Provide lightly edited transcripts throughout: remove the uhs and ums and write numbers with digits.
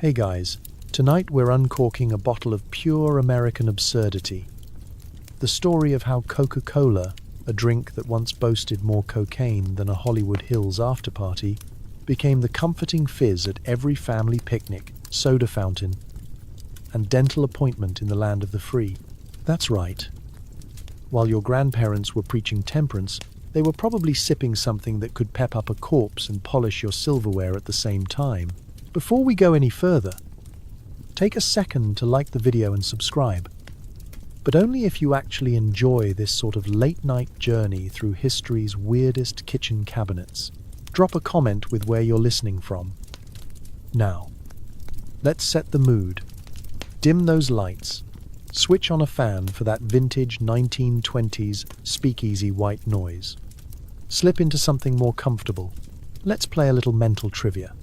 Hey guys, tonight we're uncorking a bottle of pure American absurdity. The story of how Coca-Cola, a drink that once boasted more cocaine than a Hollywood Hills after-party, became the comforting fizz at every family picnic, soda fountain, and dental appointment in the land of the free. That's right. While your grandparents were preaching temperance, they were probably sipping something that could pep up a corpse and polish your silverware at the same time. Before we go any further, take a second to like the video and subscribe. But only if you actually enjoy this sort of late-night journey through history's weirdest kitchen cabinets. Drop a comment with where you're listening from. Now, let's set the mood. Dim those lights. Switch on a fan for that vintage 1920s speakeasy white noise. Slip into something more comfortable. Let's play a little mental trivia.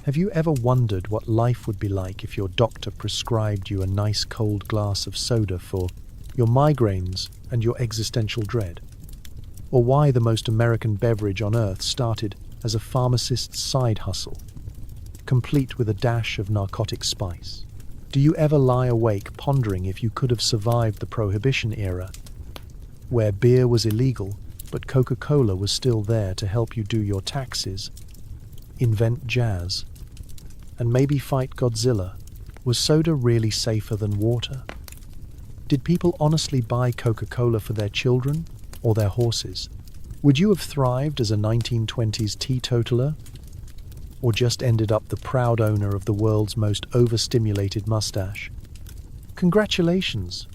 Have you ever wondered what life would be like if your doctor prescribed you a nice cold glass of soda for your migraines and your existential dread? Or why the most American beverage on earth started as a pharmacist's side hustle, complete with a dash of narcotic spice? Do you ever lie awake pondering if you could have survived the Prohibition era, where beer was illegal, but Coca-Cola was still there to help you do your taxes, invent jazz, and maybe fight Godzilla? Was soda really safer than water? Did people honestly buy Coca-Cola for their children or their horses? Would you have thrived as a 1920s teetotaler? Or just ended up the proud owner of the world's most overstimulated mustache? Congratulations!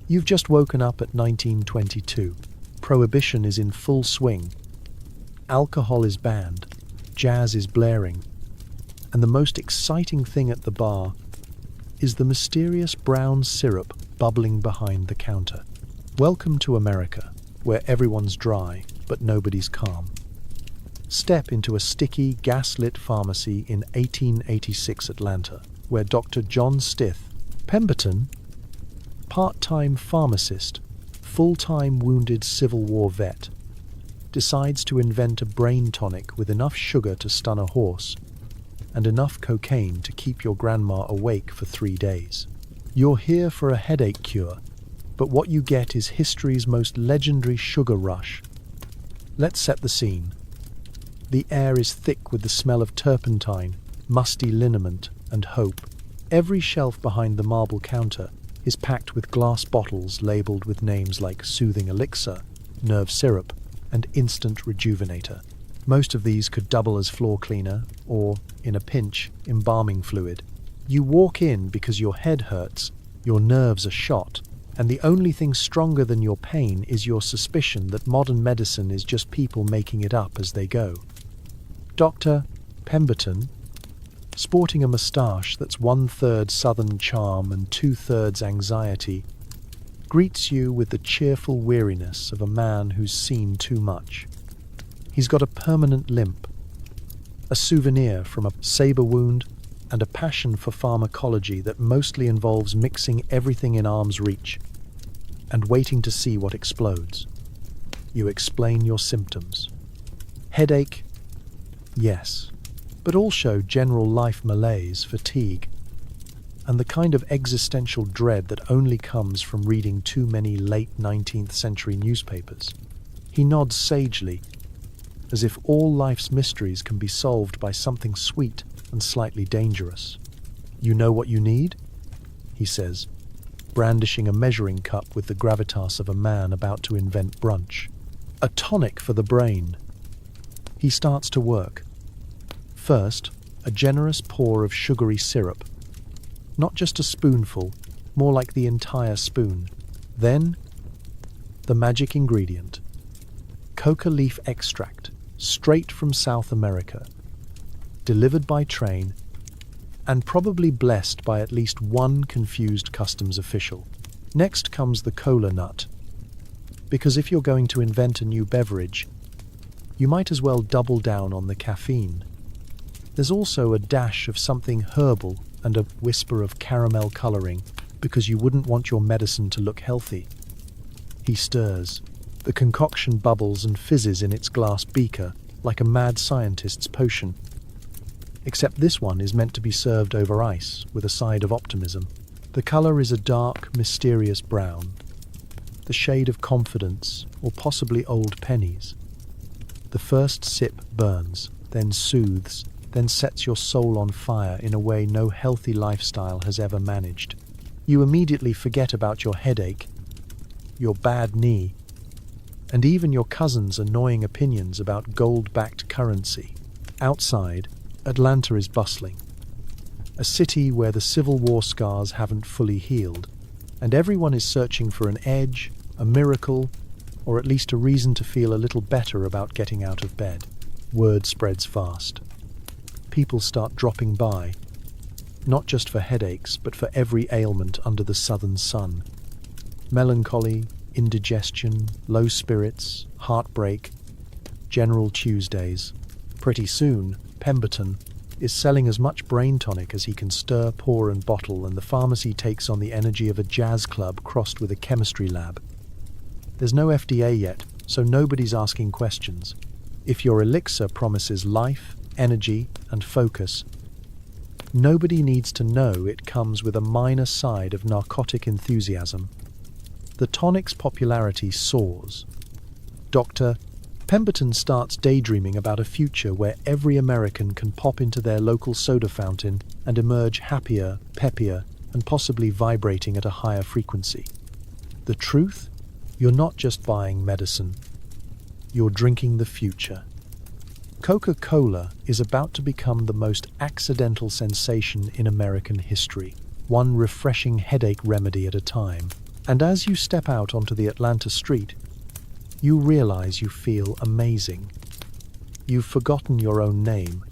You've just woken up at 1922. Prohibition is in full swing. Alcohol is banned. Jazz is blaring. And the most exciting thing at the bar is the mysterious brown syrup bubbling behind the counter. Welcome to America, where everyone's dry, but nobody's calm. Step into a sticky, gas-lit pharmacy in 1886 Atlanta, where Dr. John Stith, Pemberton, part-time pharmacist, full-time wounded Civil War vet, decides to invent a brain tonic with enough sugar to stun a horse and enough cocaine to keep your grandma awake for 3 days. You're here for a headache cure, but what you get is history's most legendary sugar rush. Let's set the scene. The air is thick with the smell of turpentine, musty liniment, and hope. Every shelf behind the marble counter is packed with glass bottles labeled with names like soothing elixir, nerve syrup, and instant rejuvenator. Most of these could double as floor cleaner or, in a pinch, embalming fluid. You walk in because your head hurts, your nerves are shot, and the only thing stronger than your pain is your suspicion that modern medicine is just people making it up as they go. Dr. Pemberton, sporting a moustache that's 1/3 southern charm and 2/3 anxiety, greets you with the cheerful weariness of a man who's seen too much. He's got a permanent limp, a souvenir from a saber wound, and a passion for pharmacology that mostly involves mixing everything in arm's reach and waiting to see what explodes. You explain your symptoms. Headache? Yes, but also general life malaise, fatigue, and the kind of existential dread that only comes from reading too many late 19th century newspapers. He nods sagely, as if all life's mysteries can be solved by something sweet and slightly dangerous. You know what you need? He says, brandishing a measuring cup with the gravitas of a man about to invent brunch. A tonic for the brain. He starts to work. First, a generous pour of sugary syrup. Not just a spoonful, more like the entire spoon. Then, the magic ingredient. Coca leaf extract, straight from South America. Delivered by train, and probably blessed by at least one confused customs official. Next comes the cola nut. Because if you're going to invent a new beverage, you might as well double down on the caffeine. There's also a dash of something herbal and a whisper of caramel coloring, because you wouldn't want your medicine to look healthy. He stirs. The concoction bubbles and fizzes in its glass beaker like a mad scientist's potion. except this one is meant to be served over ice with a side of optimism. The color is a dark, mysterious brown, the shade of confidence or possibly old pennies. The first sip burns, then soothes, then sets your soul on fire in a way no healthy lifestyle has ever managed. You immediately forget about your headache, your bad knee, and even your cousin's annoying opinions about gold-backed currency. Outside, Atlanta is bustling. A city where the Civil War scars haven't fully healed, and everyone is searching for an edge, a miracle, or at least a reason to feel a little better about getting out of bed. Word spreads fast. People start dropping by, not just for headaches, but for every ailment under the southern sun. Melancholy, indigestion, low spirits, heartbreak, general Tuesdays. Pretty soon, Pemberton is selling as much brain tonic as he can stir, pour and bottle, and the pharmacy takes on the energy of a jazz club crossed with a chemistry lab. There's no FDA yet, so nobody's asking questions. If your elixir promises life, energy, and focus, nobody needs to know it comes with a minor side of narcotic enthusiasm. The tonic's popularity soars. Dr. Pemberton starts daydreaming about a future where every American can pop into their local soda fountain and emerge happier, peppier, and possibly vibrating at a higher frequency. The truth? You're not just buying medicine. You're drinking the future. Coca-Cola is about to become the most accidental sensation in American history, one refreshing headache remedy at a time. And as you step out onto the Atlanta street, you realize you feel amazing. You've forgotten your own name,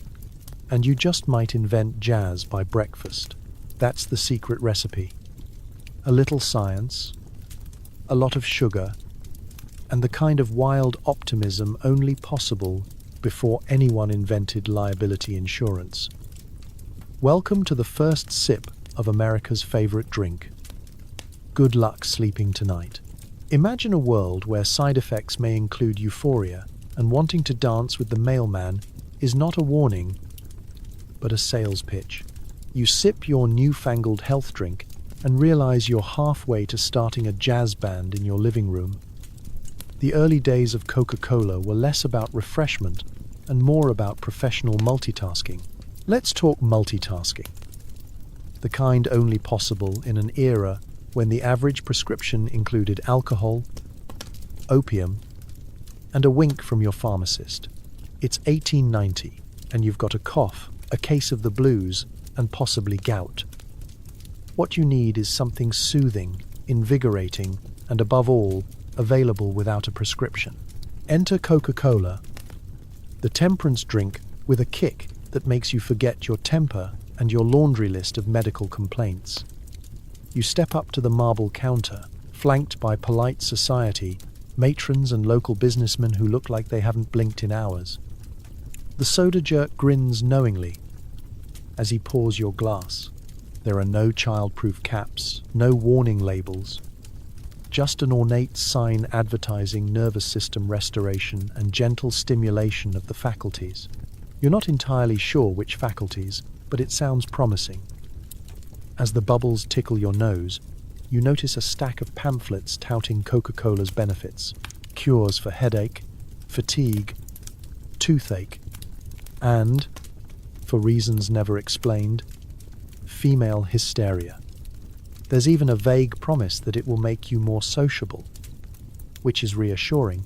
and you just might invent jazz by breakfast. That's the secret recipe. A little science, a lot of sugar, and the kind of wild optimism only possible before anyone invented liability insurance. Welcome to the first sip of America's favorite drink. Good luck sleeping tonight. Imagine a world where side effects may include euphoria, and wanting to dance with the mailman is not a warning, but a sales pitch. You sip your newfangled health drink and realize you're halfway to starting a jazz band in your living room. The early days of Coca-Cola were less about refreshment and more about professional multitasking. Let's talk multitasking. The kind only possible in an era when the average prescription included alcohol, opium, and a wink from your pharmacist. It's 1890, and you've got a cough, a case of the blues, and possibly gout. What you need is something soothing, invigorating, and above all, available without a prescription. Enter Coca-Cola, the temperance drink with a kick that makes you forget your temper and your laundry list of medical complaints. You step up to the marble counter, flanked by polite society, matrons and local businessmen who look like they haven't blinked in hours. The soda jerk grins knowingly as he pours your glass. There are no child-proof caps, no warning labels, just an ornate sign advertising nervous system restoration and gentle stimulation of the faculties. You're not entirely sure which faculties, but it sounds promising. As the bubbles tickle your nose, you notice a stack of pamphlets touting Coca-Cola's benefits, cures for headache, fatigue, toothache, and, for reasons never explained, female hysteria. There's even a vague promise that it will make you more sociable, which is reassuring,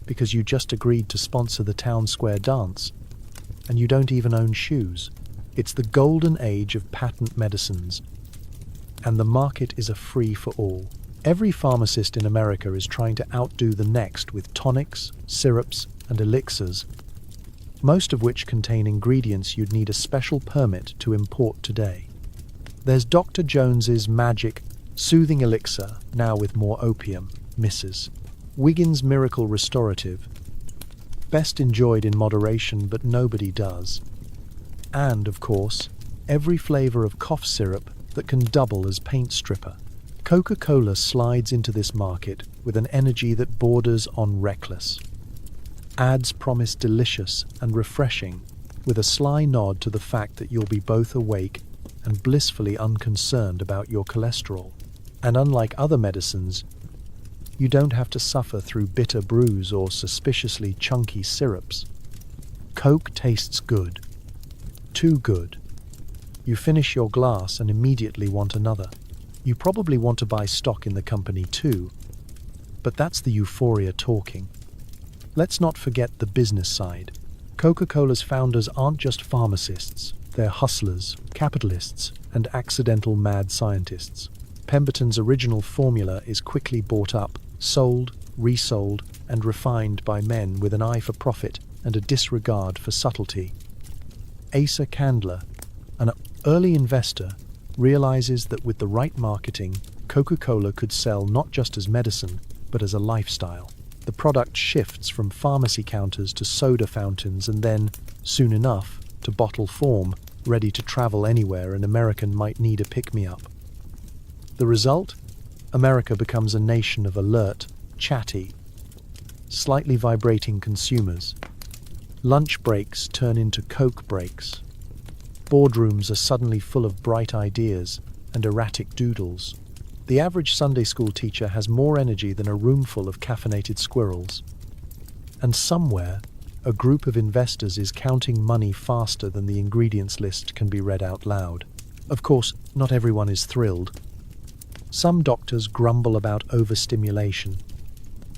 because you just agreed to sponsor the town square dance, and you don't even own shoes. It's the golden age of patent medicines, and the market is a free-for-all. Every pharmacist in America is trying to outdo the next with tonics, syrups, and elixirs, most of which contain ingredients you'd need a special permit to import today. There's Dr. Jones's magic, soothing elixir, now with more opium, Mrs. Wiggins' miracle restorative, best enjoyed in moderation, but nobody does. And, of course, every flavor of cough syrup that can double as paint stripper. Coca-Cola slides into this market with an energy that borders on reckless. Ads promise delicious and refreshing, with a sly nod to the fact that you'll be both awake and blissfully unconcerned about your cholesterol. And unlike other medicines, you don't have to suffer through bitter brews or suspiciously chunky syrups. Coke tastes good. Too good. You finish your glass and immediately want another. You probably want to buy stock in the company too, but that's the euphoria talking. Let's not forget the business side. Coca-Cola's founders aren't just pharmacists, they're hustlers, capitalists, and accidental mad scientists. Pemberton's original formula is quickly bought up, sold, resold, and refined by men with an eye for profit and a disregard for subtlety. Asa Candler, an early investor, realizes that with the right marketing, Coca-Cola could sell not just as medicine, but as a lifestyle. The product shifts from pharmacy counters to soda fountains and then, soon enough, to bottle form, ready to travel anywhere an American might need a pick-me-up. The result? America becomes a nation of alert, chatty, slightly vibrating consumers. Lunch breaks turn into Coke breaks. Boardrooms are suddenly full of bright ideas and erratic doodles. The average Sunday school teacher has more energy than a room full of caffeinated squirrels. And somewhere, a group of investors is counting money faster than the ingredients list can be read out loud. Of course, not everyone is thrilled. Some doctors grumble about overstimulation.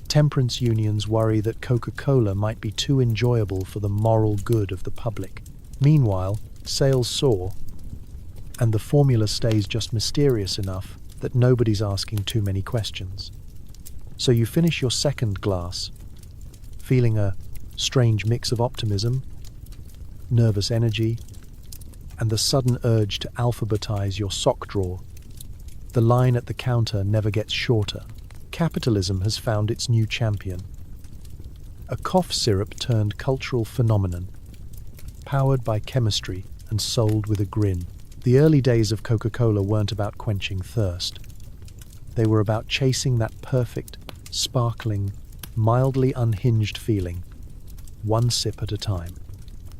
Temperance unions worry that Coca-Cola might be too enjoyable for the moral good of the public. Meanwhile, sales soar, and the formula stays just mysterious enough that nobody's asking too many questions. So you finish your second glass, feeling a strange mix of optimism, nervous energy, and the sudden urge to alphabetize your sock drawer. The line at the counter never gets shorter. Capitalism has found its new champion. A cough syrup turned cultural phenomenon, powered by chemistry and sold with a grin. The early days of Coca-Cola weren't about quenching thirst. They were about chasing that perfect, sparkling, mildly unhinged feeling, one sip at a time.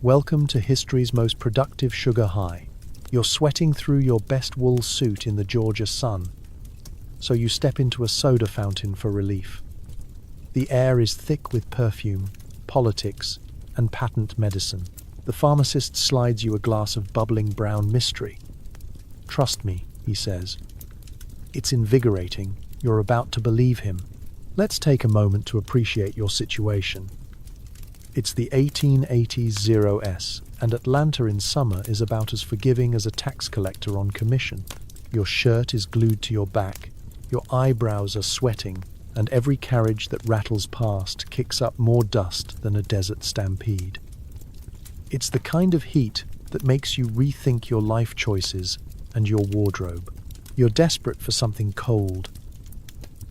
Welcome to history's most productive sugar high. You're sweating through your best wool suit in the Georgia sun, so you step into a soda fountain for relief. The air is thick with perfume, politics, and patent medicine. The pharmacist slides you a glass of bubbling brown mystery. Trust me, he says. It's invigorating. You're about to believe him. Let's take a moment to appreciate your situation. It's the 1880s 0S, and Atlanta in summer is about as forgiving as a tax collector on commission. Your shirt is glued to your back, your eyebrows are sweating, and every carriage that rattles past kicks up more dust than a desert stampede. It's the kind of heat that makes you rethink your life choices and your wardrobe. You're desperate for something cold,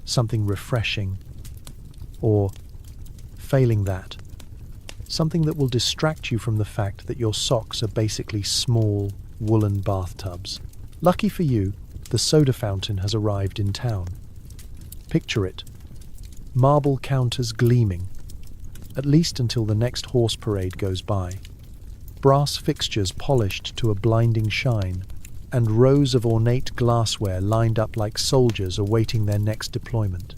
something refreshing, or, failing that, something that will distract you from the fact that your socks are basically small, woolen bathtubs. Lucky for you, the soda fountain has arrived in town. Picture it. Marble counters gleaming, at least until the next horse parade goes by. Brass fixtures polished to a blinding shine, and rows of ornate glassware lined up like soldiers awaiting their next deployment.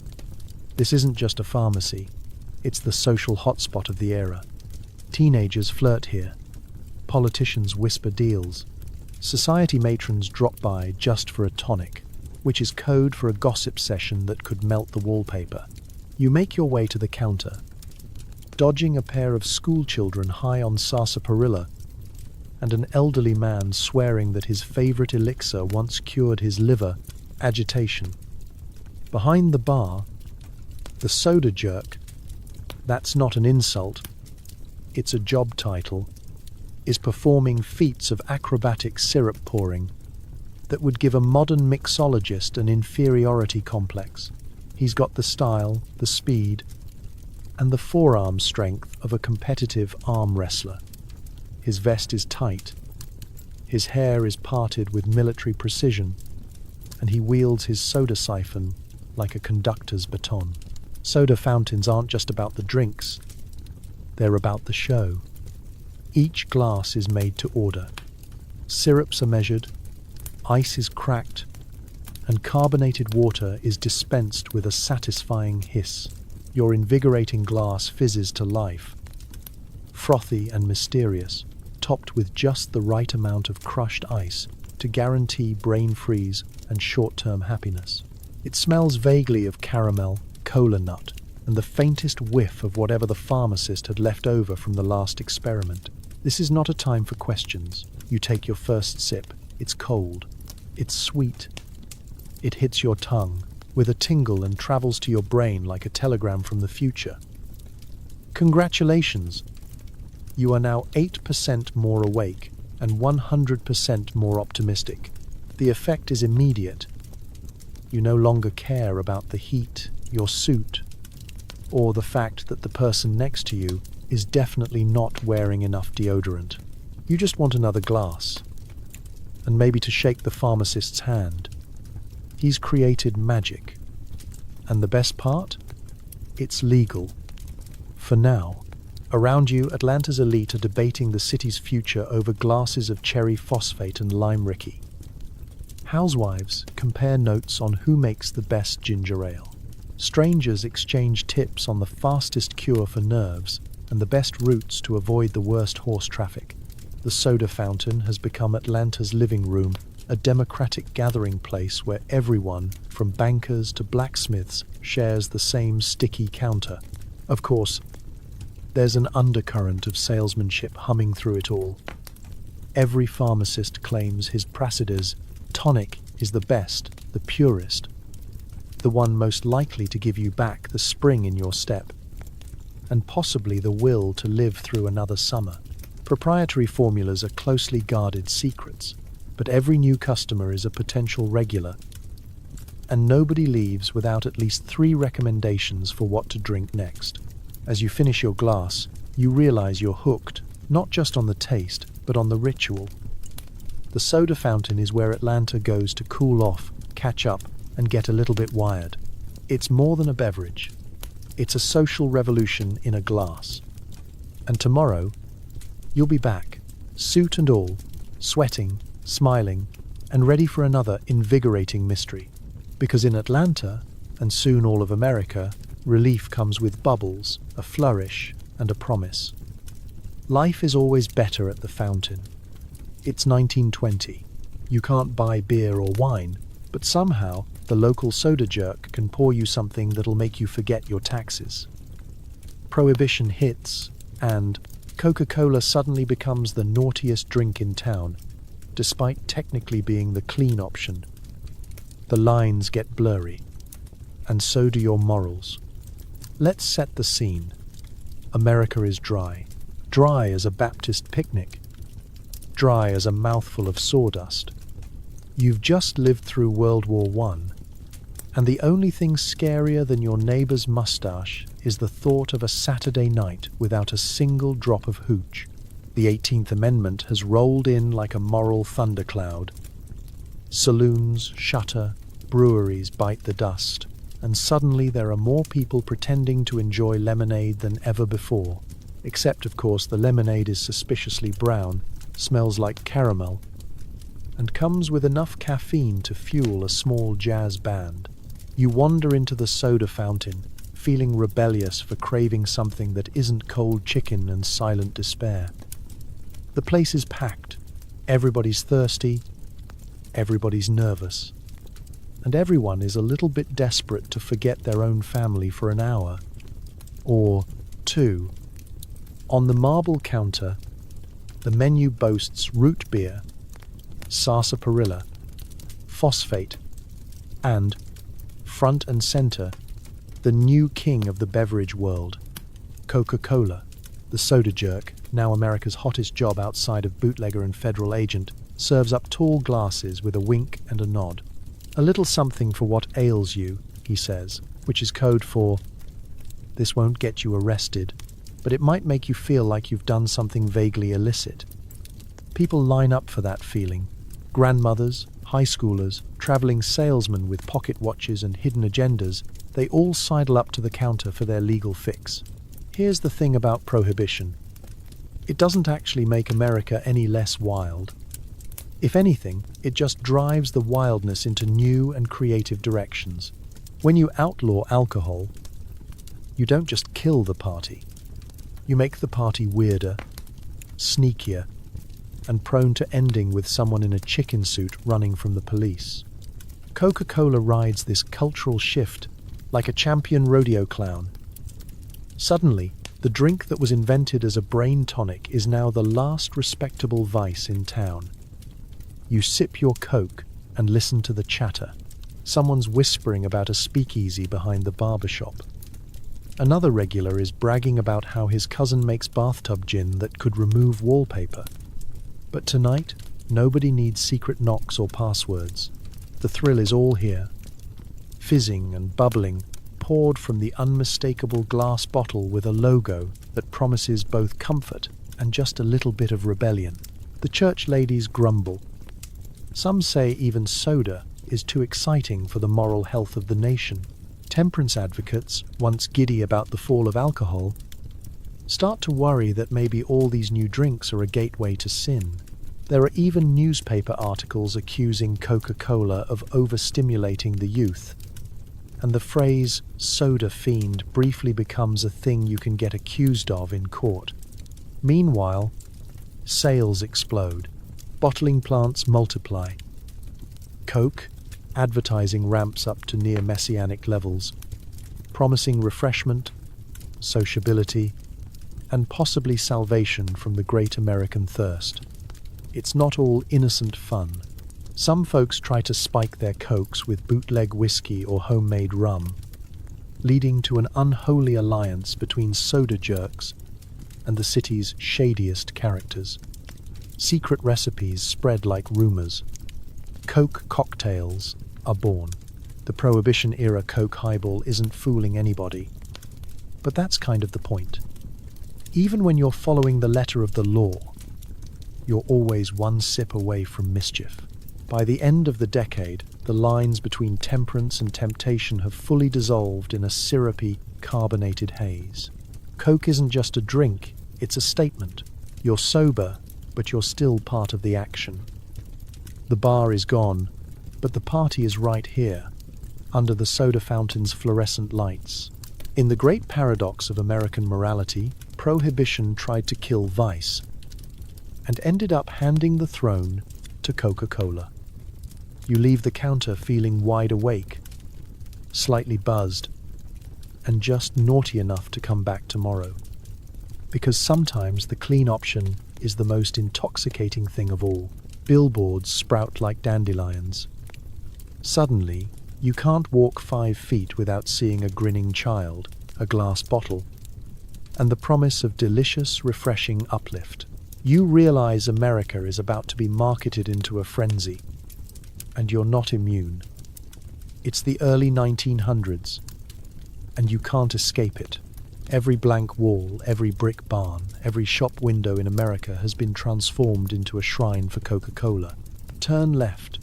This isn't just a pharmacy, it's the social hotspot of the era. Teenagers flirt here, politicians whisper deals, society matrons drop by just for a tonic, which is code for a gossip session that could melt the wallpaper. You make your way to the counter, dodging a pair of schoolchildren high on sarsaparilla and an elderly man swearing that his favorite elixir once cured his liver agitation. Behind the bar, the soda jerk, that's not an insult, it's a job title, is performing feats of acrobatic syrup pouring that would give a modern mixologist an inferiority complex. He's got the style, the speed, and the forearm strength of a competitive arm wrestler. His vest is tight, his hair is parted with military precision, and he wields his soda siphon like a conductor's baton. Soda fountains aren't just about the drinks, they're about the show. Each glass is made to order. Syrups are measured, ice is cracked, and carbonated water is dispensed with a satisfying hiss. Your invigorating glass fizzes to life, frothy and mysterious, topped with just the right amount of crushed ice to guarantee brain freeze and short-term happiness. It smells vaguely of caramel, cola nut, and the faintest whiff of whatever the pharmacist had left over from the last experiment. This is not a time for questions. You take your first sip. It's cold. It's sweet. It hits your tongue with a tingle and travels to your brain like a telegram from the future. Congratulations! You are now 8% more awake and 100% more optimistic. The effect is immediate. You no longer care about the heat, your suit, or the fact that the person next to you is definitely not wearing enough deodorant. You just want another glass, and maybe to shake the pharmacist's hand. He's created magic. And the best part? It's legal. For now. Around you, Atlanta's elite are debating the city's future over glasses of cherry phosphate and lime Ricky. Housewives compare notes on who makes the best ginger ale. Strangers exchange tips on the fastest cure for nerves and the best routes to avoid the worst horse traffic. The soda fountain has become Atlanta's living room, a democratic gathering place where everyone, from bankers to blacksmiths, shares the same sticky counter. Of course, there's an undercurrent of salesmanship humming through it all. Every pharmacist claims his Prasida's tonic is the best, the purest, the one most likely to give you back the spring in your step, and possibly the will to live through another summer. Proprietary formulas are closely guarded secrets, but every new customer is a potential regular, and nobody leaves without at least 3 recommendations for what to drink next. As you finish your glass, you realize you're hooked, not just on the taste, but on the ritual. The soda fountain is where Atlanta goes to cool off, catch up, and get a little bit wired. It's more than a beverage. It's a social revolution in a glass. And tomorrow, you'll be back, suit and all, sweating, smiling, and ready for another invigorating mystery. Because in Atlanta, and soon all of America, relief comes with bubbles, a flourish, and a promise. Life is always better at the fountain. It's 1920. You can't buy beer or wine, but somehow the local soda jerk can pour you something that'll make you forget your taxes. Prohibition hits, and Coca-Cola suddenly becomes the naughtiest drink in town, despite technically being the clean option. The lines get blurry, and so do your morals. Let's set the scene. America is dry. Dry as a Baptist picnic. Dry as a mouthful of sawdust. You've just lived through World War I, and the only thing scarier than your neighbor's mustache is the thought of a Saturday night without a single drop of hooch. The 18th Amendment has rolled in like a moral thundercloud. Saloons shutter, breweries bite the dust, and suddenly there are more people pretending to enjoy lemonade than ever before. Except, of course, the lemonade is suspiciously brown, smells like caramel, and comes with enough caffeine to fuel a small jazz band. You wander into the soda fountain, feeling rebellious for craving something that isn't cold chicken and silent despair. The place is packed. Everybody's thirsty. Everybody's nervous. And everyone is a little bit desperate to forget their own family for an hour. Or 2. On the marble counter, the menu boasts root beer, sarsaparilla, phosphate, and, front and center, the new king of the beverage world, Coca-Cola. The soda jerk, now America's hottest job outside of bootlegger and federal agent, serves up tall glasses with a wink and a nod. A little something for what ails you, he says, which is code for, this won't get you arrested, but it might make you feel like you've done something vaguely illicit. People line up for that feeling. Grandmothers, high schoolers, traveling salesmen with pocket watches and hidden agendas, they all sidle up to the counter for their legal fix. Here's the thing about Prohibition. It doesn't actually make America any less wild. If anything, it just drives the wildness into new and creative directions. When you outlaw alcohol, you don't just kill the party. You make the party weirder, sneakier, and prone to ending with someone in a chicken suit running from the police. Coca-Cola rides this cultural shift like a champion rodeo clown. Suddenly, the drink that was invented as a brain tonic is now the last respectable vice in town. You sip your Coke and listen to the chatter. Someone's whispering about a speakeasy behind the barbershop. Another regular is bragging about how his cousin makes bathtub gin that could remove wallpaper. But tonight, nobody needs secret knocks or passwords. The thrill is all here. Fizzing and bubbling, poured from the unmistakable glass bottle with a logo that promises both comfort and just a little bit of rebellion. The church ladies grumble. Some say even soda is too exciting for the moral health of the nation. Temperance advocates, once giddy about the fall of alcohol, start to worry that maybe all these new drinks are a gateway to sin. There are even newspaper articles accusing Coca-Cola of overstimulating the youth, and the phrase soda fiend briefly becomes a thing you can get accused of in court. Meanwhile, sales explode. Bottling plants multiply. Coke advertising ramps up to near messianic levels, promising refreshment, sociability, and possibly salvation from the great American thirst. It's not all innocent fun. Some folks try to spike their Cokes with bootleg whiskey or homemade rum, leading to an unholy alliance between soda jerks and the city's shadiest characters. Secret recipes spread like rumors. Coke cocktails are born. The Prohibition-era Coke highball isn't fooling anybody. But that's kind of the point. Even when you're following the letter of the law, you're always one sip away from mischief. By the end of the decade, the lines between temperance and temptation have fully dissolved in a syrupy, carbonated haze. Coke isn't just a drink, it's a statement. You're sober, but you're still part of the action. The bar is gone, but the party is right here, under the soda fountain's fluorescent lights. In the great paradox of American morality, Prohibition tried to kill vice, and ended up handing the throne to Coca-Cola. You leave the counter feeling wide awake, slightly buzzed, and just naughty enough to come back tomorrow. Because sometimes the clean option is the most intoxicating thing of all. Billboards sprout like dandelions. Suddenly, you can't walk 5 feet without seeing a grinning child, a glass bottle, and the promise of delicious, refreshing uplift. You realize America is about to be marketed into a frenzy, and you're not immune. It's the early 1900s, and you can't escape it. Every blank wall, every brick barn, every shop window in America has been transformed into a shrine for Coca-Cola. Turn left.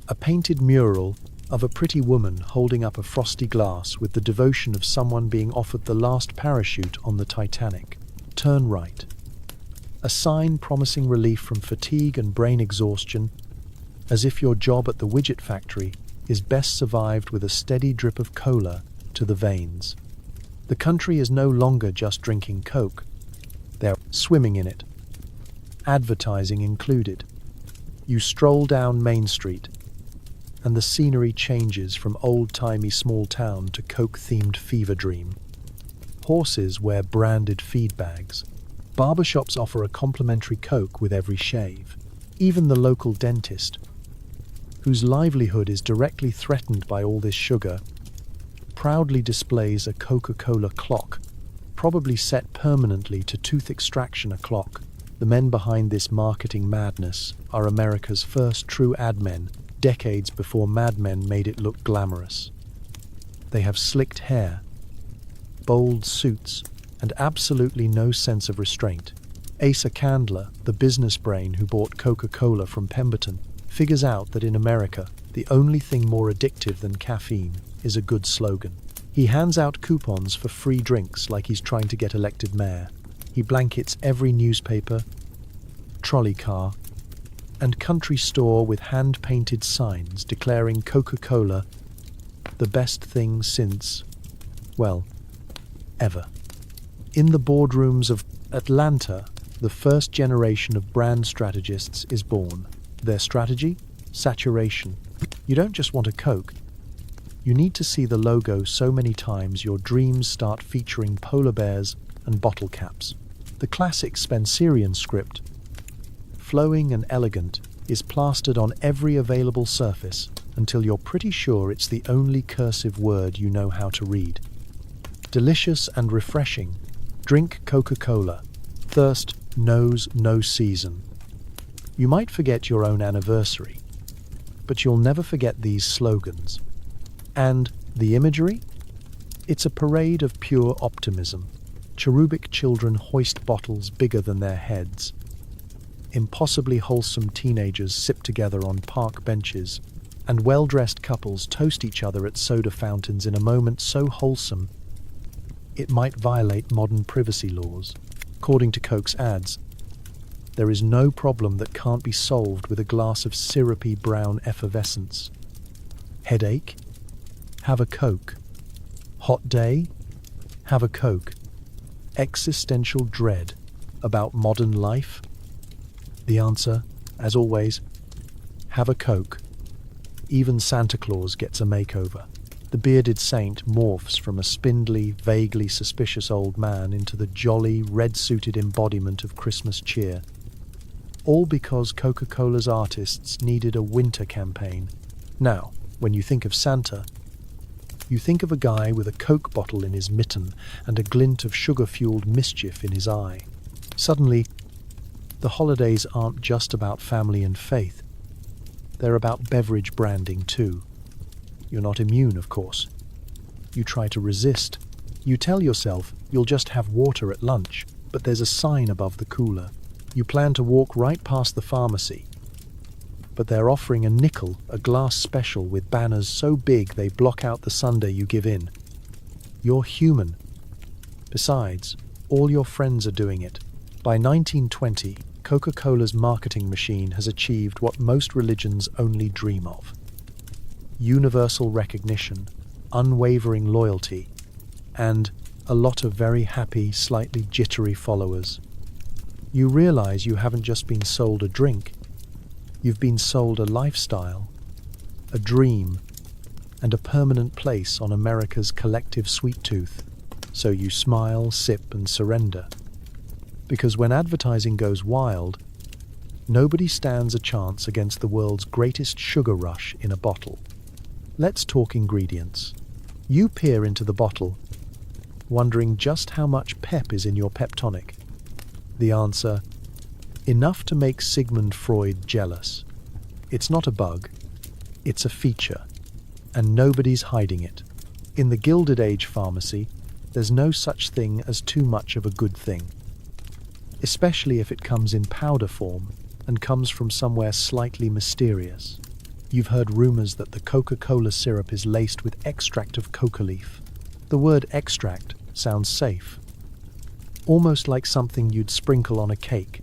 A painted mural of a pretty woman holding up a frosty glass with the devotion of someone being offered the last parachute on the Titanic. Turn right. A sign promising relief from fatigue and brain exhaustion, as if your job at the widget factory is best survived with a steady drip of cola to the veins. The country is no longer just drinking Coke. They're swimming in it. Advertising included. You stroll down Main Street, and the scenery changes from old-timey small town to Coke-themed fever dream. Horses wear branded feed bags. Barbershops offer a complimentary Coke with every shave. Even the local dentist, whose livelihood is directly threatened by all this sugar, proudly displays a Coca-Cola clock, probably set permanently to tooth extraction o'clock. The men behind this marketing madness are America's first true ad men, decades before Mad Men made it look glamorous. They have slicked hair, bold suits, and absolutely no sense of restraint. Asa Candler, the business brain who bought Coca-Cola from Pemberton, figures out that in America, the only thing more addictive than caffeine is a good slogan. He hands out coupons for free drinks like he's trying to get elected mayor. He blankets every newspaper, trolley car, and country store with hand-painted signs declaring Coca-Cola the best thing since, well, ever. In the boardrooms of Atlanta, the first generation of brand strategists is born. Their strategy? Saturation. You don't just want a Coke. You need to see the logo so many times your dreams start featuring polar bears and bottle caps. The classic Spencerian script, flowing and elegant, is plastered on every available surface until you're pretty sure it's the only cursive word you know how to read. Delicious and refreshing. Drink Coca-Cola. Thirst knows no season. You might forget your own anniversary, but you'll never forget these slogans. And the imagery? It's a parade of pure optimism. Cherubic children hoist bottles bigger than their heads. Impossibly wholesome teenagers sip together on park benches, and well-dressed couples toast each other at soda fountains in a moment so wholesome it might violate modern privacy laws. According to Coke's ads, there is no problem that can't be solved with a glass of syrupy brown effervescence. Headache? Have a Coke. Hot day? Have a Coke. Existential dread about modern life? The answer, as always, have a Coke. Even Santa Claus gets a makeover. The bearded saint morphs from a spindly, vaguely suspicious old man into the jolly, red-suited embodiment of Christmas cheer. All because Coca-Cola's artists needed a winter campaign. Now, when you think of Santa, you think of a guy with a Coke bottle in his mitten and a glint of sugar-fueled mischief in his eye. Suddenly, the holidays aren't just about family and faith. They're about beverage branding too. You're not immune, of course. You try to resist. You tell yourself you'll just have water at lunch, but there's a sign above the cooler. You plan to walk right past the pharmacy, but they're offering a nickel, a glass special with banners so big they block out the sundae. You give in. You're human. Besides, all your friends are doing it. By 1920, Coca-Cola's marketing machine has achieved what most religions only dream of. Universal recognition, unwavering loyalty, and a lot of very happy, slightly jittery followers. You realize you haven't just been sold a drink. You've been sold a lifestyle, a dream, and a permanent place on America's collective sweet tooth. So you smile, sip, and surrender. Because when advertising goes wild, nobody stands a chance against the world's greatest sugar rush in a bottle. Let's talk ingredients. You peer into the bottle, wondering just how much pep is in your pep tonic. The answer: enough to make Sigmund Freud jealous. It's not a bug, it's a feature, and nobody's hiding it. In the Gilded Age pharmacy, there's no such thing as too much of a good thing, especially if it comes in powder form and comes from somewhere slightly mysterious. You've heard rumors that the Coca-Cola syrup is laced with extract of coca leaf. The word extract sounds safe, almost like something you'd sprinkle on a cake,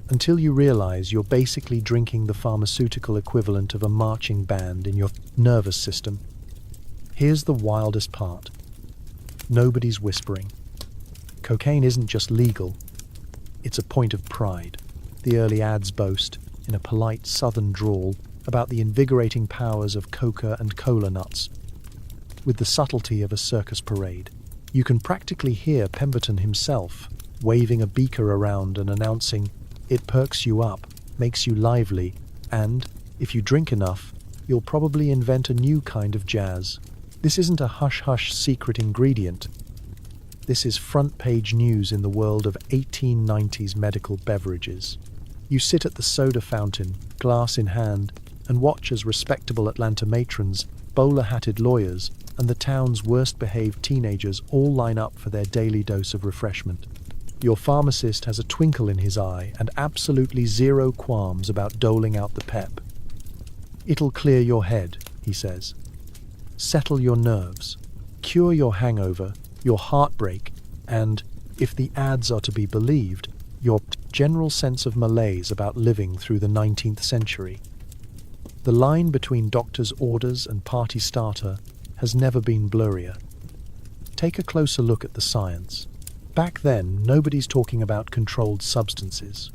until you realize you're basically drinking the pharmaceutical equivalent of a marching band in your nervous system. Here's the wildest part. Nobody's whispering. Cocaine isn't just legal, it's a point of pride. The early ads boast, in a polite southern drawl, about the invigorating powers of coca and cola nuts, with the subtlety of a circus parade. You can practically hear Pemberton himself waving a beaker around and announcing, "It perks you up, makes you lively, and, if you drink enough, you'll probably invent a new kind of jazz." This isn't a hush-hush secret ingredient. This is front-page news in the world of 1890s medical beverages. You sit at the soda fountain, glass in hand, and watch as respectable Atlanta matrons, bowler-hatted lawyers, and the town's worst-behaved teenagers all line up for their daily dose of refreshment. Your pharmacist has a twinkle in his eye and absolutely zero qualms about doling out the pep. "It'll clear your head," he says. "Settle your nerves, cure your hangover, your heartbreak, and if the ads are to be believed, your general sense of malaise about living through the 19th century. The line between doctor's orders and party starter has never been blurrier. Take a closer look at the science. Back then, nobody's talking about controlled substances.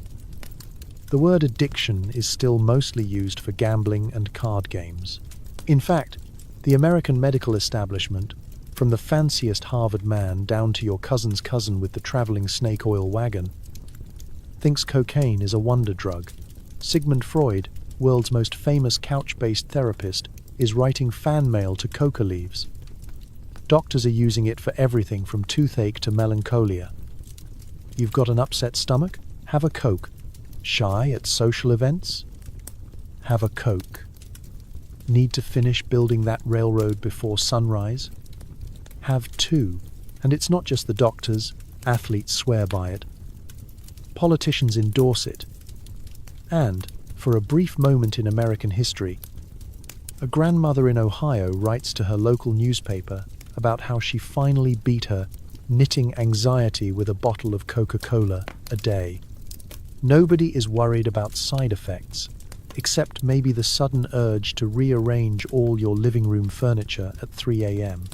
The word addiction is still mostly used for gambling and card games. In fact, the American medical establishment, from the fanciest Harvard man down to your cousin's cousin with the traveling snake oil wagon, thinks cocaine is a wonder drug. Sigmund Freud, world's most famous couch-based therapist, is writing fan mail to coca leaves. Doctors are using it for everything from toothache to melancholia. You've got an upset stomach? Have a Coke. Shy at social events? Have a Coke. Need to finish building that railroad before sunrise? Have two. And it's not just the doctors, athletes swear by it. Politicians endorse it. And, for a brief moment in American history, a grandmother in Ohio writes to her local newspaper about how she finally beat her knitting anxiety with a bottle of Coca-Cola a day. Nobody is worried about side effects, except maybe the sudden urge to rearrange all your living room furniture at 3 a.m.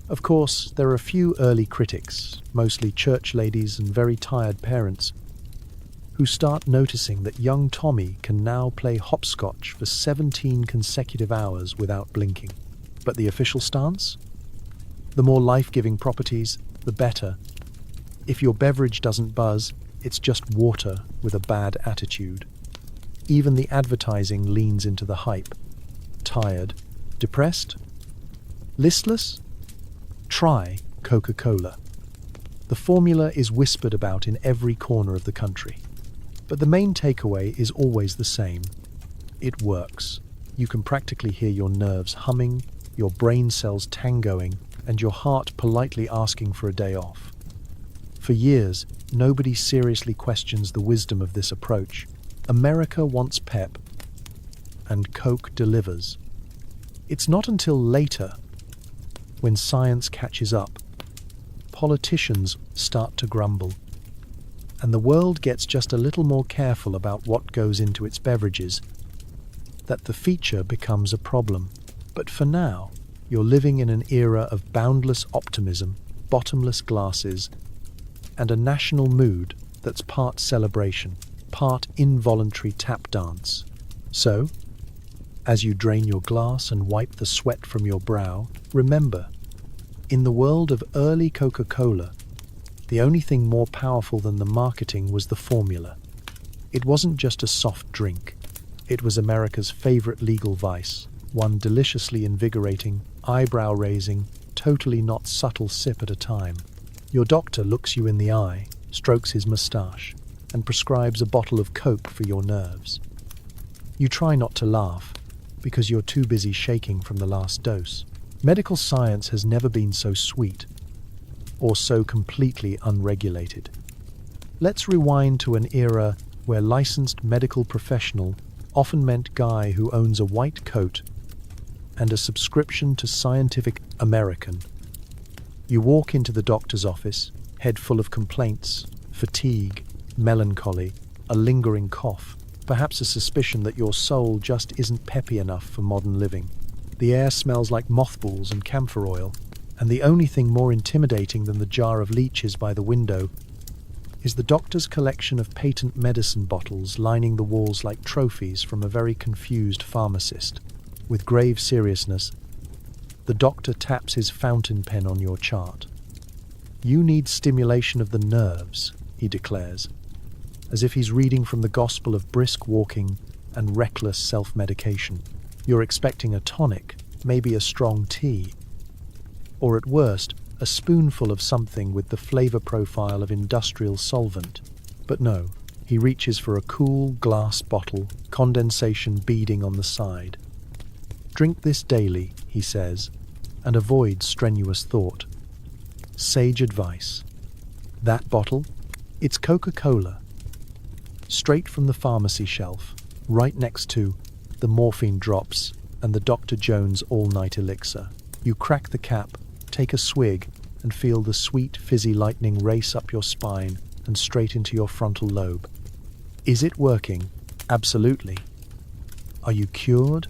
Of course, there are a few early critics, mostly church ladies and very tired parents, who start noticing that young Tommy can now play hopscotch for 17 consecutive hours without blinking. But the official stance? The more life-giving properties, the better. If your beverage doesn't buzz, it's just water with a bad attitude. Even the advertising leans into the hype. Tired? Depressed? Listless? Try Coca-Cola. The formula is whispered about in every corner of the country. But the main takeaway is always the same. It works. You can practically hear your nerves humming, your brain cells tangoing, and your heart politely asking for a day off. For years, nobody seriously questions the wisdom of this approach. America wants pep, and Coke delivers. It's not until later, when science catches up, politicians start to grumble, and the world gets just a little more careful about what goes into its beverages, that the feature becomes a problem. But for now, you're living in an era of boundless optimism, bottomless glasses, and a national mood that's part celebration, part involuntary tap dance. So, as you drain your glass and wipe the sweat from your brow, remember, in the world of early Coca-Cola, the only thing more powerful than the marketing was the formula. It wasn't just a soft drink. It was America's favorite legal vice, one deliciously invigorating, eyebrow-raising, totally not subtle sip at a time. Your doctor looks you in the eye, strokes his moustache, and prescribes a bottle of Coke for your nerves. You try not to laugh, because you're too busy shaking from the last dose. Medical science has never been so sweet, or so completely unregulated. Let's rewind to an era where licensed medical professional often meant guy who owns a white coat and a subscription to Scientific American. You walk into the doctor's office, head full of complaints, fatigue, melancholy, a lingering cough, perhaps a suspicion that your soul just isn't peppy enough for modern living. The air smells like mothballs and camphor oil, and the only thing more intimidating than the jar of leeches by the window is the doctor's collection of patent medicine bottles lining the walls like trophies from a very confused pharmacist. With grave seriousness, the doctor taps his fountain pen on your chart. You need stimulation of the nerves, he declares, as if he's reading from the gospel of brisk walking and reckless self-medication. You're expecting a tonic, maybe a strong tea, or at worst, a spoonful of something with the flavor profile of industrial solvent. But no, he reaches for a cool glass bottle, condensation beading on the side. Drink this daily, he says, and avoid strenuous thought. Sage advice. That bottle? It's Coca-Cola. Straight from the pharmacy shelf, right next to the morphine drops and the Dr. Jones all-night elixir. You crack the cap, take a swig, and feel the sweet, fizzy lightning race up your spine and straight into your frontal lobe. Is it working? Absolutely. Are you cured?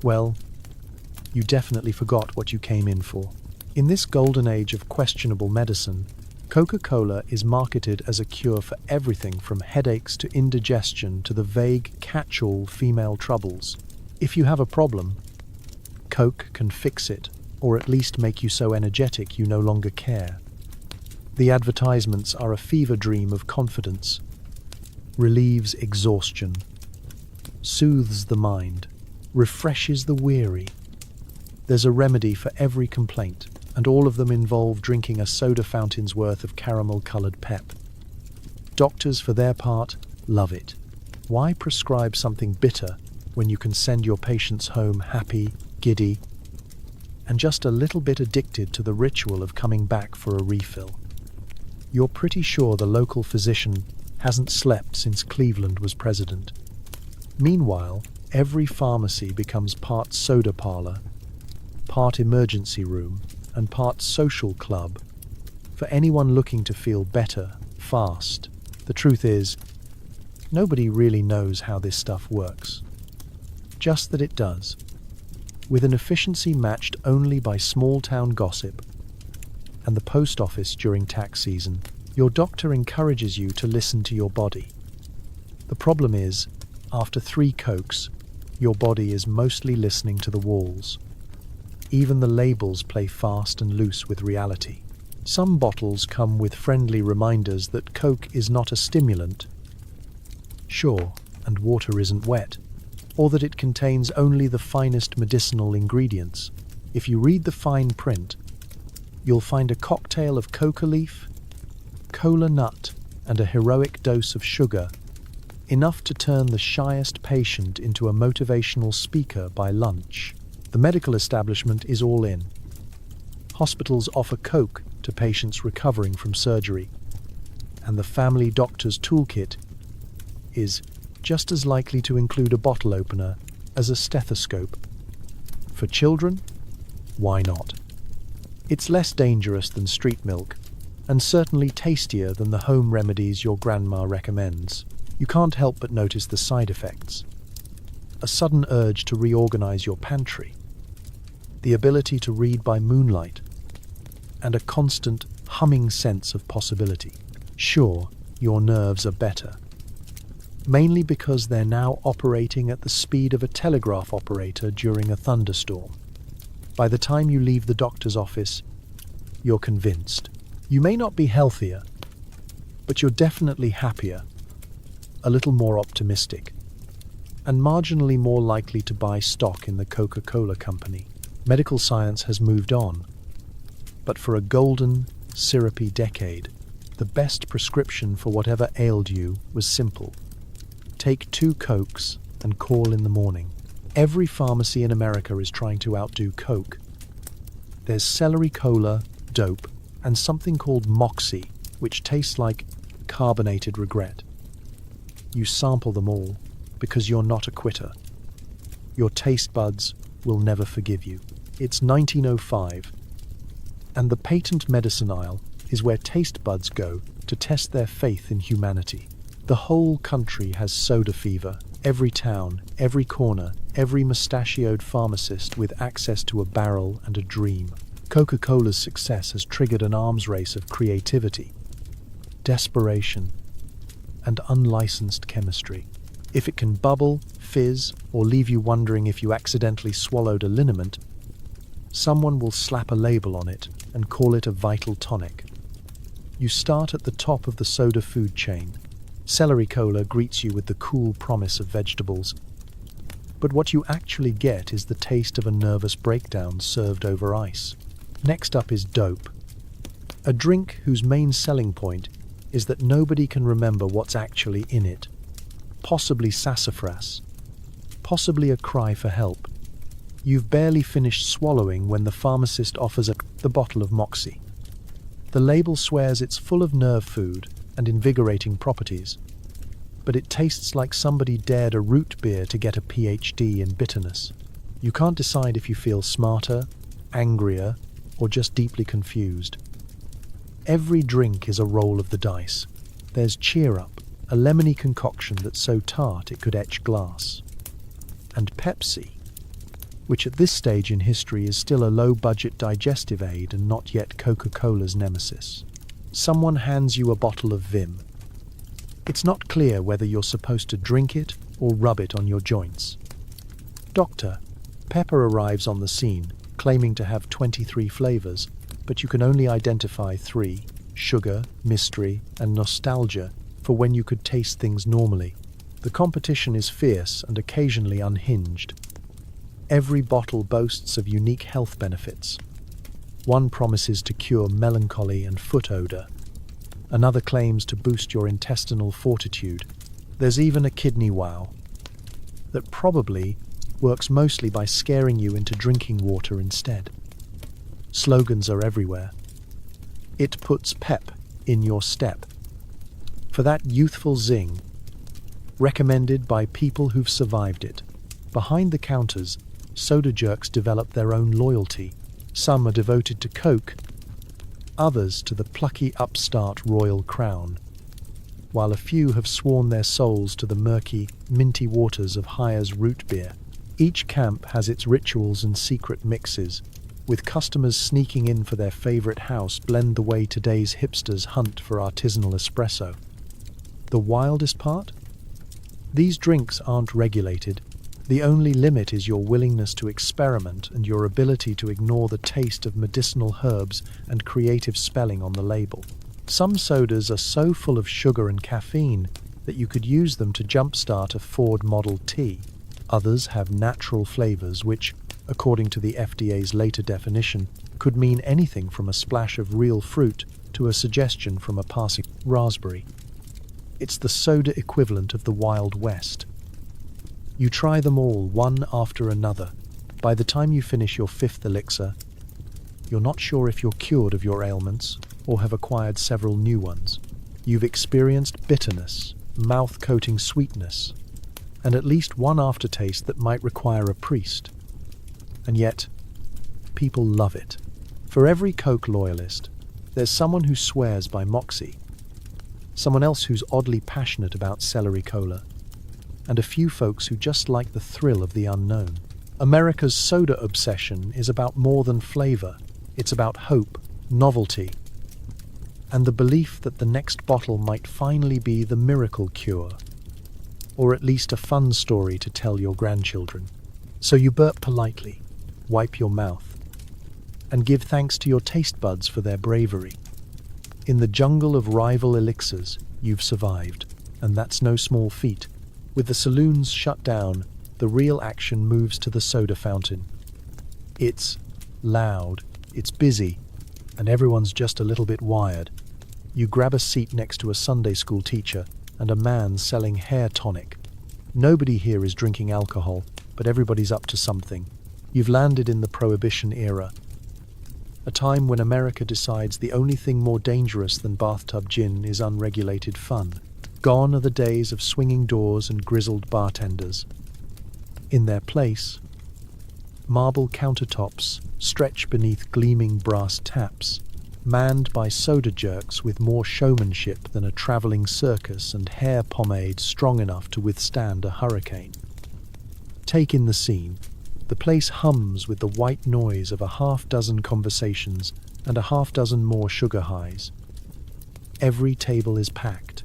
Well, you definitely forgot what you came in for. In this golden age of questionable medicine, Coca-Cola is marketed as a cure for everything from headaches to indigestion to the vague catch-all female troubles. If you have a problem, Coke can fix it, or at least make you so energetic you no longer care. The advertisements are a fever dream of confidence, relieves exhaustion, soothes the mind, refreshes the weary. There's a remedy for every complaint, and all of them involve drinking a soda fountain's worth of caramel-coloured pep. Doctors, for their part, love it. Why prescribe something bitter when you can send your patients home happy, giddy, and just a little bit addicted to the ritual of coming back for a refill? You're pretty sure the local physician hasn't slept since Cleveland was president. Meanwhile, every pharmacy becomes part soda parlor, part emergency room, and part social club for anyone looking to feel better, fast. The truth is, nobody really knows how this stuff works. Just that it does, with an efficiency matched only by small-town gossip and the post office during tax season. Your doctor encourages you to listen to your body. The problem is, after 3 Cokes, your body is mostly listening to the walls. Even the labels play fast and loose with reality. Some bottles come with friendly reminders that Coke is not a stimulant, sure, and water isn't wet, or that it contains only the finest medicinal ingredients. If you read the fine print, you'll find a cocktail of coca leaf, cola nut, and a heroic dose of sugar, enough to turn the shyest patient into a motivational speaker by lunch. The medical establishment is all in. Hospitals offer Coke to patients recovering from surgery, and the family doctor's toolkit is just as likely to include a bottle opener as a stethoscope. For children, why not? It's less dangerous than street milk, and certainly tastier than the home remedies your grandma recommends. You can't help but notice the side effects. A sudden urge to reorganize your pantry, the ability to read by moonlight, and a constant humming sense of possibility. Sure, your nerves are better, mainly because they're now operating at the speed of a telegraph operator during a thunderstorm. By the time you leave the doctor's office, you're convinced. You may not be healthier, but you're definitely happier, a little more optimistic, and marginally more likely to buy stock in the Coca-Cola company. Medical science has moved on, but for a golden, syrupy decade, the best prescription for whatever ailed you was simple. Take 2 Cokes and call in the morning. Every pharmacy in America is trying to outdo Coke. There's celery cola, dope, and something called Moxie, which tastes like carbonated regret. You sample them all because you're not a quitter. Your taste buds will never forgive you. It's 1905, and the patent medicine aisle is where taste buds go to test their faith in humanity. The whole country has soda fever. Every town, every corner, every mustachioed pharmacist with access to a barrel and a dream. Coca-Cola's success has triggered an arms race of creativity, desperation, and unlicensed chemistry. If it can bubble, fizz, or leave you wondering if you accidentally swallowed a liniment, someone will slap a label on it and call it a vital tonic. You start at the top of the soda food chain. Celery cola greets you with the cool promise of vegetables, but what you actually get is the taste of a nervous breakdown served over ice. Next up is dope, a drink whose main selling point is that nobody can remember what's actually in it. Possibly sassafras, possibly a cry for help. You've barely finished swallowing when the pharmacist offers the bottle of Moxie. The label swears it's full of nerve food and invigorating properties, but it tastes like somebody dared a root beer to get a PhD in bitterness. You can't decide if you feel smarter, angrier, or just deeply confused. Every drink is a roll of the dice. There's Cheer Up, a lemony concoction that's so tart it could etch glass. And Pepsi, which at this stage in history is still a low-budget digestive aid and not yet Coca-Cola's nemesis. Someone hands you a bottle of Vim. It's not clear whether you're supposed to drink it or rub it on your joints. Dr. Pepper arrives on the scene, claiming to have 23 flavors, but you can only identify 3, sugar, mystery, and nostalgia, for when you could taste things normally. The competition is fierce and occasionally unhinged. Every bottle boasts of unique health benefits. One promises to cure melancholy and foot odor. Another claims to boost your intestinal fortitude. There's even a kidney wow that probably works mostly by scaring you into drinking water instead. Slogans are everywhere. It puts pep in your step. For that youthful zing, recommended by people who've survived it. Behind the counters, soda jerks develop their own loyalty. Some are devoted to Coke, others to the plucky upstart Royal Crown, while a few have sworn their souls to the murky, minty waters of Hire's root beer. Each camp has its rituals and secret mixes, with customers sneaking in for their favorite house blend the way today's hipsters hunt for artisanal espresso. The wildest part? These drinks aren't regulated. The only limit is your willingness to experiment and your ability to ignore the taste of medicinal herbs and creative spelling on the label. Some sodas are so full of sugar and caffeine that you could use them to jumpstart a Ford Model T. Others have natural flavors which, according to the FDA's later definition, could mean anything from a splash of real fruit to a suggestion from a passing raspberry. It's the soda equivalent of the Wild West. You try them all, one after another. By the time you finish your 5th elixir, you're not sure if you're cured of your ailments or have acquired several new ones. You've experienced bitterness, mouth-coating sweetness, and at least one aftertaste that might require a priest. And yet, people love it. For every Coke loyalist, there's someone who swears by Moxie, someone else who's oddly passionate about celery cola, and a few folks who just like the thrill of the unknown. America's soda obsession is about more than flavor. It's about hope, novelty, and the belief that the next bottle might finally be the miracle cure, or at least a fun story to tell your grandchildren. So you burp politely, wipe your mouth, and give thanks to your taste buds for their bravery. In the jungle of rival elixirs, you've survived, and that's no small feat. With the saloons shut down, the real action moves to the soda fountain. It's loud, it's busy, and everyone's just a little bit wired. You grab a seat next to a Sunday school teacher and a man selling hair tonic. Nobody here is drinking alcohol, but everybody's up to something. You've landed in the Prohibition era, a time when America decides the only thing more dangerous than bathtub gin is unregulated fun. Gone are the days of swinging doors and grizzled bartenders. In their place, marble countertops stretch beneath gleaming brass taps, manned by soda jerks with more showmanship than a traveling circus and hair pomade strong enough to withstand a hurricane. Take in the scene. The place hums with the white noise of a half-dozen conversations and a half-dozen more sugar highs. Every table is packed.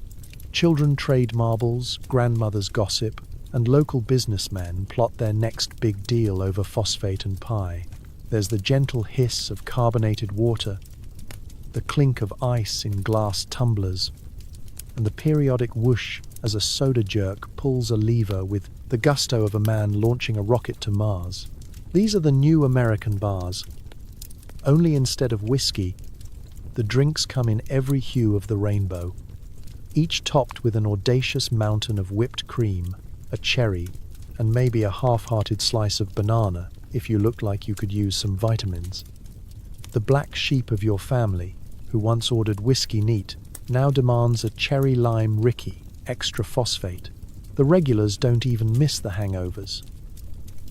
Children trade marbles, grandmothers gossip, and local businessmen plot their next big deal over phosphate and pie. There's the gentle hiss of carbonated water, the clink of ice in glass tumblers, and the periodic whoosh as a soda jerk pulls a lever with the gusto of a man launching a rocket to Mars. These are the new American bars. Only instead of whiskey, the drinks come in every hue of the rainbow, each topped with an audacious mountain of whipped cream, a cherry, and maybe a half-hearted slice of banana if you looked like you could use some vitamins. The black sheep of your family, who once ordered whiskey neat, now demands a cherry lime Ricky, extra phosphate. The regulars don't even miss the hangovers.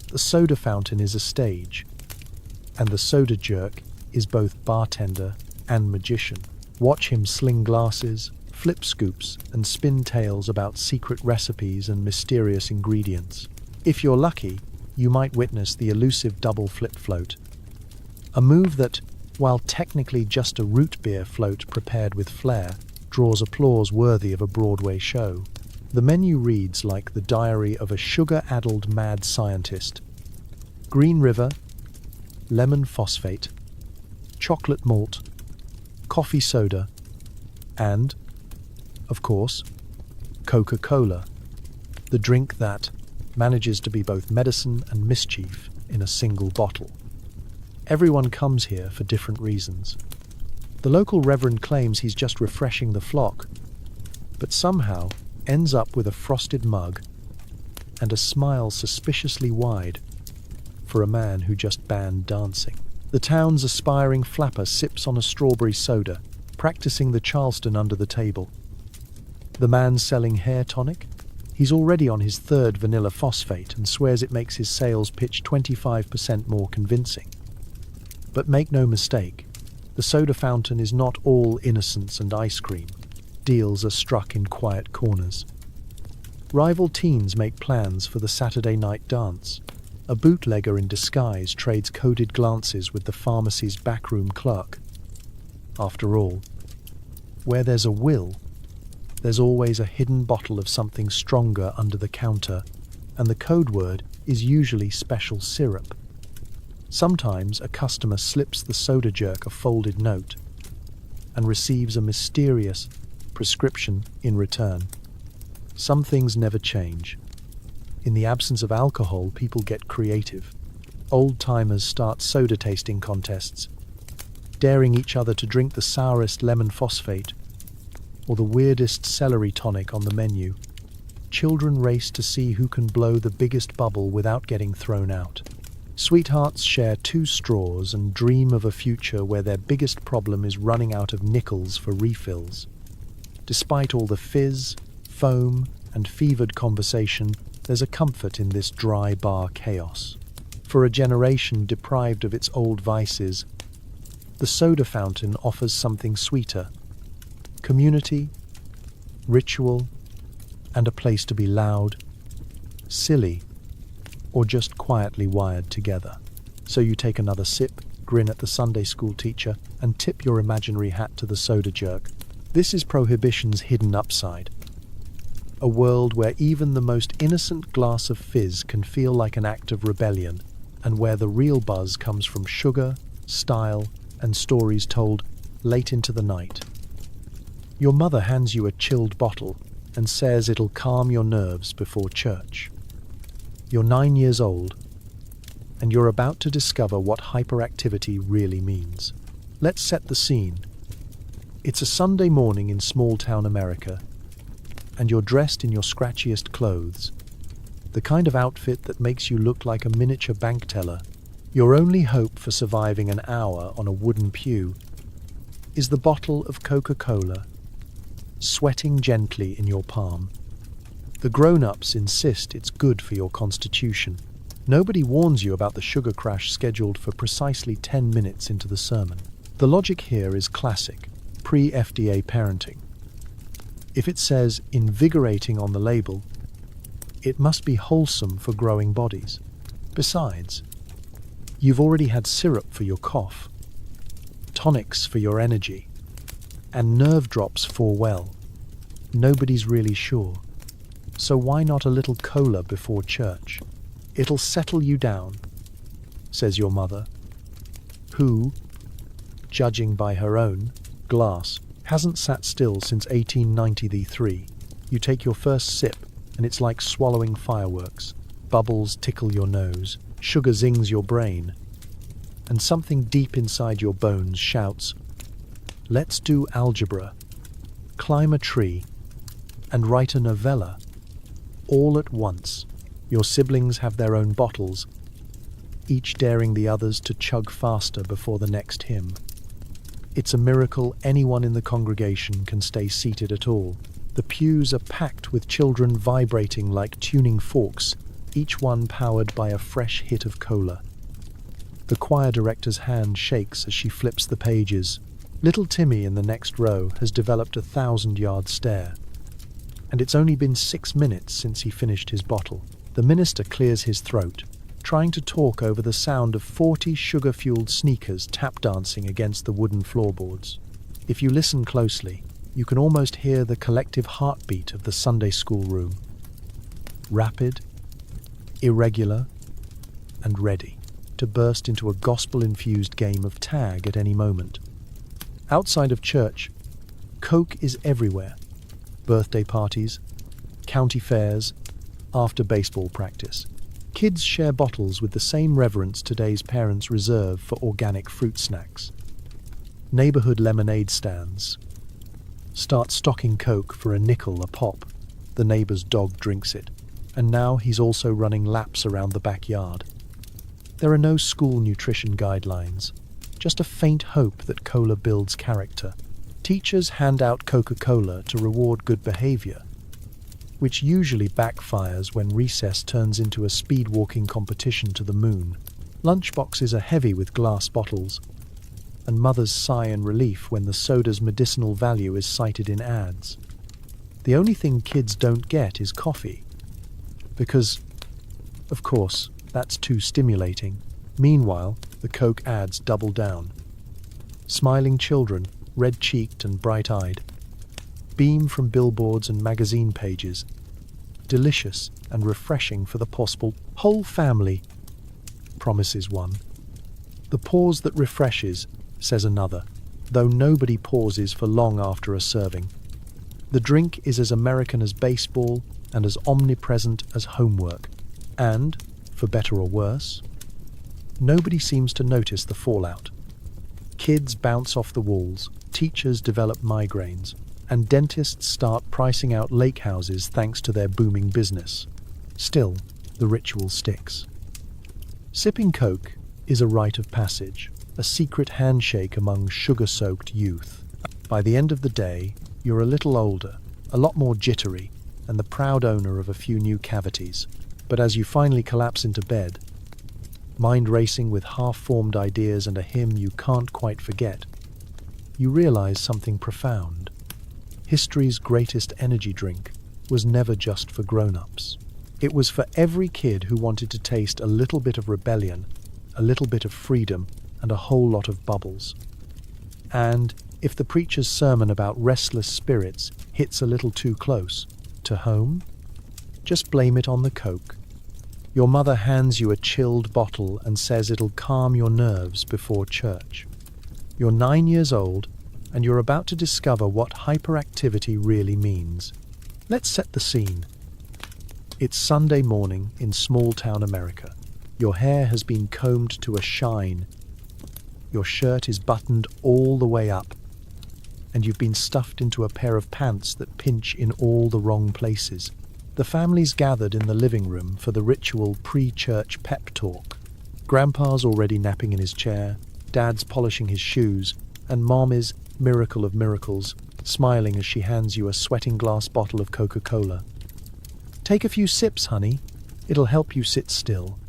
The soda fountain is a stage, and the soda jerk is both bartender and magician. Watch him sling glasses, flip scoops, and spin tales about secret recipes and mysterious ingredients. If you're lucky, you might witness the elusive double flip float, a move that, while technically just a root beer float prepared with flair, draws applause worthy of a Broadway show. The menu reads like the diary of a sugar-addled mad scientist. Green River, lemon phosphate, chocolate malt, coffee soda, and, of course, Coca-Cola, the drink that manages to be both medicine and mischief in a single bottle. Everyone comes here for different reasons. The local reverend claims he's just refreshing the flock, but somehow ends up with a frosted mug and a smile suspiciously wide for a man who just banned dancing. The town's aspiring flapper sips on a strawberry soda, practicing the Charleston under the table. The man selling hair tonic? He's already on his third vanilla phosphate and swears it makes his sales pitch 25% more convincing. But make no mistake, the soda fountain is not all innocence and ice cream. Deals are struck in quiet corners. Rival teens make plans for the Saturday night dance. A bootlegger in disguise trades coded glances with the pharmacy's backroom clerk. After all, where there's a will, there's always a hidden bottle of something stronger under the counter, and the code word is usually special syrup. Sometimes a customer slips the soda jerk a folded note and receives a mysterious prescription in return. Some things never change. In the absence of alcohol, people get creative. Old-timers start soda tasting contests, daring each other to drink the sourest lemon phosphate or the weirdest celery tonic on the menu. Children race to see who can blow the biggest bubble without getting thrown out. Sweethearts share 2 straws and dream of a future where their biggest problem is running out of nickels for refills. Despite all the fizz, foam, and fevered conversation, there's a comfort in this dry bar chaos. For a generation deprived of its old vices, the soda fountain offers something sweeter: community, ritual, and a place to be loud, silly, or just quietly wired together. So you take another sip, grin at the Sunday school teacher, and tip your imaginary hat to the soda jerk. This is Prohibition's hidden upside. A world where even the most innocent glass of fizz can feel like an act of rebellion, and where the real buzz comes from sugar, style, and stories told late into the night. Your mother hands you a chilled bottle and says it'll calm your nerves before church. You're 9 years old, and you're about to discover what hyperactivity really means. Let's set the scene. It's a Sunday morning in small-town America, and you're dressed in your scratchiest clothes, the kind of outfit that makes you look like a miniature bank teller. Your only hope for surviving an hour on a wooden pew is the bottle of Coca-Cola, sweating gently in your palm. The grown-ups insist it's good for your constitution. Nobody warns you about the sugar crash scheduled for precisely 10 minutes into the sermon. The logic here is classic, pre-FDA parenting. If it says invigorating on the label, it must be wholesome for growing bodies. Besides, you've already had syrup for your cough, tonics for your energy, and nerve drops for, well, nobody's really sure. So why not a little cola before church? It'll settle you down, says your mother, who, judging by her own glass, hasn't sat still since 1893. You take your first sip, and it's like swallowing fireworks. Bubbles tickle your nose, sugar zings your brain, and something deep inside your bones shouts, "Let's do algebra, climb a tree, and write a novella." All at once, your siblings have their own bottles, each daring the others to chug faster before the next hymn. It's a miracle anyone in the congregation can stay seated at all. The pews are packed with children vibrating like tuning forks, each one powered by a fresh hit of cola. The choir director's hand shakes as she flips the pages. Little Timmy in the next row has developed a 1,000-yard stare. And it's only been 6 minutes since he finished his bottle. The minister clears his throat, trying to talk over the sound of 40 sugar-fueled sneakers tap dancing against the wooden floorboards. If you listen closely, you can almost hear the collective heartbeat of the Sunday school room. Rapid, irregular, and ready to burst into a gospel-infused game of tag at any moment. Outside of church, Coke is everywhere. Birthday parties, county fairs, after baseball practice. Kids share bottles with the same reverence today's parents reserve for organic fruit snacks. Neighborhood lemonade stands start stocking Coke for a nickel a pop. The neighbor's dog drinks it, and now he's also running laps around the backyard. There are no school nutrition guidelines, just a faint hope that cola builds character. Teachers hand out Coca-Cola to reward good behavior, which usually backfires when recess turns into a speed-walking competition to the moon. Lunchboxes are heavy with glass bottles, and mothers sigh in relief when the soda's medicinal value is cited in ads. The only thing kids don't get is coffee, because, of course, that's too stimulating. Meanwhile, the Coke ads double down. Smiling children, red-cheeked and bright-eyed, beam from billboards and magazine pages. Delicious and refreshing for the possible whole family, promises one. The pause that refreshes, says another, though nobody pauses for long after a serving. The drink is as American as baseball and as omnipresent as homework. And, for better or worse, nobody seems to notice the fallout. Kids bounce off the walls, teachers develop migraines, and dentists start pricing out lake houses thanks to their booming business. Still, the ritual sticks. Sipping Coke is a rite of passage, a secret handshake among sugar-soaked youth. By the end of the day, you're a little older, a lot more jittery, and the proud owner of a few new cavities. But as you finally collapse into bed, mind racing with half-formed ideas and a hymn you can't quite forget, you realize something profound. History's greatest energy drink was never just for grown-ups. It was for every kid who wanted to taste a little bit of rebellion, a little bit of freedom, and a whole lot of bubbles. And if the preacher's sermon about restless spirits hits a little too close to home, just blame it on the Coke. Your mother hands you a chilled bottle and says it'll calm your nerves before church. You're 9 years old, and you're about to discover what hyperactivity really means. Let's set the scene. It's Sunday morning in small-town America. Your hair has been combed to a shine. Your shirt is buttoned all the way up, and you've been stuffed into a pair of pants that pinch in all the wrong places. The family's gathered in the living room for the ritual pre-church pep talk. Grandpa's already napping in his chair, Dad's polishing his shoes, and Mom is, miracle of miracles, smiling as she hands you a sweating glass bottle of Coca-Cola. Take a few sips, honey. It'll help you sit still.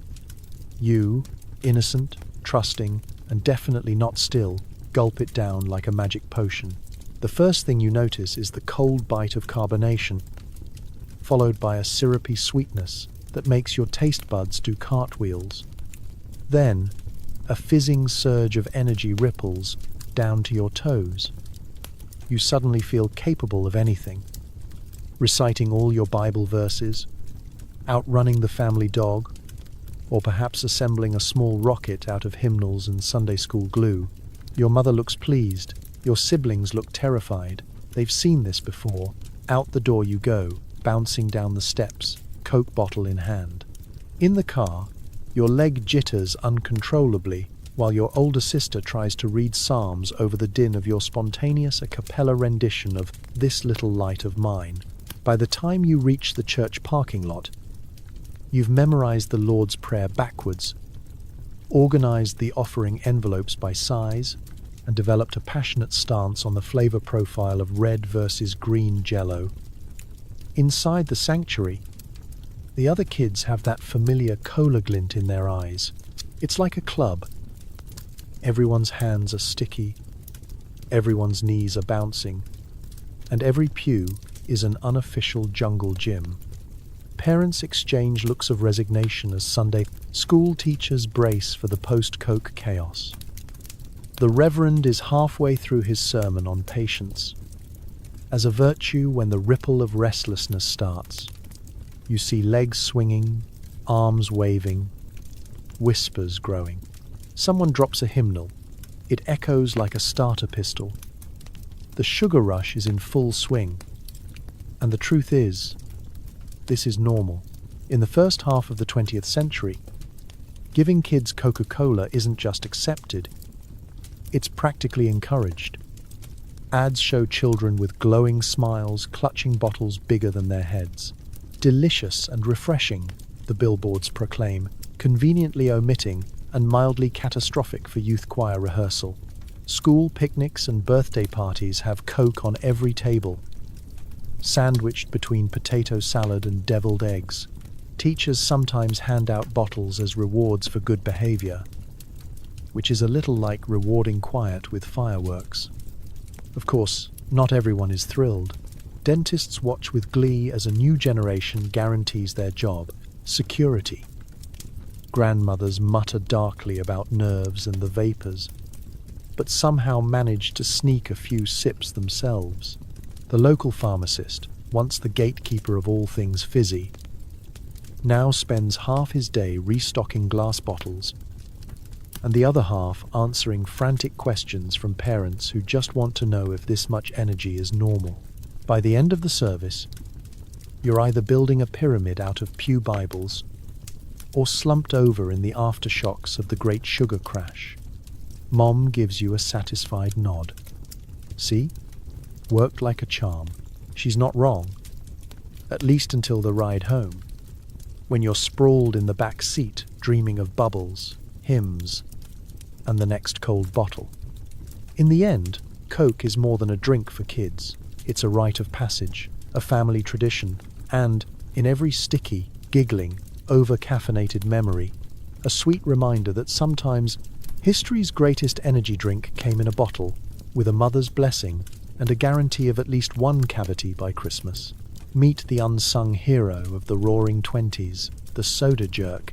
You, innocent, trusting, and definitely not still, gulp it down like a magic potion. The first thing you notice is the cold bite of carbonation, followed by a syrupy sweetness that makes your taste buds do cartwheels. Then, a fizzing surge of energy ripples down to your toes. You suddenly feel capable of anything. Reciting all your Bible verses, outrunning the family dog, or perhaps assembling a small rocket out of hymnals and Sunday school glue. Your mother looks pleased. Your siblings look terrified. They've seen this before. Out the door you go, bouncing down the steps, Coke bottle in hand. In the car, your leg jitters uncontrollably while your older sister tries to read psalms over the din of your spontaneous a cappella rendition of This Little Light of Mine. By the time you reach the church parking lot, you've memorized the Lord's Prayer backwards, organized the offering envelopes by size, and developed a passionate stance on the flavor profile of red versus green Jell-O. Inside the sanctuary, the other kids have that familiar cola glint in their eyes. It's like a club, Everyone's hands are sticky, everyone's knees are bouncing, and every pew is an unofficial jungle gym. Parents exchange looks of resignation as Sunday school teachers brace for the post-Coke chaos. The Reverend is halfway through his sermon on patience. As a virtue, when the ripple of restlessness starts, you see legs swinging, arms waving, whispers growing. Someone drops a hymnal. It echoes like a starter pistol. The sugar rush is in full swing. And the truth is, this is normal. In the first half of the 20th century, giving kids Coca-Cola isn't just accepted, it's practically encouraged. Ads show children with glowing smiles clutching bottles bigger than their heads. Delicious and refreshing, the billboards proclaim, conveniently omitting and mildly catastrophic for youth choir rehearsal. School picnics and birthday parties have Coke on every table, sandwiched between potato salad and deviled eggs. Teachers sometimes hand out bottles as rewards for good behavior, which is a little like rewarding quiet with fireworks. Of course, not everyone is thrilled. Dentists watch with glee as a new generation guarantees their job, security. Grandmothers mutter darkly about nerves and the vapors, but somehow manage to sneak a few sips themselves. The local pharmacist, once the gatekeeper of all things fizzy, now spends half his day restocking glass bottles and the other half answering frantic questions from parents who just want to know if this much energy is normal. By the end of the service, you're either building a pyramid out of pew Bibles or slumped over in the aftershocks of the great sugar crash. Mom gives you a satisfied nod. See? Worked like a charm. She's not wrong. At least until the ride home, when you're sprawled in the back seat dreaming of bubbles, hymns, and the next cold bottle. In the end, Coke is more than a drink for kids. It's a rite of passage, a family tradition, and, in every sticky, giggling, over-caffeinated memory, a sweet reminder that sometimes history's greatest energy drink came in a bottle, with a mother's blessing and a guarantee of at least one cavity by Christmas. Meet the unsung hero of the Roaring Twenties, the soda jerk.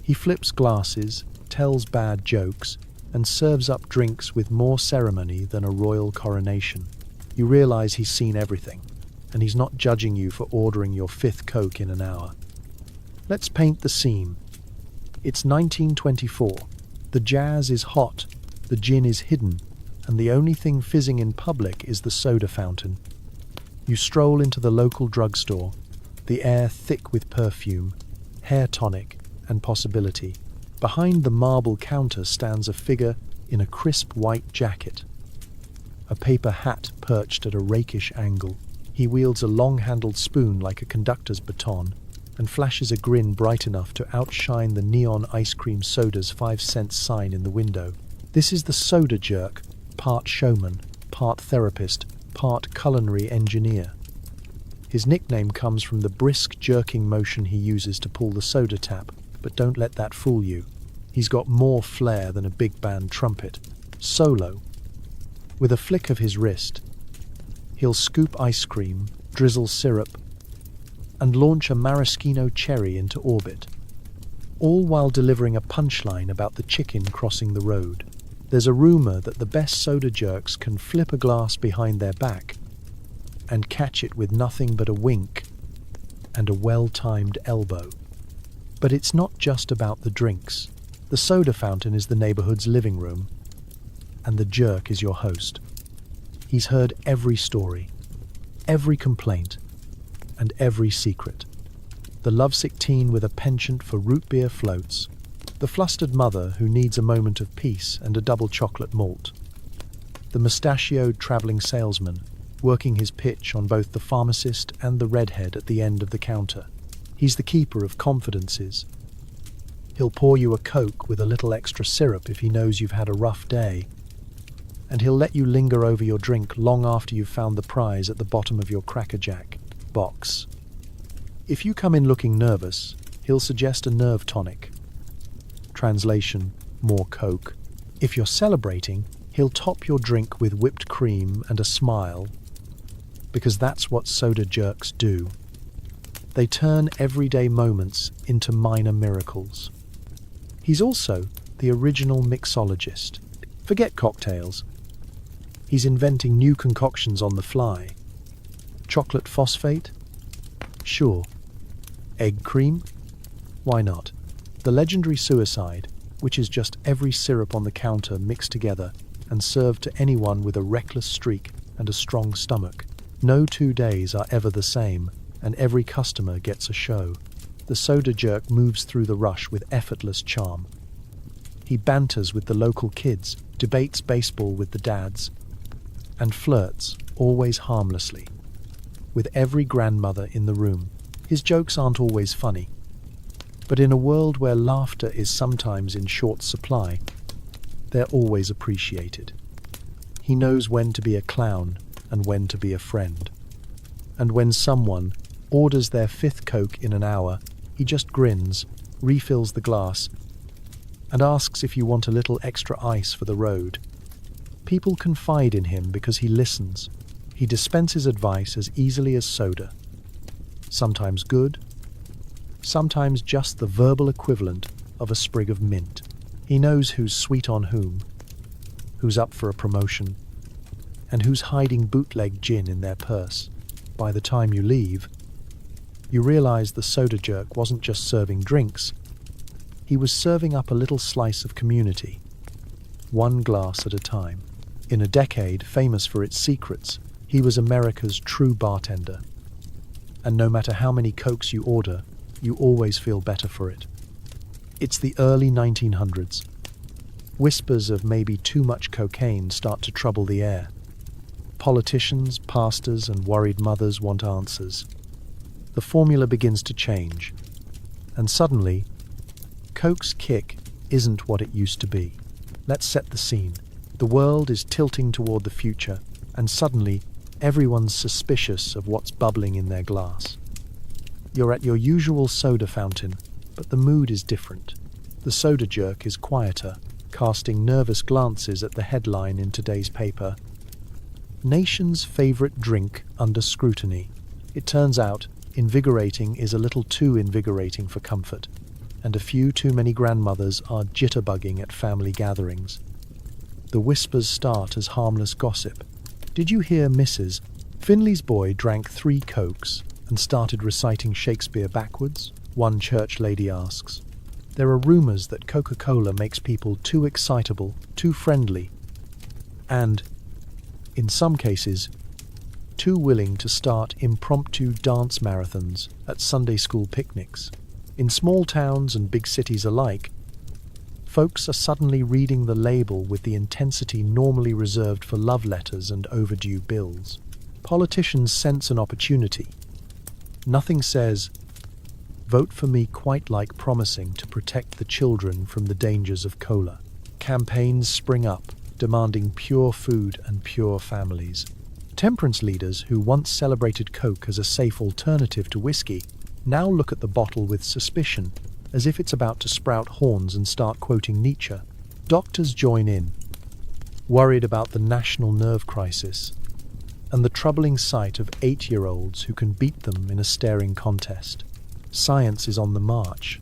He flips glasses, tells bad jokes, and serves up drinks with more ceremony than a royal coronation. You realize he's seen everything, and he's not judging you for ordering your 5th Coke in an hour. Let's paint the scene. It's 1924. The jazz is hot, the gin is hidden, and the only thing fizzing in public is the soda fountain. You stroll into the local drugstore, the air thick with perfume, hair tonic, and possibility. Behind the marble counter stands a figure in a crisp white jacket, a paper hat perched at a rakish angle. He wields a long-handled spoon like a conductor's baton and flashes a grin bright enough to outshine the neon ice cream soda's 5-cent sign in the window. This is the soda jerk, part showman, part therapist, part culinary engineer. His nickname comes from the brisk jerking motion he uses to pull the soda tap, but don't let that fool you. He's got more flair than a big band trumpet. Solo. With a flick of his wrist, he'll scoop ice cream, drizzle syrup, and launch a maraschino cherry into orbit, all while delivering a punchline about the chicken crossing the road. There's a rumor that the best soda jerks can flip a glass behind their back and catch it with nothing but a wink and a well-timed elbow. But it's not just about the drinks. The soda fountain is the neighborhood's living room, and the jerk is your host. He's heard every story, every complaint, and every secret. The lovesick teen with a penchant for root beer floats, the flustered mother who needs a moment of peace and a double chocolate malt, the mustachioed traveling salesman working his pitch on both the pharmacist and the redhead at the end of the counter. He's the keeper of confidences. He'll pour you a Coke with a little extra syrup if he knows you've had a rough day, and he'll let you linger over your drink long after you've found the prize at the bottom of your Cracker Jack box. If you come in looking nervous, he'll suggest a nerve tonic. Translation, more Coke. If you're celebrating, he'll top your drink with whipped cream and a smile, because that's what soda jerks do. They turn everyday moments into minor miracles. He's also the original mixologist. Forget cocktails. He's inventing new concoctions on the fly. Chocolate phosphate? Sure. Egg cream? Why not? The legendary suicide, which is just every syrup on the counter mixed together and served to anyone with a reckless streak and a strong stomach. No 2 days are ever the same, and every customer gets a show. The soda jerk moves through the rush with effortless charm. He banters with the local kids, debates baseball with the dads, and flirts, always harmlessly, with every grandmother in the room. His jokes aren't always funny, but in a world where laughter is sometimes in short supply, they're always appreciated. He knows when to be a clown and when to be a friend. And when someone orders their 5th Coke in an hour, he just grins, refills the glass, and asks if you want a little extra ice for the road. People confide in him because he listens. He dispenses advice as easily as soda. Sometimes good, sometimes just the verbal equivalent of a sprig of mint. He knows who's sweet on whom, who's up for a promotion, and who's hiding bootleg gin in their purse. By the time you leave, you realize the soda jerk wasn't just serving drinks. He was serving up a little slice of community, one glass at a time. In a decade famous for its secrets, he was America's true bartender. And no matter how many Cokes you order, you always feel better for it. It's the early 1900s. Whispers of maybe too much cocaine start to trouble the air. Politicians, pastors, and worried mothers want answers. The formula begins to change. And suddenly, Coke's kick isn't what it used to be. Let's set the scene. The world is tilting toward the future, and suddenly, everyone's suspicious of what's bubbling in their glass. You're at your usual soda fountain, but the mood is different. The soda jerk is quieter, casting nervous glances at the headline in today's paper. Nation's favorite drink under scrutiny. It turns out, invigorating is a little too invigorating for comfort, and a few too many grandmothers are jitterbugging at family gatherings. The whispers start as harmless gossip. Did you hear Mrs. Finley's boy drank 3 Cokes and started reciting Shakespeare backwards? One church lady asks. There are rumors that Coca-Cola makes people too excitable, too friendly, and, in some cases, too willing to start impromptu dance marathons at Sunday school picnics. In small towns and big cities alike, folks are suddenly reading the label with the intensity normally reserved for love letters and overdue bills. Politicians sense an opportunity. Nothing says, "Vote for me," quite like promising to protect the children from the dangers of cola. Campaigns spring up, demanding pure food and pure families. Temperance leaders who once celebrated Coke as a safe alternative to whiskey now look at the bottle with suspicion, as if it's about to sprout horns and start quoting Nietzsche. Doctors join in, worried about the national nerve crisis and the troubling sight of 8-year-olds who can beat them in a staring contest. Science is on the march,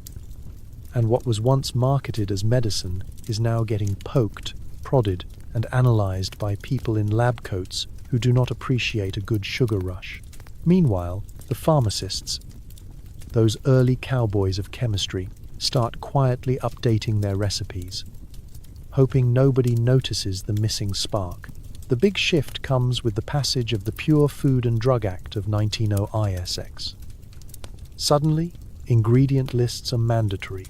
and what was once marketed as medicine is now getting poked, prodded, and analyzed by people in lab coats who do not appreciate a good sugar rush. Meanwhile, the pharmacists, those early cowboys of chemistry, start quietly updating their recipes, hoping nobody notices the missing spark. The big shift comes with the passage of the Pure Food and Drug Act of 1900 ISX. Suddenly, ingredient lists are mandatory,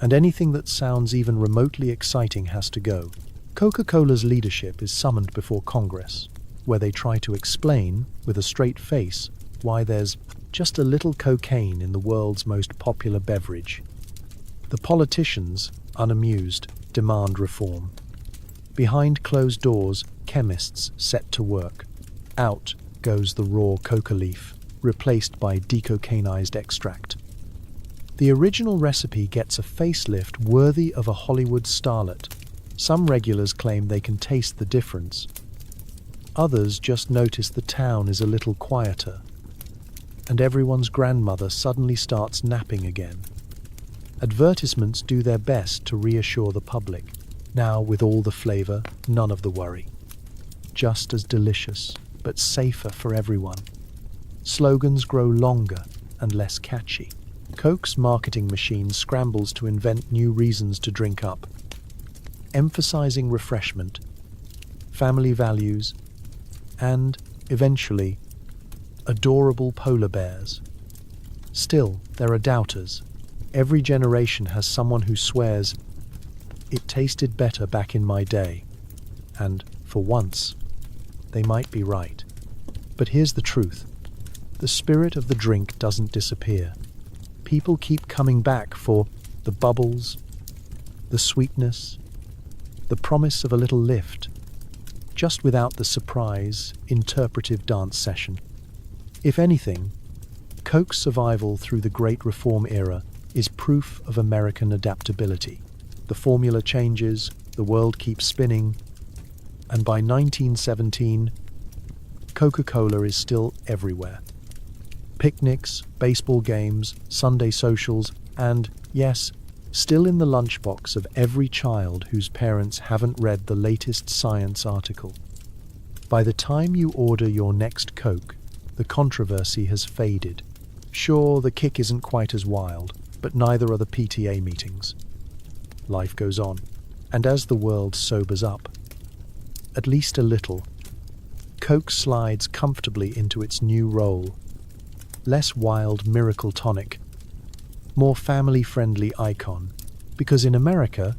and anything that sounds even remotely exciting has to go. Coca-Cola's leadership is summoned before Congress, where they try to explain, with a straight face, why there's just a little cocaine in the world's most popular beverage. The politicians, unamused, demand reform. Behind closed doors, chemists set to work. Out goes the raw coca leaf, replaced by decocainized extract. The original recipe gets a facelift worthy of a Hollywood starlet. Some regulars claim they can taste the difference. Others just notice the town is a little quieter, and everyone's grandmother suddenly starts napping again. Advertisements do their best to reassure the public. Now, with all the flavor, none of the worry. Just as delicious, but safer for everyone. Slogans grow longer and less catchy. Coke's marketing machine scrambles to invent new reasons to drink up, emphasizing refreshment, family values, and, eventually, adorable polar bears. Still, there are doubters. Every generation has someone who swears, "It tasted better back in my day," and, for once, they might be right. But here's the truth. The spirit of the drink doesn't disappear. People keep coming back for the bubbles, the sweetness, the promise of a little lift, just without the surprise, interpretive dance session. If anything, Coke's survival through the Great Reform era is proof of American adaptability. The formula changes, the world keeps spinning, and by 1917, Coca-Cola is still everywhere. Picnics, baseball games, Sunday socials, and, yes, still in the lunchbox of every child whose parents haven't read the latest science article. By the time you order your next Coke, the controversy has faded. Sure, the kick isn't quite as wild, but neither are the PTA meetings. Life goes on, and as the world sobers up, at least a little, Coke slides comfortably into its new role. Less wild miracle tonic, more family-friendly icon, because in America,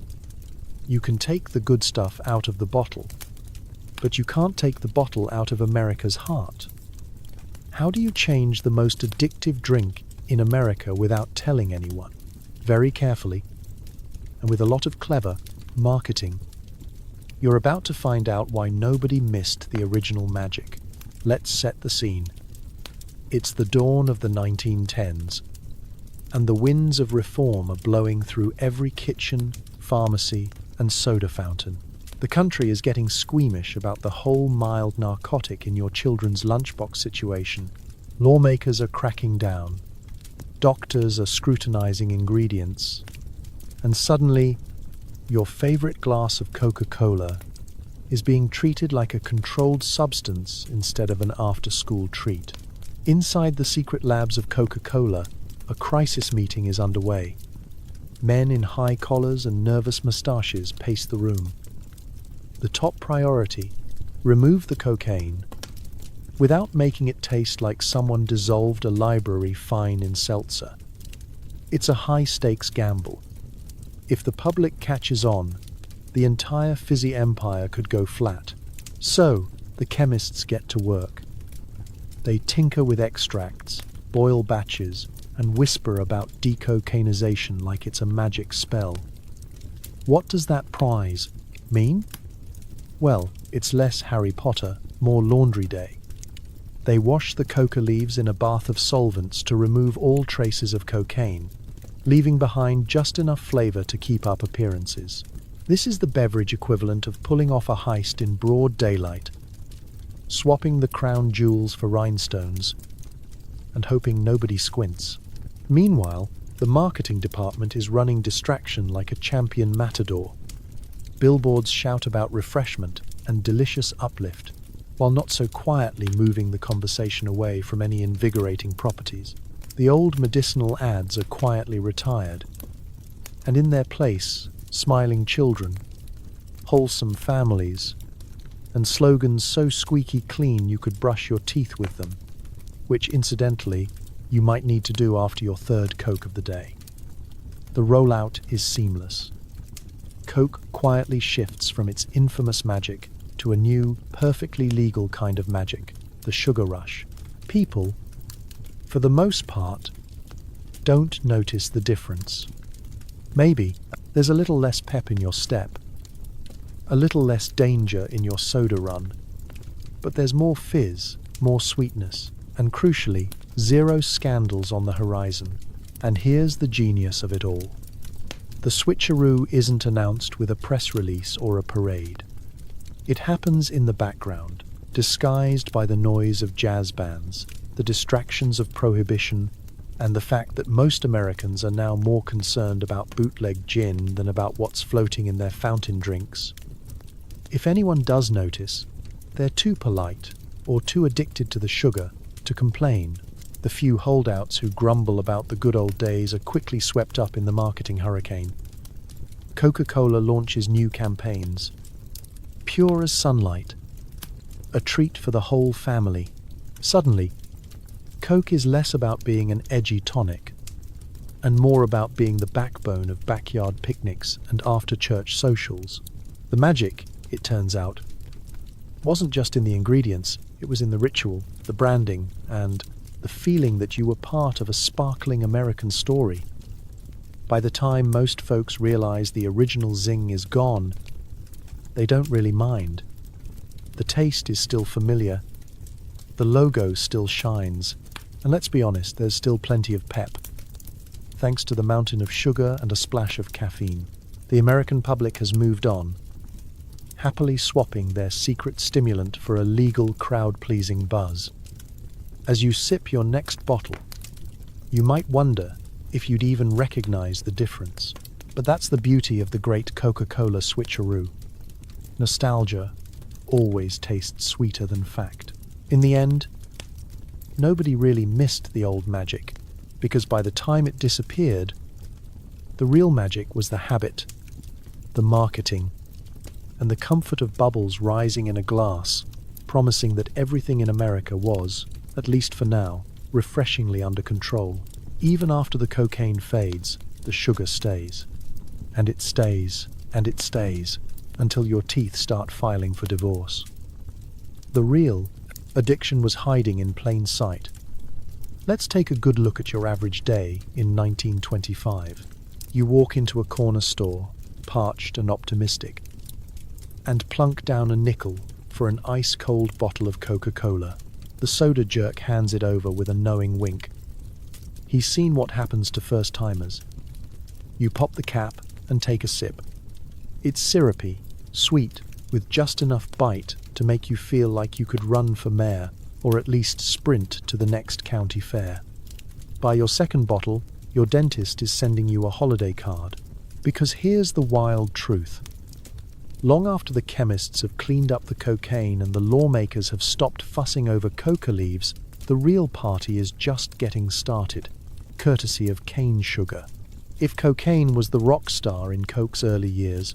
you can take the good stuff out of the bottle, but you can't take the bottle out of America's heart. How do you change the most addictive drink in America without telling anyone? Very carefully, and with a lot of clever marketing. You're about to find out why nobody missed the original magic. Let's set the scene. It's the dawn of the 1910s, and the winds of reform are blowing through every kitchen, pharmacy, and soda fountain. The country is getting squeamish about the whole mild narcotic in your children's lunchbox situation. Lawmakers are cracking down. Doctors are scrutinizing ingredients. And suddenly, your favorite glass of Coca-Cola is being treated like a controlled substance instead of an after-school treat. Inside the secret labs of Coca-Cola, a crisis meeting is underway. Men in high collars and nervous mustaches pace the room. The top priority, remove the cocaine, without making it taste like someone dissolved a library fine in seltzer. It's a high-stakes gamble. If the public catches on, the entire fizzy empire could go flat. So, the chemists get to work. They tinker with extracts, boil batches, and whisper about decocainization like it's a magic spell. What does that prize mean? Well, it's less Harry Potter, more Laundry Day. They wash the coca leaves in a bath of solvents to remove all traces of cocaine, leaving behind just enough flavor to keep up appearances. This is the beverage equivalent of pulling off a heist in broad daylight, swapping the crown jewels for rhinestones, and hoping nobody squints. Meanwhile, the marketing department is running distraction like a champion matador. Billboards shout about refreshment and delicious uplift, while not so quietly moving the conversation away from any invigorating properties. The old medicinal ads are quietly retired, and in their place, smiling children, wholesome families, and slogans so squeaky clean you could brush your teeth with them, which, incidentally, you might need to do after your third Coke of the day. The rollout is seamless. Coke quietly shifts from its infamous magic to a new, perfectly legal kind of magic, the sugar rush. People, for the most part, don't notice the difference. Maybe there's a little less pep in your step, a little less danger in your soda run, but there's more fizz, more sweetness, and crucially, zero scandals on the horizon. And here's the genius of it all. The The switcheroo isn't announced with a press release or a parade. It happens in the background, disguised by the noise of jazz bands, the distractions of Prohibition, and the fact that most Americans are now more concerned about bootleg gin than about what's floating in their fountain drinks. If anyone does notice, they're too polite or too addicted to the sugar to complain. The few holdouts who grumble about the good old days are quickly swept up in the marketing hurricane. Coca-Cola launches new campaigns. Pure as sunlight. A treat for the whole family. Suddenly, Coke is less about being an edgy tonic and more about being the backbone of backyard picnics and after-church socials. The magic, it turns out, wasn't just in the ingredients, it was in the ritual, the branding, and the feeling that you were part of a sparkling American story. By the time most folks realize the original zing is gone, they don't really mind. The taste is still familiar, the logo still shines, and let's be honest, there's still plenty of pep. Thanks to the mountain of sugar and a splash of caffeine, the American public has moved on, happily swapping their secret stimulant for a legal crowd-pleasing buzz. As you sip your next bottle, you might wonder if you'd even recognize the difference. But that's the beauty of the great Coca-Cola switcheroo. Nostalgia always tastes sweeter than fact. In the end, nobody really missed the old magic, because by the time it disappeared, the real magic was the habit, the marketing, and the comfort of bubbles rising in a glass, promising that everything in America was, at least for now, refreshingly under control. Even after the cocaine fades, the sugar stays. And it stays, and it stays, until your teeth start filing for divorce. The real addiction was hiding in plain sight. Let's take a good look at your average day in 1925. You walk into a corner store, parched and optimistic, and plunk down a nickel for an ice-cold bottle of Coca-Cola. The soda jerk hands it over with a knowing wink. He's seen what happens to first-timers. You pop the cap and take a sip. It's syrupy, sweet, with just enough bite to make you feel like you could run for mayor or at least sprint to the next county fair. By your second bottle, your dentist is sending you a holiday card. Because here's the wild truth. Long after the chemists have cleaned up the cocaine and the lawmakers have stopped fussing over coca leaves, the real party is just getting started, courtesy of cane sugar. If cocaine was the rock star in Coke's early years,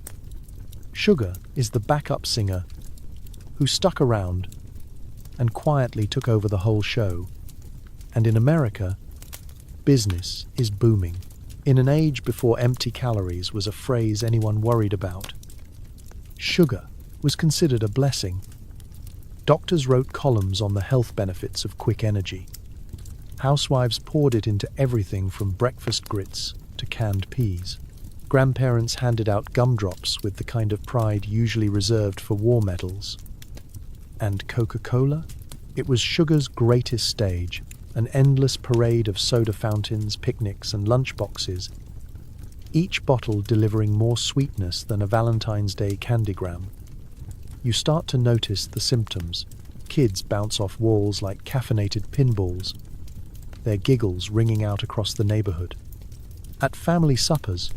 sugar is the backup singer who stuck around and quietly took over the whole show. And in America, business is booming. In an age before empty calories was a phrase anyone worried about, sugar was considered a blessing. Doctors wrote columns on the health benefits of quick energy. Housewives poured it into everything from breakfast grits to canned peas. Grandparents handed out gumdrops with the kind of pride usually reserved for war medals. And Coca-Cola? It was sugar's greatest stage, an endless parade of soda fountains, picnics, and lunchboxes, each bottle delivering more sweetness than a Valentine's Day candygram. You start to notice the symptoms. Kids bounce off walls like caffeinated pinballs, their giggles ringing out across the neighborhood. At family suppers,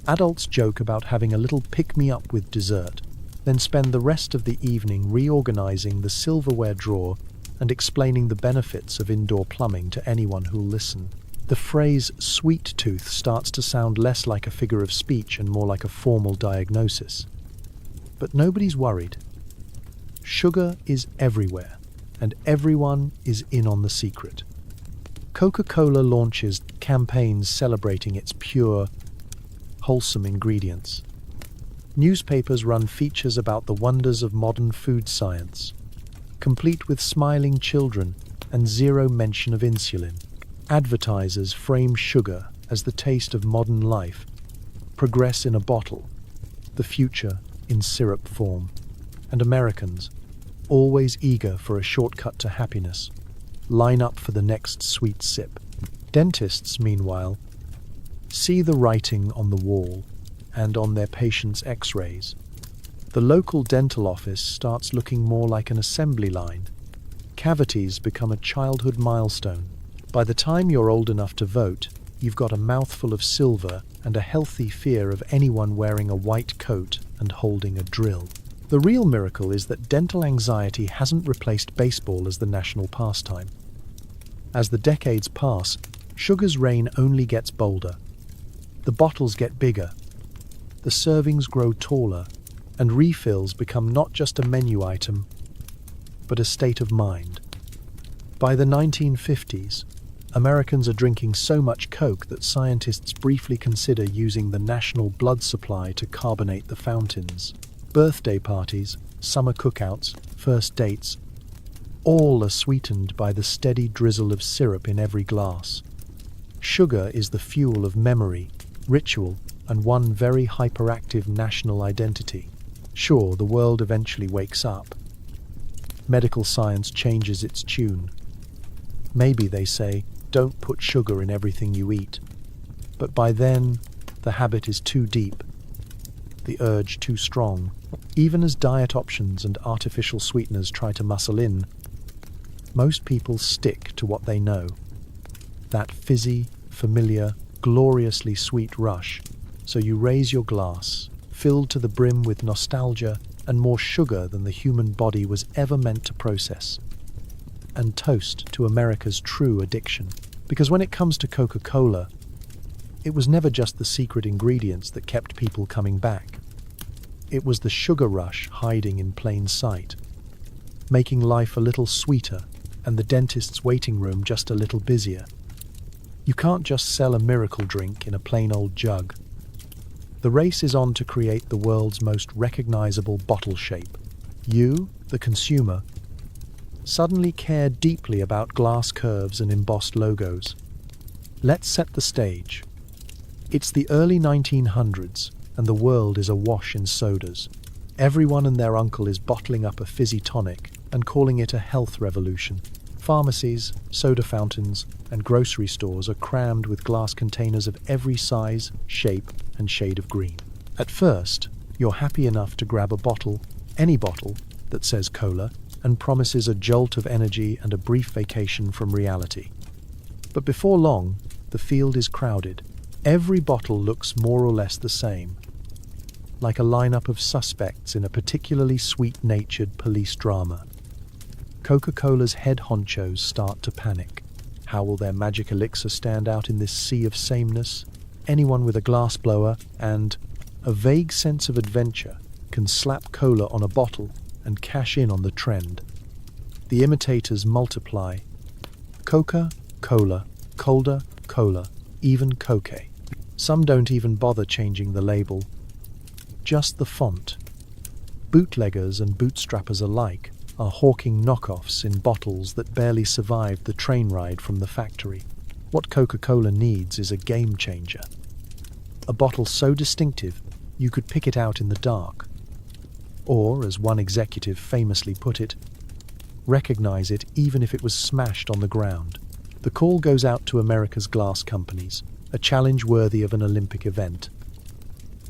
adults joke about having a little pick-me-up with dessert, then spend the rest of the evening reorganizing the silverware drawer and explaining the benefits of indoor plumbing to anyone who'll listen. The phrase sweet tooth starts to sound less like a figure of speech and more like a formal diagnosis. But nobody's worried. Sugar is everywhere, and everyone is in on the secret. Coca-Cola launches campaigns celebrating its pure, wholesome ingredients. Newspapers run features about the wonders of modern food science, complete with smiling children and zero mention of insulin. Advertisers frame sugar as the taste of modern life, progress in a bottle, the future in syrup form, and Americans, always eager for a shortcut to happiness, line up for the next sweet sip. Dentists, meanwhile, See the writing on the wall and on their patients' x-rays. The local dental office starts looking more like an assembly line. Cavities become a childhood milestone. By the time you're old enough to vote, you've got a mouthful of silver and a healthy fear of anyone wearing a white coat and holding a drill. The real miracle is that dental anxiety hasn't replaced baseball as the national pastime. As the decades pass, sugar's reign only gets bolder. The bottles get bigger, the servings grow taller, and refills become not just a menu item, but a state of mind. By the 1950s, Americans are drinking so much Coke that scientists briefly consider using the national blood supply to carbonate the fountains. Birthday parties, summer cookouts, first dates, all are sweetened by the steady drizzle of syrup in every glass. Sugar is the fuel of memory, ritual, and one very hyperactive national identity. Sure, the world eventually wakes up. Medical science changes its tune. Maybe they say, don't put sugar in everything you eat. But by then, the habit is too deep, the urge too strong. Even as diet options and artificial sweeteners try to muscle in, most people stick to what they know. That fizzy, familiar, gloriously sweet rush. So you raise your glass, filled to the brim with nostalgia and more sugar than the human body was ever meant to process, and toast to America's true addiction. Because when it comes to Coca-Cola, it was never just the secret ingredients that kept people coming back. It was the sugar rush hiding in plain sight, making life a little sweeter and the dentist's waiting room just a little busier. You can't just sell a miracle drink in a plain old jug. The race is on to create the world's most recognizable bottle shape. You, the consumer, suddenly care deeply about glass curves and embossed logos. Let's set the stage. It's the early 1900s, and the world is awash in sodas. Everyone and their uncle is bottling up a fizzy tonic and calling it a health revolution. Pharmacies, soda fountains, and grocery stores are crammed with glass containers of every size, shape, and shade of green. At first, you're happy enough to grab a bottle, any bottle, that says cola, and promises a jolt of energy and a brief vacation from reality. But before long, the field is crowded. Every bottle looks more or less the same, like a lineup of suspects in a particularly sweet-natured police drama. Coca-Cola's head honchos start to panic. How will their magic elixir stand out in this sea of sameness? Anyone with a glassblower and a vague sense of adventure can slap cola on a bottle and cash in on the trend. The imitators multiply. Coca-Cola, colder, cola, even Coke. Some don't even bother changing the label, just the font. Bootleggers and bootstrappers alike are hawking knockoffs in bottles that barely survived the train ride from the factory. What Coca-Cola needs is a game changer. A bottle so distinctive you could pick it out in the dark. Or, as one executive famously put it, recognize it even if it was smashed on the ground. The call goes out to America's glass companies, a challenge worthy of an Olympic event.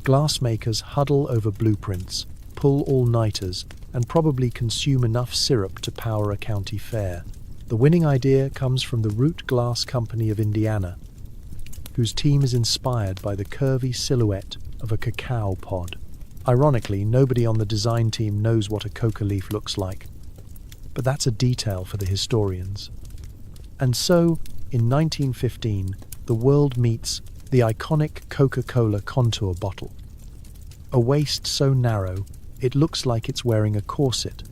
Glassmakers huddle over blueprints, pull all-nighters, and probably consume enough syrup to power a county fair. The winning idea comes from the Root Glass Company of Indiana, whose team is inspired by the curvy silhouette of a cacao pod. Ironically, nobody on the design team knows what a coca leaf looks like, but that's a detail for the historians. And so, in 1915, the world meets the iconic Coca-Cola contour bottle. A waist so narrow, it looks like it's wearing a corset,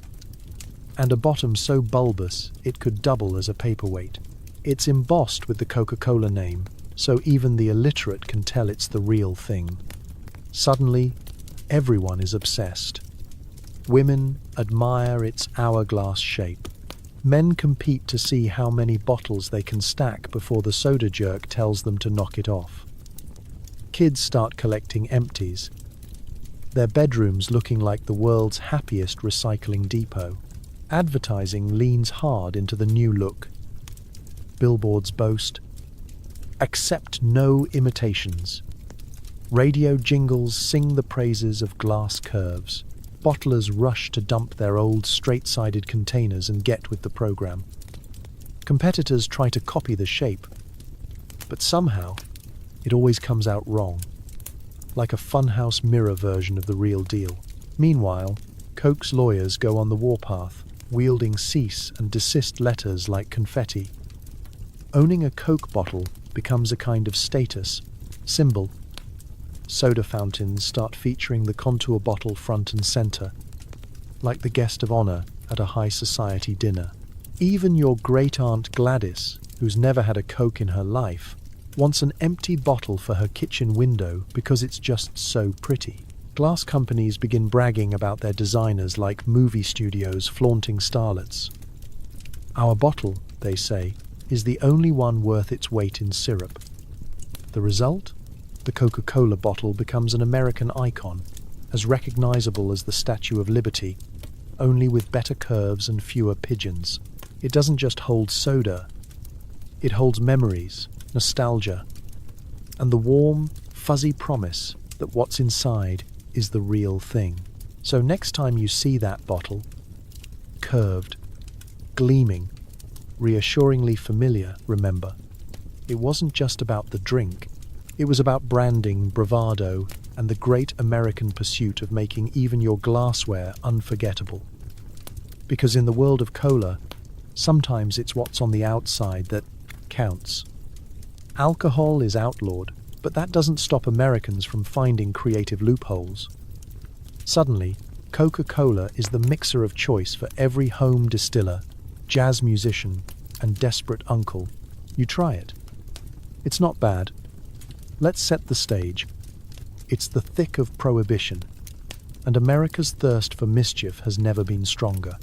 and a bottom so bulbous it could double as a paperweight. It's embossed with the Coca-Cola name, so even the illiterate can tell it's the real thing. Suddenly, everyone is obsessed. Women admire its hourglass shape. Men compete to see how many bottles they can stack before the soda jerk tells them to knock it off. Kids start collecting empties, their bedrooms looking like the world's happiest recycling depot. Advertising leans hard into the new look. Billboards boast, Accept no imitations. Radio jingles sing the praises of glass curves. Bottlers rush to dump their old straight-sided containers and get with the program. Competitors try to copy the shape, but somehow it always comes out wrong, like a funhouse mirror version of the real deal. Meanwhile, Coke's lawyers go on the warpath, wielding cease and desist letters like confetti. Owning a Coke bottle becomes a kind of status symbol. Soda fountains start featuring the contour bottle front and center, like the guest of honor at a high society dinner. Even your great-aunt Gladys, who's never had a Coke in her life, wants an empty bottle for her kitchen window because it's just so pretty. Glass companies begin bragging about their designers like movie studios flaunting starlets. Our bottle, they say, is the only one worth its weight in syrup. The result? The Coca-Cola bottle becomes an American icon, as recognizable as the Statue of Liberty, only with better curves and fewer pigeons. It doesn't just hold soda, it holds memories, nostalgia, and the warm, fuzzy promise that what's inside is the real thing. So next time you see that bottle, curved, gleaming, reassuringly familiar, remember, it wasn't just about the drink. It was about branding, bravado, and the great American pursuit of making even your glassware unforgettable. Because in the world of cola, sometimes it's what's on the outside that counts. Alcohol is outlawed, but that doesn't stop Americans from finding creative loopholes. Suddenly, Coca-Cola is the mixer of choice for every home distiller, jazz musician, and desperate uncle. You try it. It's not bad. Let's set the stage. It's the thick of Prohibition, and America's thirst for mischief has never been stronger.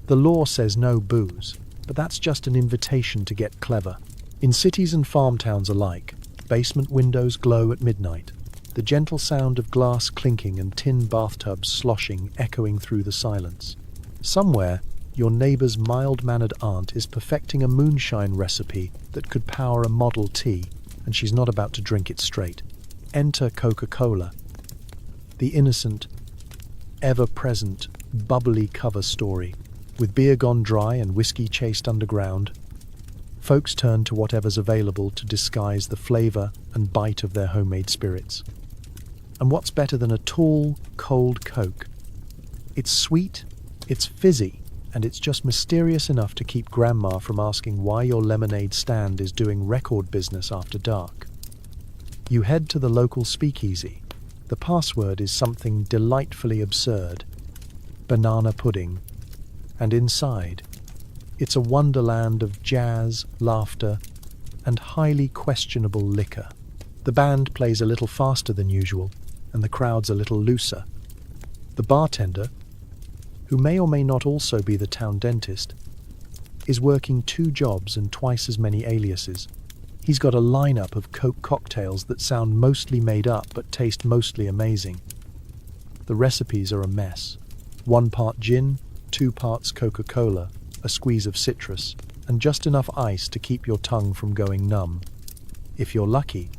The law says no booze, but that's just an invitation to get clever. In cities and farm towns alike, basement windows glow at midnight, the gentle sound of glass clinking and tin bathtubs sloshing echoing through the silence. Somewhere, your neighbor's mild-mannered aunt is perfecting a moonshine recipe that could power a Model T, and she's not about to drink it straight. Enter Coca-Cola, the innocent, ever-present, bubbly cover story. With beer gone dry and whiskey chased underground, folks turn to whatever's available to disguise the flavor and bite of their homemade spirits. And what's better than a tall, cold Coke? It's sweet, it's fizzy, and it's just mysterious enough to keep Grandma from asking why your lemonade stand is doing record business after dark. You head to the local speakeasy. The password is something delightfully absurd: banana pudding. And inside, it's a wonderland of jazz, laughter, and highly questionable liquor. The band plays a little faster than usual, and the crowd's a little looser. The bartender, who may or may not also be the town dentist, is working 2 jobs and twice as many aliases. He's got a lineup of Coke cocktails that sound mostly made up but taste mostly amazing. The recipes are a mess. 1 part gin, 2 parts Coca-Cola, a squeeze of citrus, and just enough ice to keep your tongue from going numb. If you're lucky,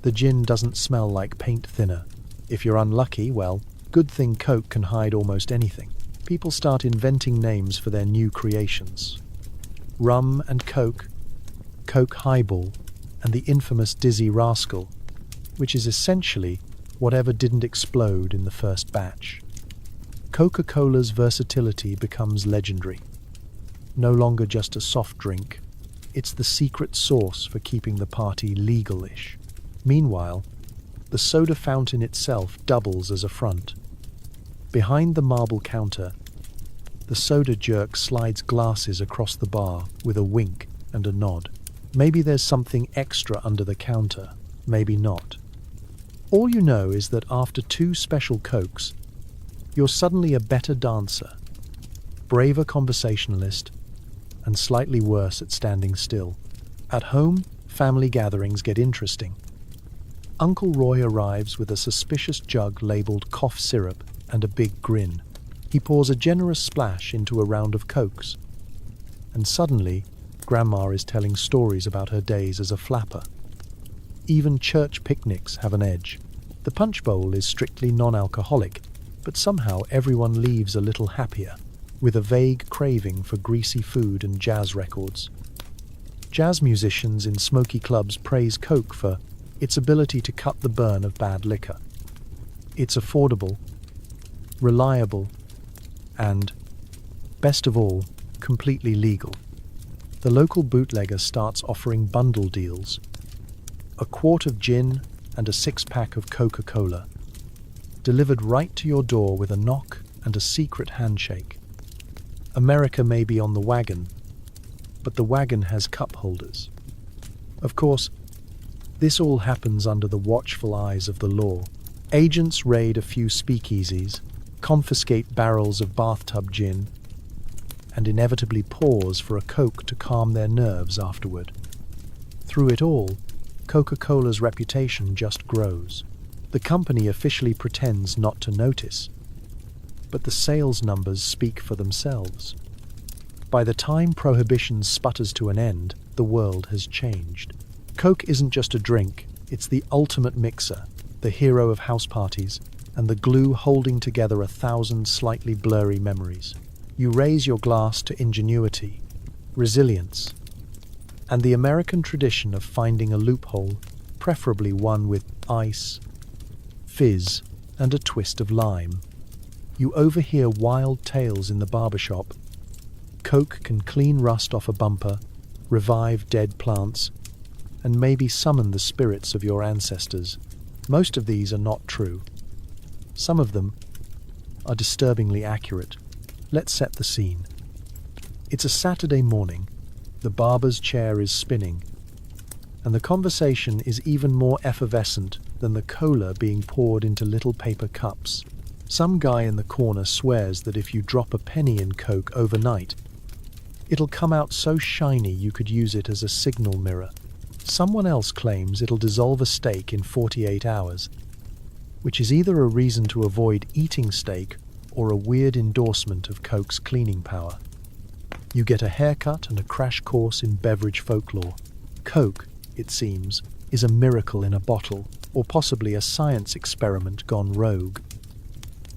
the gin doesn't smell like paint thinner. If you're unlucky, well, good thing Coke can hide almost anything. People start inventing names for their new creations. Rum and Coke, Coke Highball, and the infamous Dizzy Rascal, which is essentially whatever didn't explode in the first batch. Coca-Cola's versatility becomes legendary. No longer just a soft drink, it's the secret sauce for keeping the party legal-ish. Meanwhile, the soda fountain itself doubles as a front. Behind the marble counter, the soda jerk slides glasses across the bar with a wink and a nod. Maybe there's something extra under the counter, maybe not. All you know is that after 2 special Cokes, you're suddenly a better dancer, braver conversationalist, and slightly worse at standing still. At home, family gatherings get interesting. Uncle Roy arrives with a suspicious jug labelled cough syrup and a big grin. He pours a generous splash into a round of Cokes. And suddenly, Grandma is telling stories about her days as a flapper. Even church picnics have an edge. The punch bowl is strictly non-alcoholic, but somehow everyone leaves a little happier, with a vague craving for greasy food and jazz records. Jazz musicians in smoky clubs praise Coke for its ability to cut the burn of bad liquor. It's affordable, reliable, and, best of all, completely legal. The local bootlegger starts offering bundle deals: a quart of gin and a six-pack of Coca-Cola, delivered right to your door with a knock and a secret handshake. America may be on the wagon, but the wagon has cup holders. Of course, this all happens under the watchful eyes of the law. Agents raid a few speakeasies, confiscate barrels of bathtub gin, and inevitably pause for a Coke to calm their nerves afterward. Through it all, Coca-Cola's reputation just grows. The company officially pretends not to notice, but the sales numbers speak for themselves. By the time Prohibition sputters to an end, the world has changed. Coke isn't just a drink, it's the ultimate mixer, the hero of house parties, and the glue holding together 1,000 slightly blurry memories. You raise your glass to ingenuity, resilience, and the American tradition of finding a loophole, preferably one with ice, fizz, and a twist of lime. You overhear wild tales in the barbershop. Coke can clean rust off a bumper, revive dead plants, and maybe summon the spirits of your ancestors. Most of these are not true. Some of them are disturbingly accurate. Let's set the scene. It's a Saturday morning. The barber's chair is spinning, and the conversation is even more effervescent than the cola being poured into little paper cups. Some guy in the corner swears that if you drop a penny in Coke overnight, it'll come out so shiny you could use it as a signal mirror. Someone else claims it'll dissolve a steak in 48 hours, which is either a reason to avoid eating steak or a weird endorsement of Coke's cleaning power. You get a haircut and a crash course in beverage folklore. Coke, it seems, is a miracle in a bottle, or possibly a science experiment gone rogue.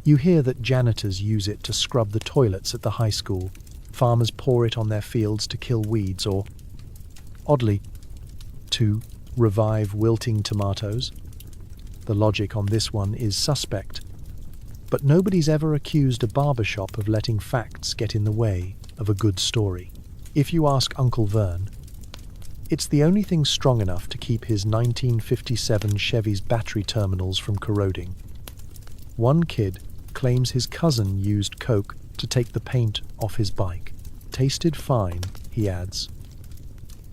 You hear that janitors use it to scrub the toilets at the high school, farmers pour it on their fields to kill weeds, or, oddly, to revive wilting tomatoes. The logic on this one is suspect, but nobody's ever accused a barbershop of letting facts get in the way of a good story. If you ask Uncle Vern, it's the only thing strong enough to keep his 1957 Chevy's battery terminals from corroding. One kid claims his cousin used Coke to take the paint off his bike. Tasted fine, he adds.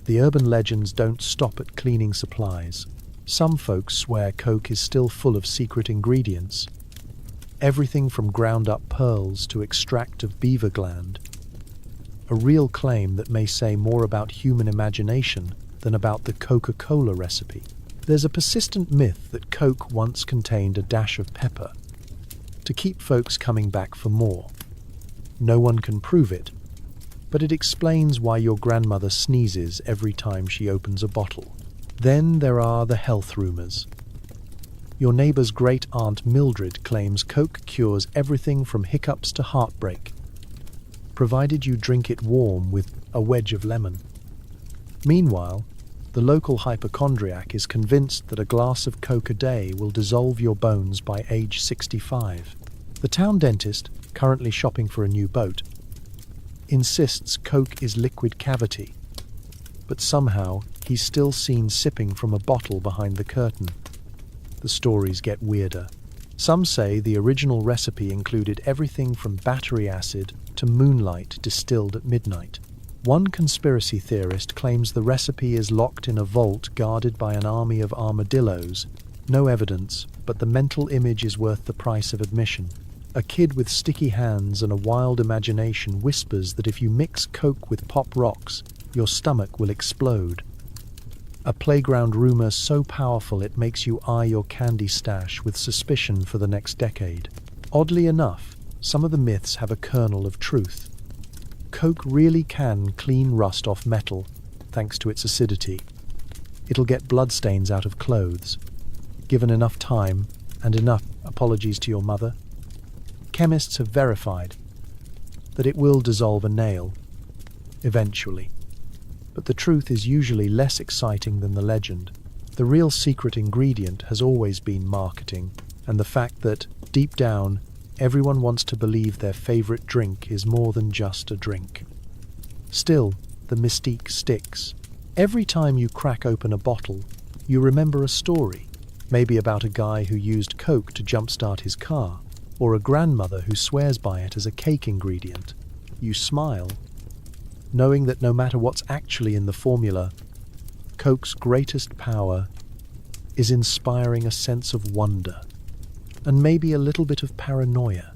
The urban legends don't stop at cleaning supplies. Some folks swear Coke is still full of secret ingredients. Everything from ground-up pearls to extract of beaver gland. A real claim that may say more about human imagination than about the Coca-Cola recipe. There's a persistent myth that Coke once contained a dash of pepper, to keep folks coming back for more. No one can prove it, but it explains why your grandmother sneezes every time she opens a bottle. Then there are the health rumors. Your neighbor's great-aunt Mildred claims Coke cures everything from hiccups to heartbreak, provided you drink it warm with a wedge of lemon. Meanwhile, the local hypochondriac is convinced that a glass of Coke a day will dissolve your bones by age 65. The town dentist, currently shopping for a new boat, insists Coke is liquid cavity, but somehow he's still seen sipping from a bottle behind the curtain. The stories get weirder. Some say the original recipe included everything from battery acid to moonlight distilled at midnight. One conspiracy theorist claims the recipe is locked in a vault guarded by an army of armadillos. No evidence, but the mental image is worth the price of admission. A kid with sticky hands and a wild imagination whispers that if you mix Coke with pop rocks, your stomach will explode. A playground rumor so powerful it makes you eye your candy stash with suspicion for the next decade. Oddly enough, some of the myths have a kernel of truth. Coke really can clean rust off metal, thanks to its acidity. It'll get bloodstains out of clothes. Given enough time and enough apologies to your mother, chemists have verified that it will dissolve a nail, eventually. But the truth is usually less exciting than the legend. The real secret ingredient has always been marketing, and the fact that, deep down, everyone wants to believe their favorite drink is more than just a drink. Still, the mystique sticks. Every time you crack open a bottle, you remember a story, maybe about a guy who used Coke to jumpstart his car, or a grandmother who swears by it as a cake ingredient. You smile, knowing that no matter what's actually in the formula, Coke's greatest power is inspiring a sense of wonder, and maybe a little bit of paranoia.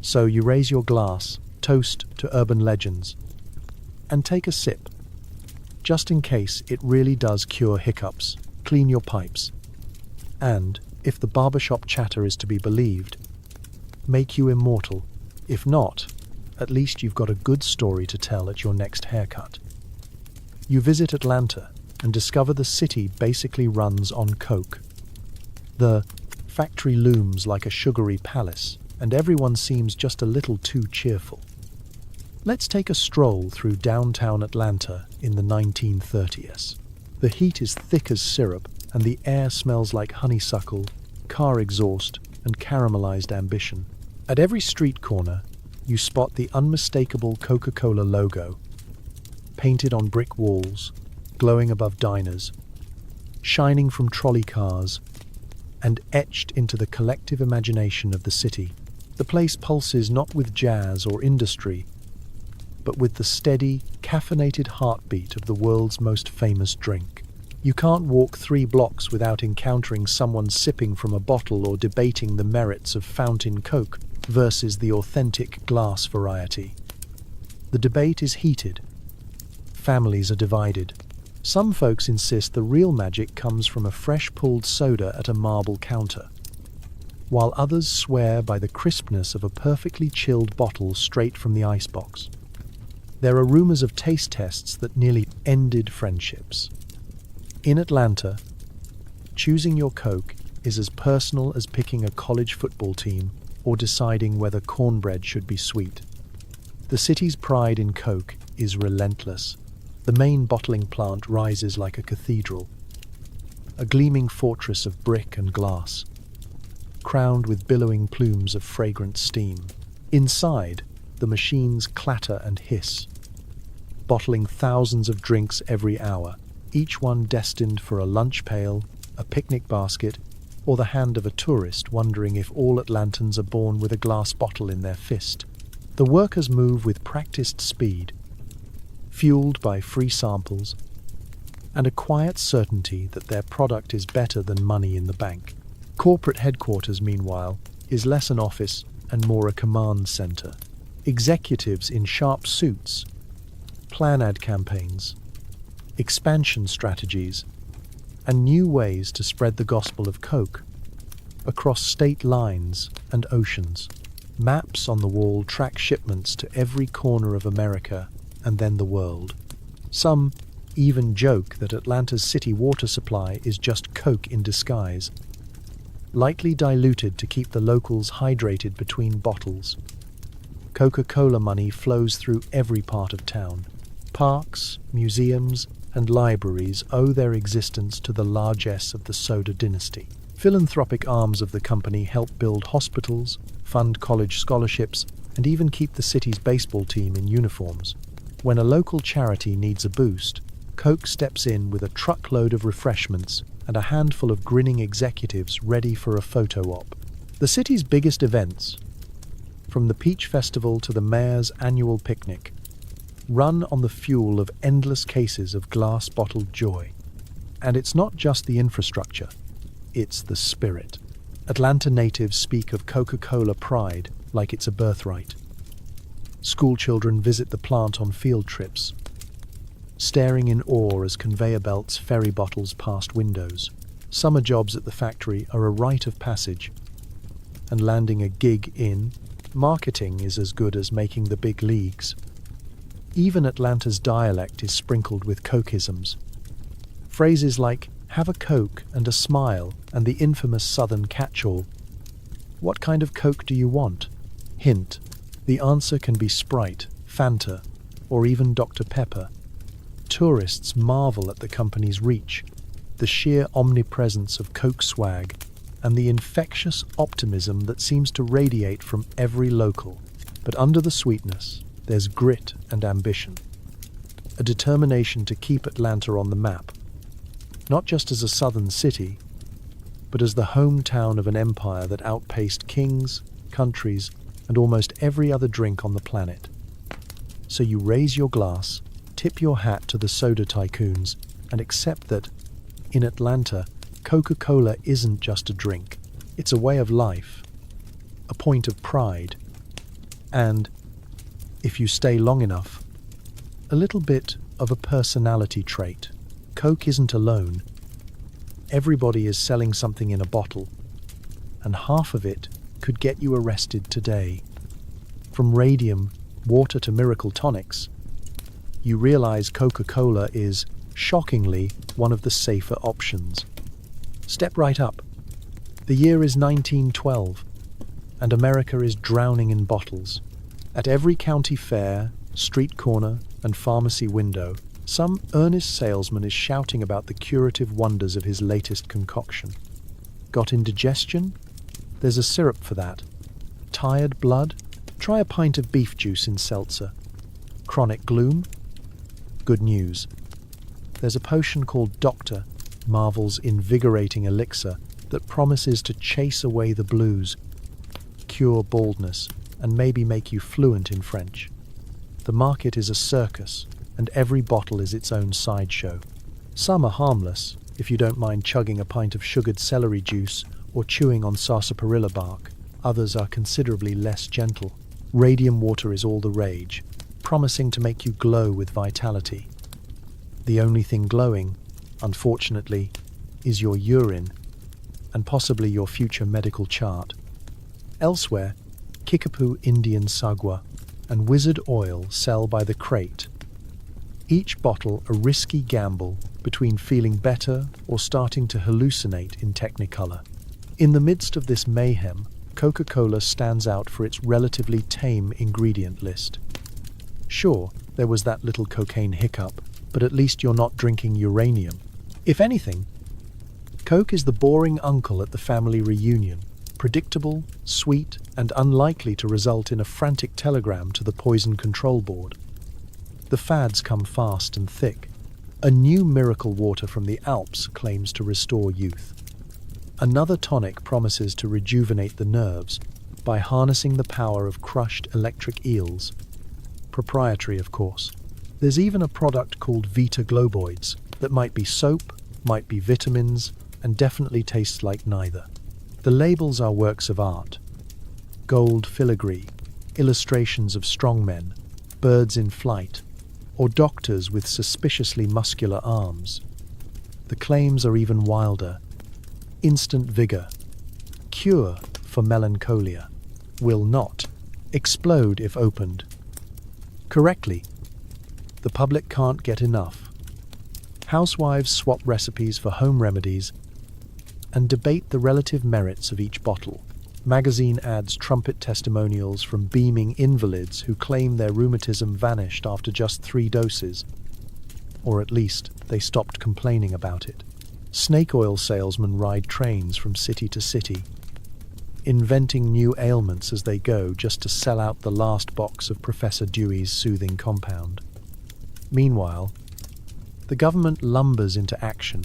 So you raise your glass, toast to urban legends, and take a sip, just in case it really does cure hiccups, clean your pipes, and, if the barbershop chatter is to be believed, make you immortal. If not, at least you've got a good story to tell at your next haircut. You visit Atlanta and discover the city basically runs on Coke. The factory looms like a sugary palace, and everyone seems just a little too cheerful. Let's take a stroll through downtown Atlanta in the 1930s. The heat is thick as syrup, and the air smells like honeysuckle, car exhaust, and caramelized ambition. At every street corner, you spot the unmistakable Coca-Cola logo, painted on brick walls, glowing above diners, shining from trolley cars, and etched into the collective imagination of the city. The place pulses not with jazz or industry, but with the steady, caffeinated heartbeat of the world's most famous drink. You can't walk 3 blocks without encountering someone sipping from a bottle or debating the merits of fountain Coke versus the authentic glass variety. The debate is heated. Families are divided. Some folks insist the real magic comes from a fresh-pulled soda at a marble counter, while others swear by the crispness of a perfectly chilled bottle straight from the icebox. There are rumors of taste tests that nearly ended friendships. In Atlanta, choosing your Coke is as personal as picking a college football team or deciding whether cornbread should be sweet. The city's pride in Coke is relentless. The main bottling plant rises like a cathedral, a gleaming fortress of brick and glass, crowned with billowing plumes of fragrant steam. Inside, the machines clatter and hiss, bottling thousands of drinks every hour, each one destined for a lunch pail, a picnic basket, or the hand of a tourist wondering if all Atlantans are born with a glass bottle in their fist. The workers move with practiced speed, fueled by free samples, and a quiet certainty that their product is better than money in the bank. Corporate headquarters, meanwhile, is less an office and more a command center. Executives in sharp suits plan ad campaigns, expansion strategies, and new ways to spread the gospel of Coke across state lines and oceans. Maps on the wall track shipments to every corner of America and then the world. Some even joke that Atlanta's city water supply is just Coke in disguise, lightly diluted to keep the locals hydrated between bottles. Coca-Cola money flows through every part of town. Parks, museums, and libraries owe their existence to the largesse of the soda dynasty. Philanthropic arms of the company help build hospitals, fund college scholarships, and even keep the city's baseball team in uniforms. When a local charity needs a boost, Coke steps in with a truckload of refreshments and a handful of grinning executives ready for a photo op. The city's biggest events, from the Peach Festival to the mayor's annual picnic, run on the fuel of endless cases of glass-bottled joy. And it's not just the infrastructure, it's the spirit. Atlanta natives speak of Coca-Cola pride like it's a birthright. School children visit the plant on field trips, staring in awe as conveyor belts ferry bottles past windows. Summer jobs at the factory are a rite of passage, and landing a gig in marketing is as good as making the big leagues. Even Atlanta's dialect is sprinkled with Cokeisms. Phrases like Have a Coke and a smile and the infamous Southern catch-all. What kind of Coke do you want? Hint, the answer can be Sprite, Fanta, or even Dr. Pepper. Tourists marvel at the company's reach, the sheer omnipresence of Coke swag, and the infectious optimism that seems to radiate from every local. But under the sweetness, there's grit and ambition. A determination to keep Atlanta on the map, not just as a southern city, but as the hometown of an empire that outpaced kings, countries, and almost every other drink on the planet. So you raise your glass, tip your hat to the soda tycoons, and accept that, in Atlanta, Coca-Cola isn't just a drink. It's a way of life, a point of pride, and, if you stay long enough, a little bit of a personality trait. Coke isn't alone. Everybody is selling something in a bottle, and half of it could get you arrested today. From radium, water to miracle tonics, you realize Coca-Cola is, shockingly, one of the safer options. Step right up. The year is 1912, and America is drowning in bottles. At every county fair, street corner, and pharmacy window, some earnest salesman is shouting about the curative wonders of his latest concoction. Got indigestion? There's a syrup for that. Tired blood? Try a pint of beef juice in seltzer. Chronic gloom? Good news. There's a potion called Doctor, Marvel's invigorating elixir that promises to chase away the blues, cure baldness, and maybe make you fluent in French. The market is a circus, and every bottle is its own sideshow. Some are harmless, if you don't mind chugging a pint of sugared celery juice or chewing on sarsaparilla bark. Others are considerably less gentle. Radium water is all the rage, promising to make you glow with vitality. The only thing glowing, unfortunately, is your urine, and possibly your future medical chart. Elsewhere, Kickapoo Indian Sagwa and Wizard Oil sell by the crate. Each bottle a risky gamble between feeling better or starting to hallucinate in Technicolor. In the midst of this mayhem, Coca-Cola stands out for its relatively tame ingredient list. Sure, there was that little cocaine hiccup, but at least you're not drinking uranium. If anything, Coke is the boring uncle at the family reunion, predictable, sweet, and unlikely to result in a frantic telegram to the poison control board. The fads come fast and thick. A new miracle water from the Alps claims to restore youth. Another tonic promises to rejuvenate the nerves by harnessing the power of crushed electric eels. Proprietary, of course. There's even a product called Vita Globoids that might be soap, might be vitamins, and definitely tastes like neither. The labels are works of art. Gold filigree, illustrations of strongmen, birds in flight, or doctors with suspiciously muscular arms. The claims are even wilder. Instant vigor, cure for melancholia, will not explode if opened. Correctly, the public can't get enough. Housewives swap recipes for home remedies and debate the relative merits of each bottle. Magazine ads trumpet testimonials from beaming invalids who claim their rheumatism vanished after just 3 doses, or at least they stopped complaining about it. Snake oil salesmen ride trains from city to city, inventing new ailments as they go just to sell out the last box of Professor Dewey's soothing compound. Meanwhile, the government lumbers into action.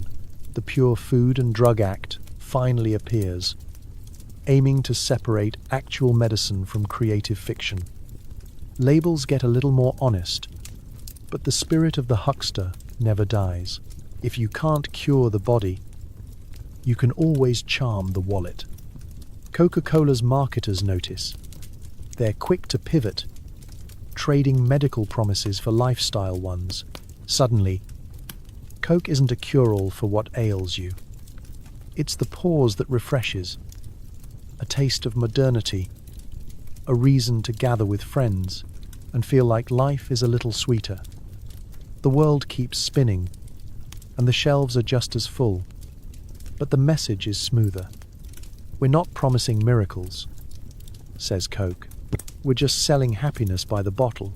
The Pure Food and Drug Act finally appears, aiming to separate actual medicine from creative fiction. Labels get a little more honest, but the spirit of the huckster never dies. If you can't cure the body, you can always charm the wallet. Coca-Cola's marketers notice. They're quick to pivot, trading medical promises for lifestyle ones. Suddenly, Coke isn't a cure-all for what ails you. It's the pause that refreshes, a taste of modernity, a reason to gather with friends and feel like life is a little sweeter. The world keeps spinning, and the shelves are just as full, but the message is smoother. "We're not promising miracles," says Coke. "We're just selling happiness by the bottle."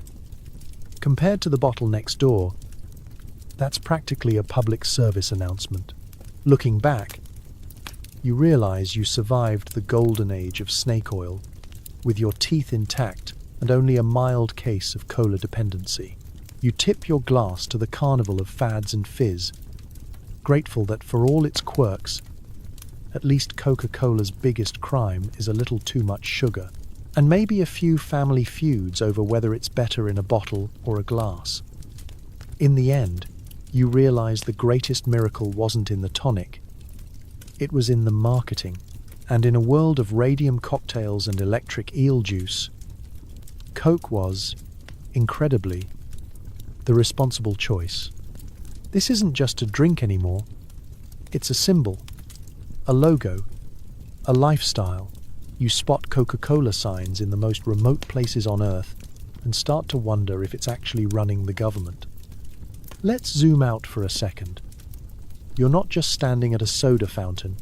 Compared to the bottle next door, that's practically a public service announcement. Looking back, you realize you survived the golden age of snake oil, with your teeth intact and only a mild case of cola dependency. You tip your glass to the carnival of fads and fizz, grateful that for all its quirks, at least Coca-Cola's biggest crime is a little too much sugar, and maybe a few family feuds over whether it's better in a bottle or a glass. In the end, you realize the greatest miracle wasn't in the tonic, it was in the marketing. And in a world of radium cocktails and electric eel juice, Coke was, incredibly, the responsible choice. This isn't just a drink anymore, it's a symbol, a logo, a lifestyle. You spot Coca-Cola signs in the most remote places on Earth and start to wonder if it's actually running the government. Let's zoom out for a second. You're not just standing at a soda fountain,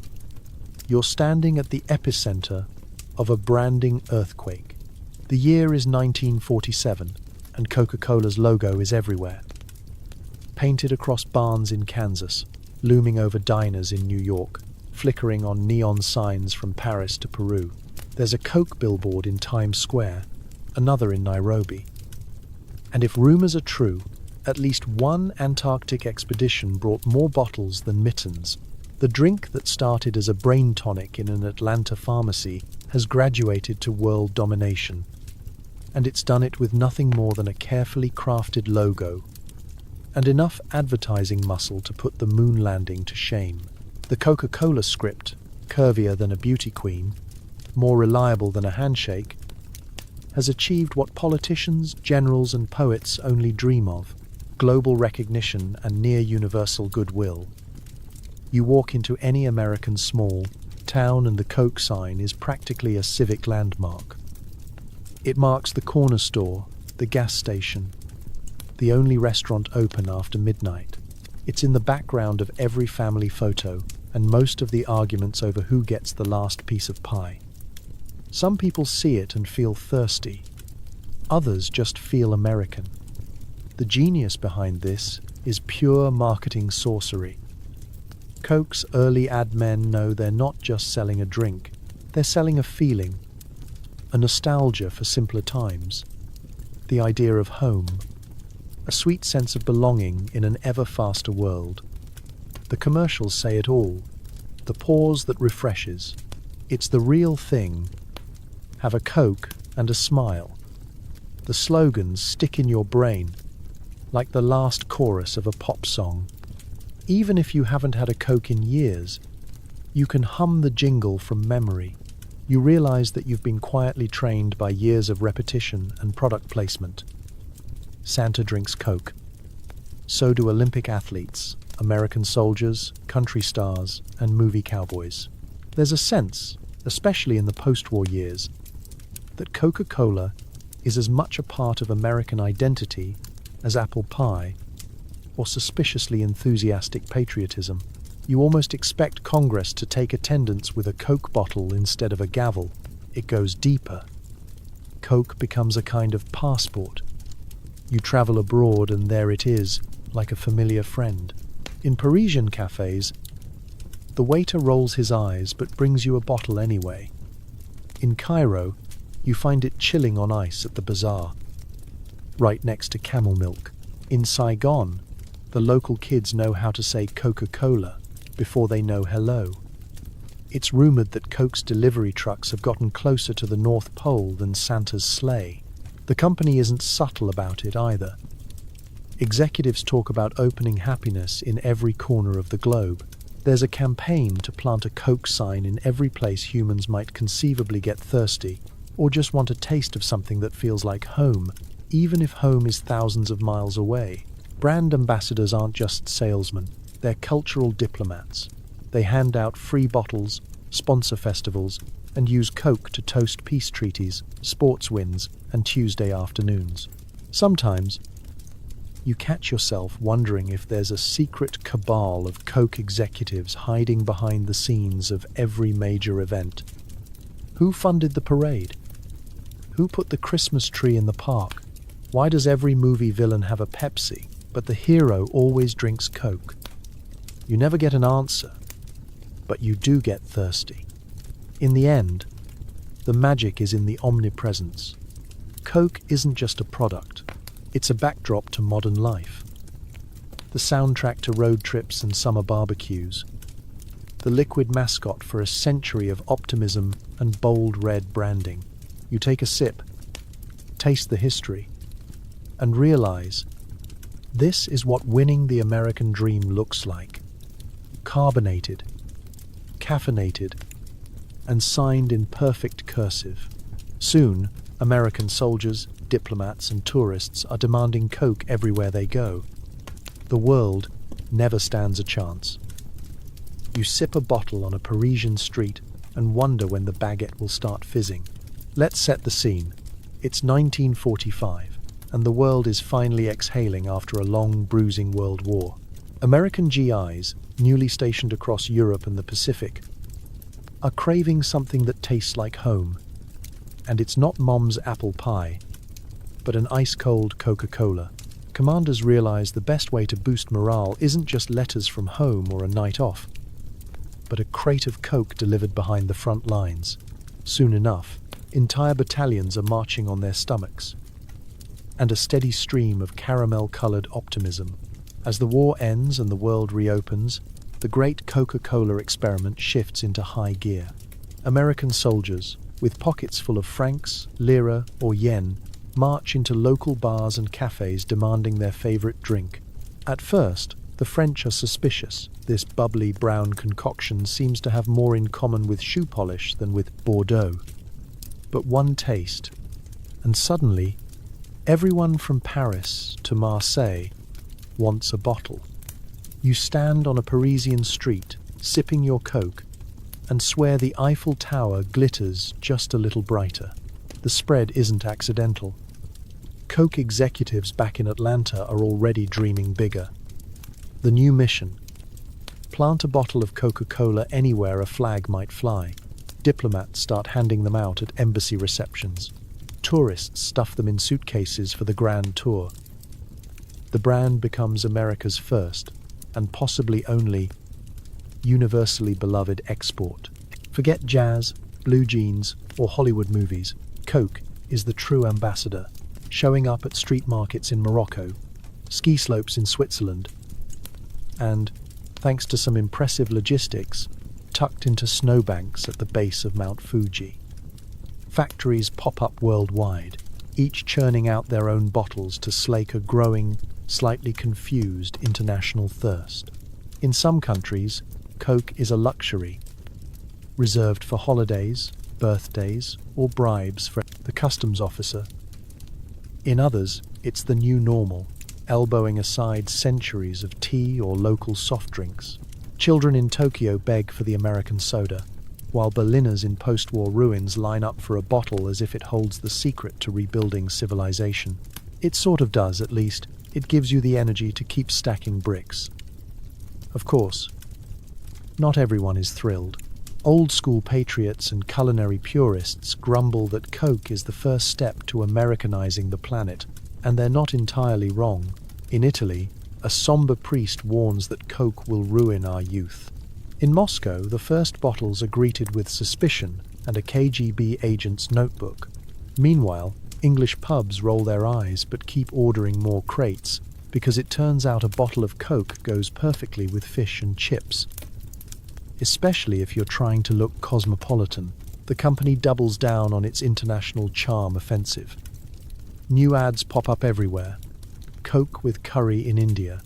you're standing at the epicenter of a branding earthquake. The year is 1947, and Coca-Cola's logo is everywhere. Painted across barns in Kansas, looming over diners in New York, flickering on neon signs from Paris to Peru. There's a Coke billboard in Times Square, another in Nairobi. And if rumors are true, at least one Antarctic expedition brought more bottles than mittens. The drink that started as a brain tonic in an Atlanta pharmacy has graduated to world domination. And it's done it with nothing more than a carefully crafted logo and enough advertising muscle to put the moon landing to shame. The Coca-Cola script, curvier than a beauty queen, more reliable than a handshake, has achieved what politicians, generals, and poets only dream of: global recognition and near-universal goodwill. You walk into any American small town and the Coke sign is practically a civic landmark. It marks the corner store, the gas station, the only restaurant open after midnight. It's in the background of every family photo and most of the arguments over who gets the last piece of pie. Some people see it and feel thirsty. Others just feel American. The genius behind this is pure marketing sorcery. Coke's early ad men know they're not just selling a drink, they're selling a feeling, a nostalgia for simpler times, the idea of home, a sweet sense of belonging in an ever-faster world. The commercials say it all, the pause that refreshes. It's the real thing. Have a Coke and a smile. The slogans stick in your brain, like the last chorus of a pop song. Even if you haven't had a Coke in years, you can hum the jingle from memory. You realize that you've been quietly trained by years of repetition and product placement. Santa drinks Coke. So do Olympic athletes, American soldiers, country stars, and movie cowboys. There's a sense, especially in the post-war years, that Coca-Cola is as much a part of American identity as apple pie or suspiciously enthusiastic patriotism. You almost expect Congress to take attendance with a Coke bottle instead of a gavel. It goes deeper. Coke becomes a kind of passport. You travel abroad and there it is, like a familiar friend. In Parisian cafes, the waiter rolls his eyes but brings you a bottle anyway. In Cairo, you find it chilling on ice at the bazaar, right next to camel milk. In Saigon, the local kids know how to say Coca-Cola before they know hello. It's rumored that Coke's delivery trucks have gotten closer to the North Pole than Santa's sleigh. The company isn't subtle about it either. Executives talk about opening happiness in every corner of the globe. There's a campaign to plant a Coke sign in every place humans might conceivably get thirsty, or just want a taste of something that feels like home, even if home is thousands of miles away. Brand ambassadors aren't just salesmen, they're cultural diplomats. They hand out free bottles, sponsor festivals, and use Coke to toast peace treaties, sports wins, and Tuesday afternoons. Sometimes, you catch yourself wondering if there's a secret cabal of Coke executives hiding behind the scenes of every major event. Who funded the parade? Who put the Christmas tree in the park? Why does every movie villain have a Pepsi, but the hero always drinks Coke? You never get an answer, but you do get thirsty. In the end, the magic is in the omnipresence. Coke isn't just a product, it's a backdrop to modern life. The soundtrack to road trips and summer barbecues. The liquid mascot for a century of optimism and bold red branding. You take a sip, taste the history, and realize this is what winning the American dream looks like. Carbonated, caffeinated, and signed in perfect cursive. Soon, American soldiers, diplomats, and tourists are demanding Coke everywhere they go. The world never stands a chance. You sip a bottle on a Parisian street and wonder when the baguette will start fizzing. Let's set the scene. It's 1945, and the world is finally exhaling after a long, bruising world war. American GIs, newly stationed across Europe and the Pacific, are craving something that tastes like home. And it's not Mom's apple pie, but an ice-cold Coca-Cola. Commanders realize the best way to boost morale isn't just letters from home or a night off, but a crate of Coke delivered behind the front lines. Soon enough, entire battalions are marching on their stomachs, and a steady stream of caramel-colored optimism. As the war ends and the world reopens, the great Coca-Cola experiment shifts into high gear. American soldiers, with pockets full of francs, lira, or yen, march into local bars and cafes demanding their favorite drink. At first, the French are suspicious. This bubbly brown concoction seems to have more in common with shoe polish than with Bordeaux. But one taste, and suddenly, everyone from Paris to Marseille wants a bottle. You stand on a Parisian street, sipping your Coke, and swear the Eiffel Tower glitters just a little brighter. The spread isn't accidental. Coke executives back in Atlanta are already dreaming bigger. The new mission: plant a bottle of Coca-Cola anywhere a flag might fly. Diplomats start handing them out at embassy receptions. Tourists stuff them in suitcases for the grand tour. The brand becomes America's first, and possibly only, universally beloved export. Forget jazz, blue jeans, or Hollywood movies. Coke is the true ambassador, showing up at street markets in Morocco, ski slopes in Switzerland, and, thanks to some impressive logistics, tucked into snowbanks at the base of Mount Fuji. Factories pop up worldwide, each churning out their own bottles to slake a growing, slightly confused international thirst. In some countries, Coke is a luxury, reserved for holidays, birthdays, or bribes for the customs officer. In others, it's the new normal, elbowing aside centuries of tea or local soft drinks. Children in Tokyo beg for the American soda, while Berliners in post-war ruins line up for a bottle as if it holds the secret to rebuilding civilization. It sort of does, at least. It gives you the energy to keep stacking bricks. Of course, not everyone is thrilled. Old-school patriots and culinary purists grumble that Coke is the first step to Americanizing the planet, and they're not entirely wrong. In Italy, a somber priest warns that Coke will ruin our youth. In Moscow, the first bottles are greeted with suspicion and a KGB agent's notebook. Meanwhile, English pubs roll their eyes but keep ordering more crates, because it turns out a bottle of Coke goes perfectly with fish and chips. Especially if you're trying to look cosmopolitan, the company doubles down on its international charm offensive. New ads pop up everywhere. Coke with curry in India.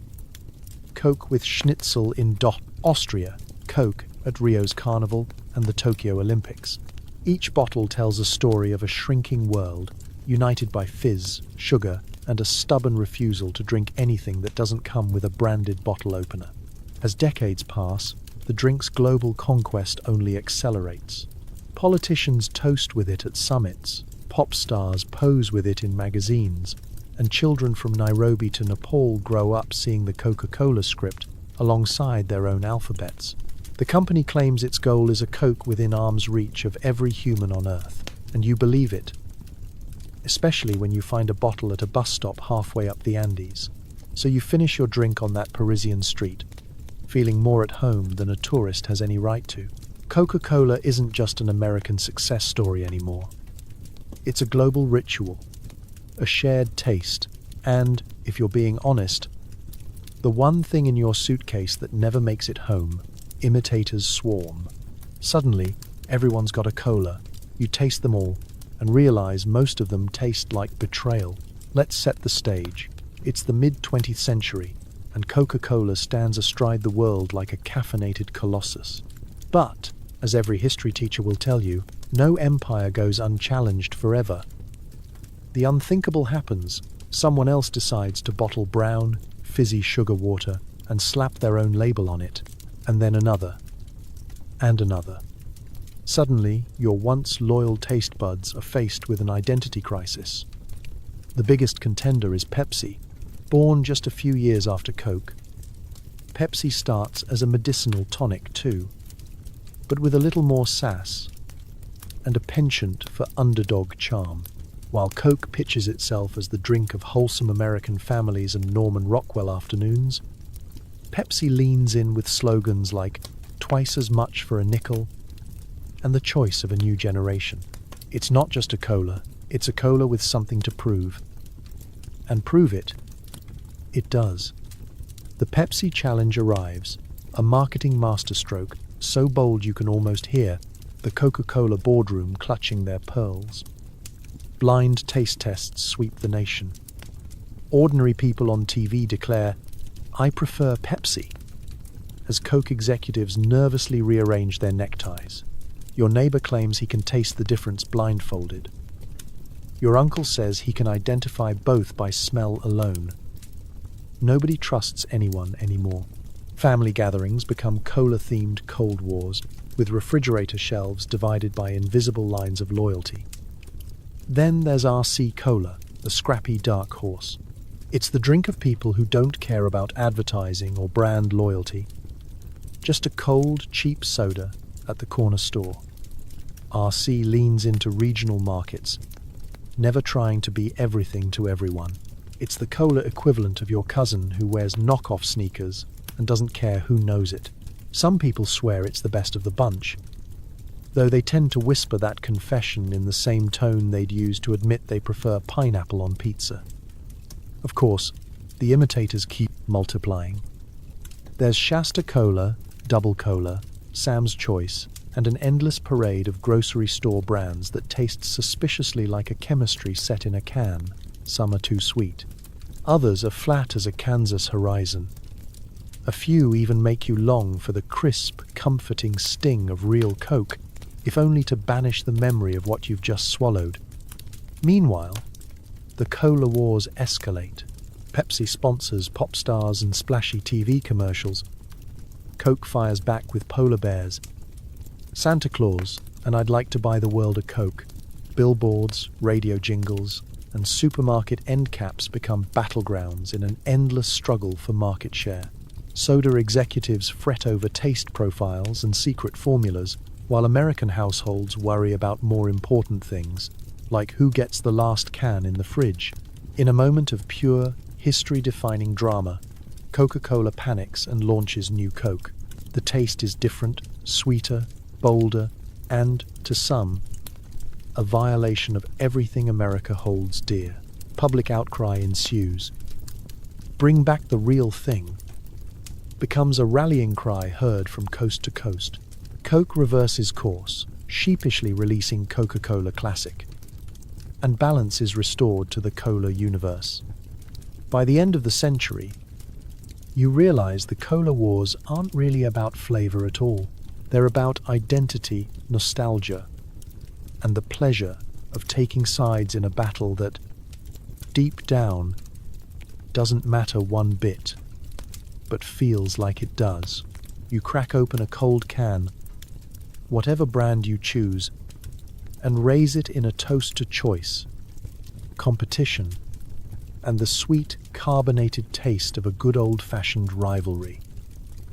Coke with schnitzel in Austria. Coke at Rio's Carnival and the Tokyo Olympics. Each bottle tells a story of a shrinking world, united by fizz, sugar, and a stubborn refusal to drink anything that doesn't come with a branded bottle opener. As decades pass, the drink's global conquest only accelerates. Politicians toast with it at summits, pop stars pose with it in magazines, and children from Nairobi to Nepal grow up seeing the Coca-Cola script alongside their own alphabets. The company claims its goal is a Coke within arm's reach of every human on Earth, and you believe it, especially when you find a bottle at a bus stop halfway up the Andes. So you finish your drink on that Parisian street, feeling more at home than a tourist has any right to. Coca-Cola isn't just an American success story anymore. It's a global ritual, a shared taste, and, if you're being honest, the one thing in your suitcase that never makes it home. Imitators swarm. Suddenly, everyone's got a cola. You taste them all and realize most of them taste like betrayal. Let's set the stage. It's the mid-20th century, and Coca-Cola stands astride the world like a caffeinated colossus. But, as every history teacher will tell you, no empire goes unchallenged forever. The unthinkable happens. Someone else decides to bottle brown, fizzy sugar water and slap their own label on it. And then another, and another. Suddenly, your once loyal taste buds are faced with an identity crisis. The biggest contender is Pepsi. Born just a few years after Coke, Pepsi starts as a medicinal tonic too, but with a little more sass and a penchant for underdog charm. While Coke pitches itself as the drink of wholesome American families and Norman Rockwell afternoons, Pepsi leans in with slogans like "twice as much for a nickel" and the choice of a new generation. It's not just a cola, it's a cola with something to prove. And prove it does. The Pepsi Challenge arrives, a marketing masterstroke so bold you can almost hear the Coca-Cola boardroom clutching their pearls. Blind taste tests sweep the nation. Ordinary people on TV declare, "I prefer Pepsi," as Coke executives nervously rearrange their neckties. Your neighbor claims he can taste the difference blindfolded. Your uncle says he can identify both by smell alone. Nobody trusts anyone anymore. Family gatherings become cola-themed Cold Wars, with refrigerator shelves divided by invisible lines of loyalty. Then there's RC Cola, the scrappy dark horse. It's the drink of people who don't care about advertising or brand loyalty. Just a cold, cheap soda at the corner store. RC leans into regional markets, never trying to be everything to everyone. It's the cola equivalent of your cousin who wears knockoff sneakers and doesn't care who knows it. Some people swear it's the best of the bunch, though they tend to whisper that confession in the same tone they'd use to admit they prefer pineapple on pizza. Of course, the imitators keep multiplying. There's Shasta Cola, Double Cola, Sam's Choice, and an endless parade of grocery store brands that taste suspiciously like a chemistry set in a can. Some are too sweet. Others are flat as a Kansas horizon. A few even make you long for the crisp, comforting sting of real Coke, if only to banish the memory of what you've just swallowed. Meanwhile, the cola wars escalate. Pepsi sponsors pop stars and splashy TV commercials. Coke fires back with polar bears. Santa Claus, and I'd like to buy the world a Coke. Billboards, radio jingles, and supermarket end caps become battlegrounds in an endless struggle for market share. Soda executives fret over taste profiles and secret formulas, while American households worry about more important things, like who gets the last can in the fridge. In a moment of pure, history-defining drama, Coca-Cola panics and launches new Coke. The taste is different, sweeter, bolder, and, to some, a violation of everything America holds dear. Public outcry ensues. "Bring back the real thing" becomes a rallying cry heard from coast to coast. Coke reverses course, sheepishly releasing Coca-Cola Classic, and balance is restored to the cola universe. By the end of the century, you realize the cola wars aren't really about flavor at all. They're about identity, nostalgia, and the pleasure of taking sides in a battle that, deep down, doesn't matter one bit, but feels like it does. You crack open a cold can, whatever brand you choose, and raise it in a toast to choice, competition, and the sweet, carbonated taste of a good old-fashioned rivalry.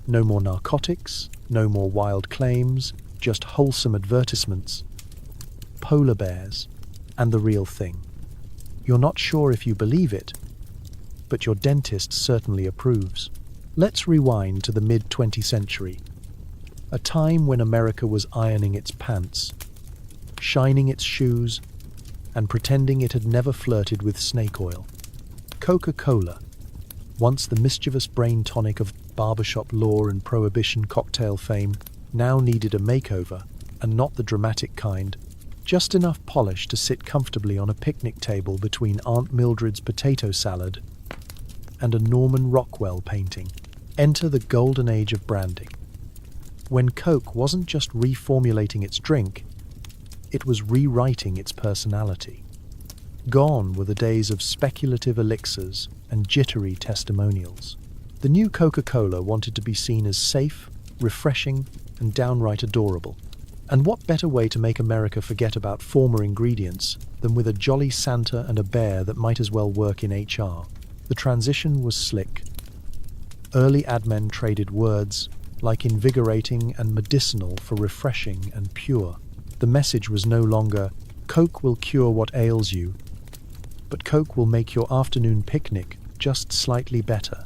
No more narcotics, no more wild claims, just wholesome advertisements. Polar bears, and the real thing. You're not sure if you believe it, but your dentist certainly approves. Let's rewind to the mid-20th century, a time when America was ironing its pants, shining its shoes, and pretending it had never flirted with snake oil. Coca-Cola, once the mischievous brain tonic of barbershop lore and Prohibition cocktail fame, now needed a makeover, and not the dramatic kind. Just enough polish to sit comfortably on a picnic table between Aunt Mildred's potato salad and a Norman Rockwell painting. Enter the golden age of branding, when Coke wasn't just reformulating its drink, it was rewriting its personality. Gone were the days of speculative elixirs and jittery testimonials. The new Coca-Cola wanted to be seen as safe, refreshing, and downright adorable. And what better way to make America forget about former ingredients than with a jolly Santa and a bear that might as well work in HR? The transition was slick. Early ad men traded words like invigorating and medicinal for refreshing and pure. The message was no longer, Coke will cure what ails you, but Coke will make your afternoon picnic just slightly better.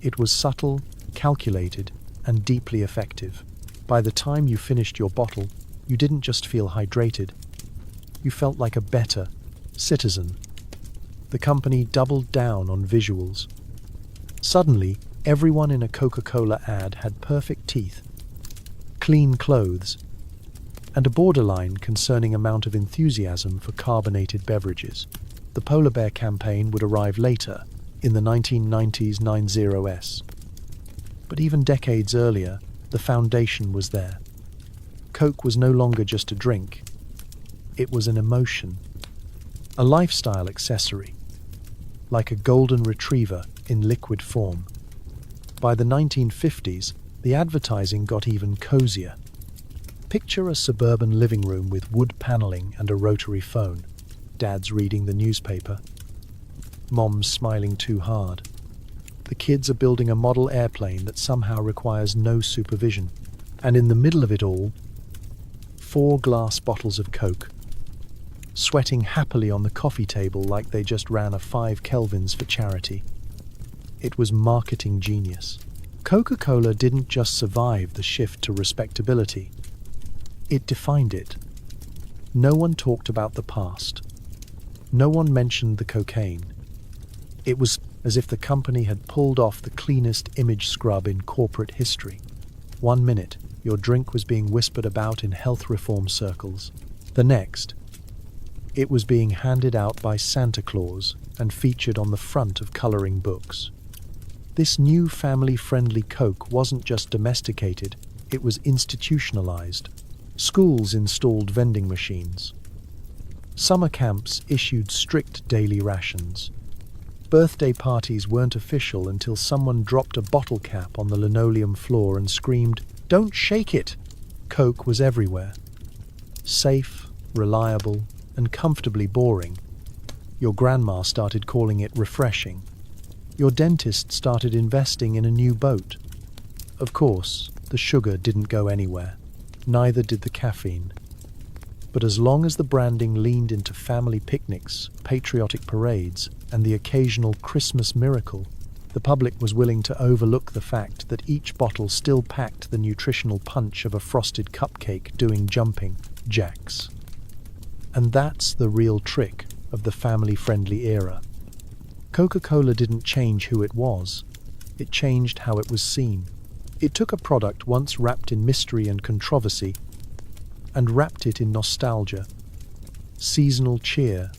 It was subtle, calculated, and deeply effective. By the time you finished your bottle, you didn't just feel hydrated. You felt like a better citizen. The company doubled down on visuals. Suddenly, everyone in a Coca-Cola ad had perfect teeth, clean clothes, and a borderline concerning amount of enthusiasm for carbonated beverages. The polar bear campaign would arrive later, in the 1990s 90s. But even decades earlier, the foundation was there. Coke was no longer just a drink. It was an emotion, a lifestyle accessory, like a golden retriever in liquid form. By the 1950s, the advertising got even cozier. Picture a suburban living room with wood paneling and a rotary phone. Dad's reading the newspaper. Mom's smiling too hard. The kids are building a model airplane that somehow requires no supervision. And in the middle of it all, 4 glass bottles of Coke, sweating happily on the coffee table like they just ran a 5 kelvins for charity. It was marketing genius. Coca-Cola didn't just survive the shift to respectability. It defined it. No one talked about the past. No one mentioned the cocaine. It was as if the company had pulled off the cleanest image scrub in corporate history. 1 minute, your drink was being whispered about in health reform circles. The next, it was being handed out by Santa Claus and featured on the front of coloring books. This new family-friendly Coke wasn't just domesticated, it was institutionalized. Schools installed vending machines. Summer camps issued strict daily rations. Birthday parties weren't official until someone dropped a bottle cap on the linoleum floor and screamed, "Don't shake it!" Coke was everywhere. Safe, reliable, and comfortably boring. Your grandma started calling it refreshing. Your dentist started investing in a new boat. Of course, the sugar didn't go anywhere. Neither did the caffeine. But as long as the branding leaned into family picnics, patriotic parades, and the occasional Christmas miracle, the public was willing to overlook the fact that each bottle still packed the nutritional punch of a frosted cupcake doing jumping jacks. And that's the real trick of the family-friendly era. Coca-Cola didn't change who it was. It changed how it was seen. It took a product once wrapped in mystery and controversy and wrapped it in nostalgia, seasonal cheer,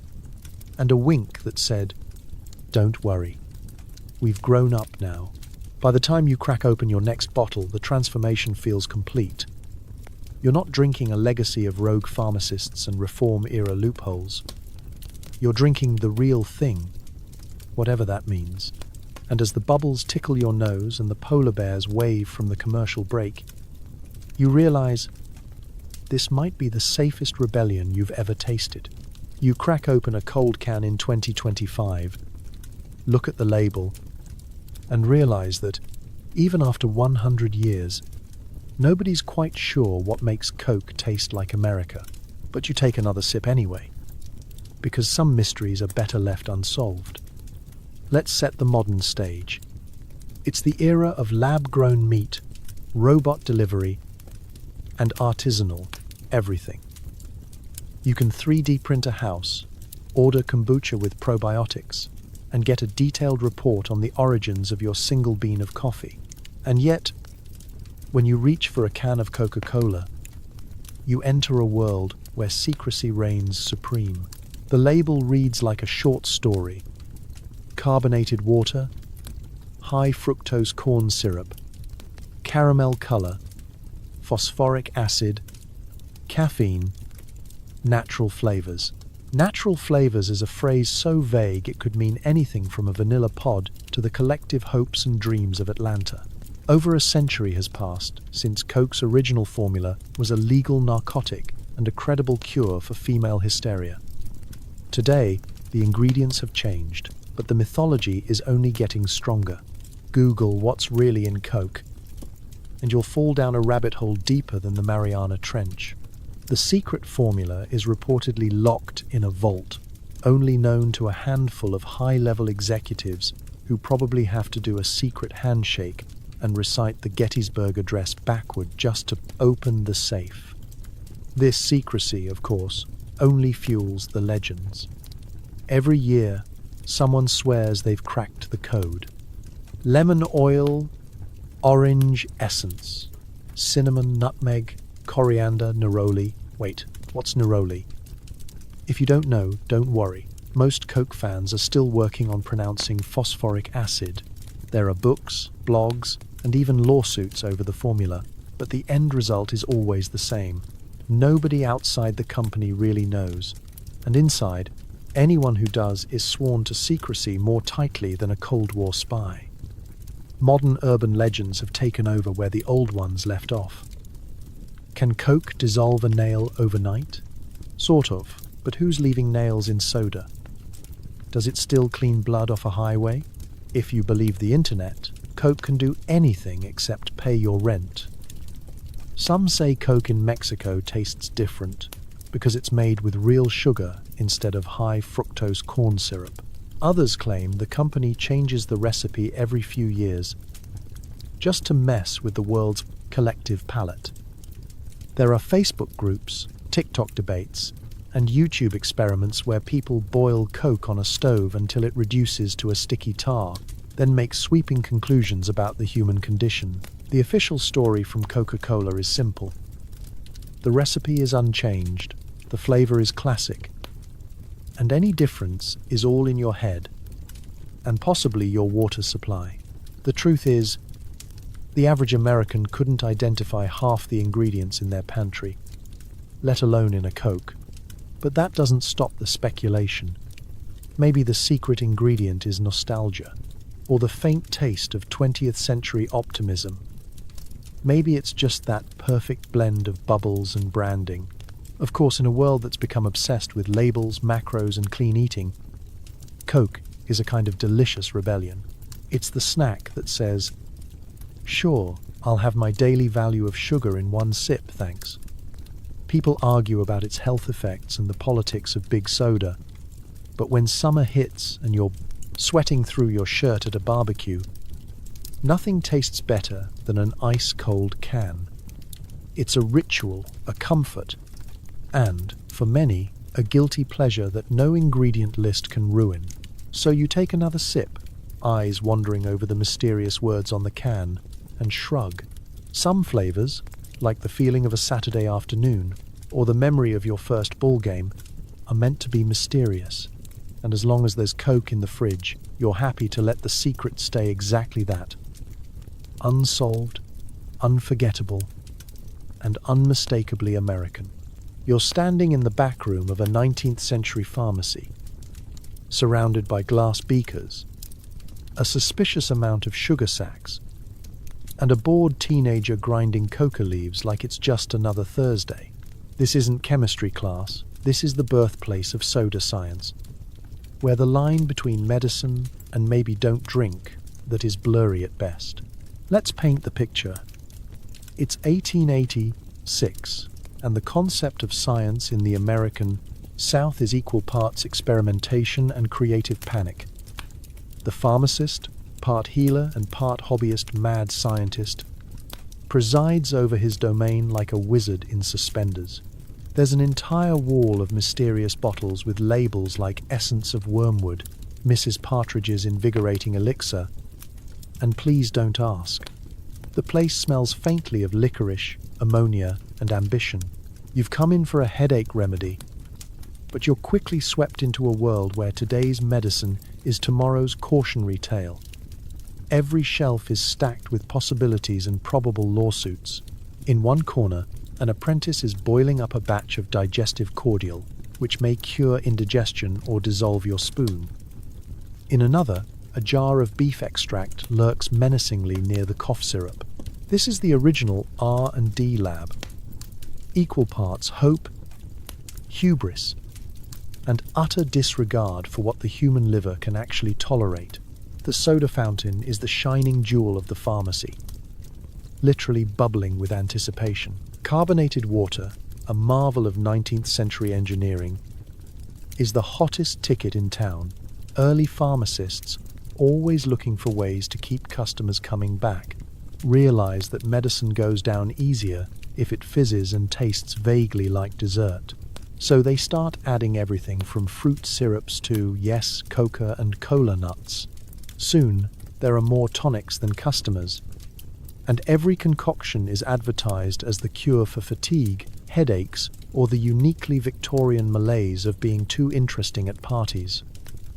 and a wink that said, "Don't worry, we've grown up now." By the time you crack open your next bottle, the transformation feels complete. You're not drinking a legacy of rogue pharmacists and reform-era loopholes. You're drinking the real thing, whatever that means. And as the bubbles tickle your nose and the polar bears wave from the commercial break, you realize this might be the safest rebellion you've ever tasted. You crack open a cold can in 2025, look at the label, and realize that, even after 100 years, nobody's quite sure what makes Coke taste like America. But you take another sip anyway, because some mysteries are better left unsolved. Let's set the modern stage. It's the era of lab-grown meat, robot delivery, and artisanal everything. You can 3D print a house, order kombucha with probiotics, and get a detailed report on the origins of your single bean of coffee. And yet, when you reach for a can of Coca-Cola, you enter a world where secrecy reigns supreme. The label reads like a short story. Carbonated water, high fructose corn syrup, caramel color, phosphoric acid, caffeine, natural flavors. Natural flavors is a phrase so vague it could mean anything from a vanilla pod to the collective hopes and dreams of Atlanta. Over a century has passed since Coke's original formula was a legal narcotic and a credible cure for female hysteria. Today, the ingredients have changed, but the mythology is only getting stronger. Google what's really in Coke, and you'll fall down a rabbit hole deeper than the Mariana Trench. The secret formula is reportedly locked in a vault, only known to a handful of high-level executives who probably have to do a secret handshake and recite the Gettysburg Address backward just to open the safe. This secrecy, of course, only fuels the legends. Every year, someone swears they've cracked the code. Lemon oil, orange essence, cinnamon, nutmeg, coriander, neroli. Wait, what's neroli? If you don't know, don't worry. Most Coke fans are still working on pronouncing phosphoric acid. There are books, blogs, and even lawsuits over the formula, but the end result is always the same. Nobody outside the company really knows, and inside, anyone who does is sworn to secrecy more tightly than a Cold War spy. Modern urban legends have taken over where the old ones left off. Can Coke dissolve a nail overnight? Sort of, but who's leaving nails in soda? Does it still clean blood off a highway? If you believe the internet, Coke can do anything except pay your rent. Some say Coke in Mexico tastes different because it's made with real sugar instead of high fructose corn syrup. Others claim the company changes the recipe every few years just to mess with the world's collective palate. There are Facebook groups, TikTok debates, and YouTube experiments where people boil Coke on a stove until it reduces to a sticky tar, then make sweeping conclusions about the human condition. The official story from Coca-Cola is simple. The recipe is unchanged, the flavor is classic, and any difference is all in your head, and possibly your water supply. The truth is, the average American couldn't identify half the ingredients in their pantry, let alone in a Coke. But that doesn't stop the speculation. Maybe the secret ingredient is nostalgia, or the faint taste of 20th century optimism. Maybe it's just that perfect blend of bubbles and branding. Of course, in a world that's become obsessed with labels, macros, and clean eating, Coke is a kind of delicious rebellion. It's the snack that says, "Sure, I'll have my daily value of sugar in one sip, thanks." People argue about its health effects and the politics of big soda, but when summer hits and you're sweating through your shirt at a barbecue, nothing tastes better than an ice-cold can. It's a ritual, a comfort, and, for many, a guilty pleasure that no ingredient list can ruin. So you take another sip, eyes wandering over the mysterious words on the can, and shrug. Some flavors, like the feeling of a Saturday afternoon, or the memory of your first ball game, are meant to be mysterious. And as long as there's Coke in the fridge, you're happy to let the secret stay exactly that. Unsolved, unforgettable, and unmistakably American. You're standing in the back room of a 19th century pharmacy, surrounded by glass beakers, a suspicious amount of sugar sacks, and a bored teenager grinding coca leaves like it's just another Thursday. This isn't chemistry class, this is the birthplace of soda science, where the line between medicine and maybe don't drink that is blurry at best. Let's paint the picture. It's 1886, and the concept of science in the American South is equal parts experimentation and creative panic. The pharmacist, part healer and part hobbyist mad scientist, presides over his domain like a wizard in suspenders. There's an entire wall of mysterious bottles with labels like Essence of Wormwood, Mrs. Partridge's Invigorating Elixir, and Please Don't Ask. The place smells faintly of licorice, ammonia, and ambition. You've come in for a headache remedy, but you're quickly swept into a world where today's medicine is tomorrow's cautionary tale. Every shelf is stacked with possibilities and probable lawsuits. In one corner, an apprentice is boiling up a batch of digestive cordial, which may cure indigestion or dissolve your spoon. In another, a jar of beef extract lurks menacingly near the cough syrup. This is the original R&D lab. Equal parts hope, hubris, and utter disregard for what the human liver can actually tolerate. The soda fountain is the shining jewel of the pharmacy, literally bubbling with anticipation. Carbonated water, a marvel of 19th century engineering, is the hottest ticket in town. Early pharmacists, always looking for ways to keep customers coming back, realize that medicine goes down easier if it fizzes and tastes vaguely like dessert. So they start adding everything from fruit syrups to, yes, Coca and Cola nuts. Soon, there are more tonics than customers, and every concoction is advertised as the cure for fatigue, headaches, or the uniquely Victorian malaise of being too interesting at parties.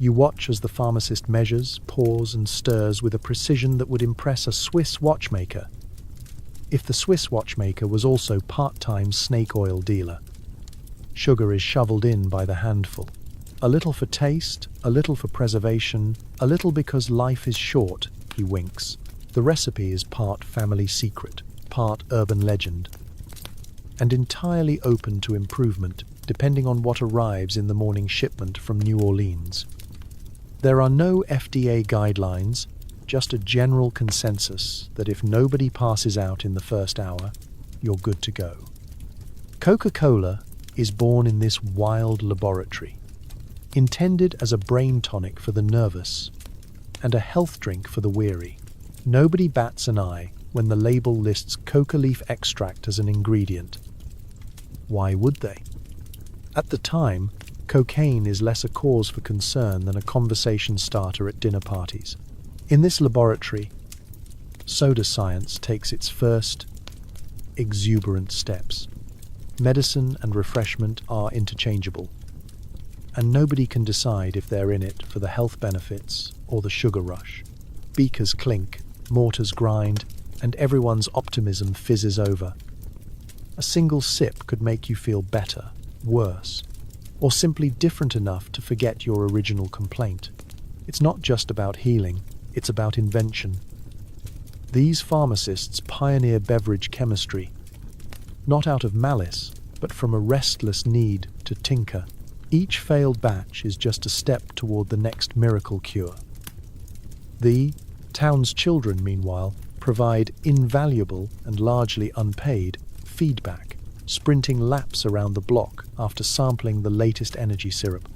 You watch as the pharmacist measures, pours, and stirs with a precision that would impress a Swiss watchmaker, if the Swiss watchmaker was also part-time snake oil dealer. Sugar is shoveled in by the handful. A little for taste, a little for preservation, a little because life is short, he winks. The recipe is part family secret, part urban legend, and entirely open to improvement, depending on what arrives in the morning shipment from New Orleans. There are no FDA guidelines, just a general consensus that if nobody passes out in the first hour, you're good to go. Coca-Cola is born in this wild laboratory, intended as a brain tonic for the nervous and a health drink for the weary. Nobody bats an eye when the label lists coca leaf extract as an ingredient. Why would they? At the time, cocaine is less a cause for concern than a conversation starter at dinner parties. In this laboratory, soda science takes its first exuberant steps. Medicine and refreshment are interchangeable, and nobody can decide if they're in it for the health benefits or the sugar rush. Beakers clink, mortars grind, and everyone's optimism fizzes over. A single sip could make you feel better, worse, or simply different enough to forget your original complaint. It's not just about healing, it's about invention. These pharmacists pioneer beverage chemistry, not out of malice, but from a restless need to tinker. Each failed batch is just a step toward the next miracle cure. The town's children, meanwhile, provide invaluable and largely unpaid feedback, sprinting laps around the block after sampling the latest energy syrup.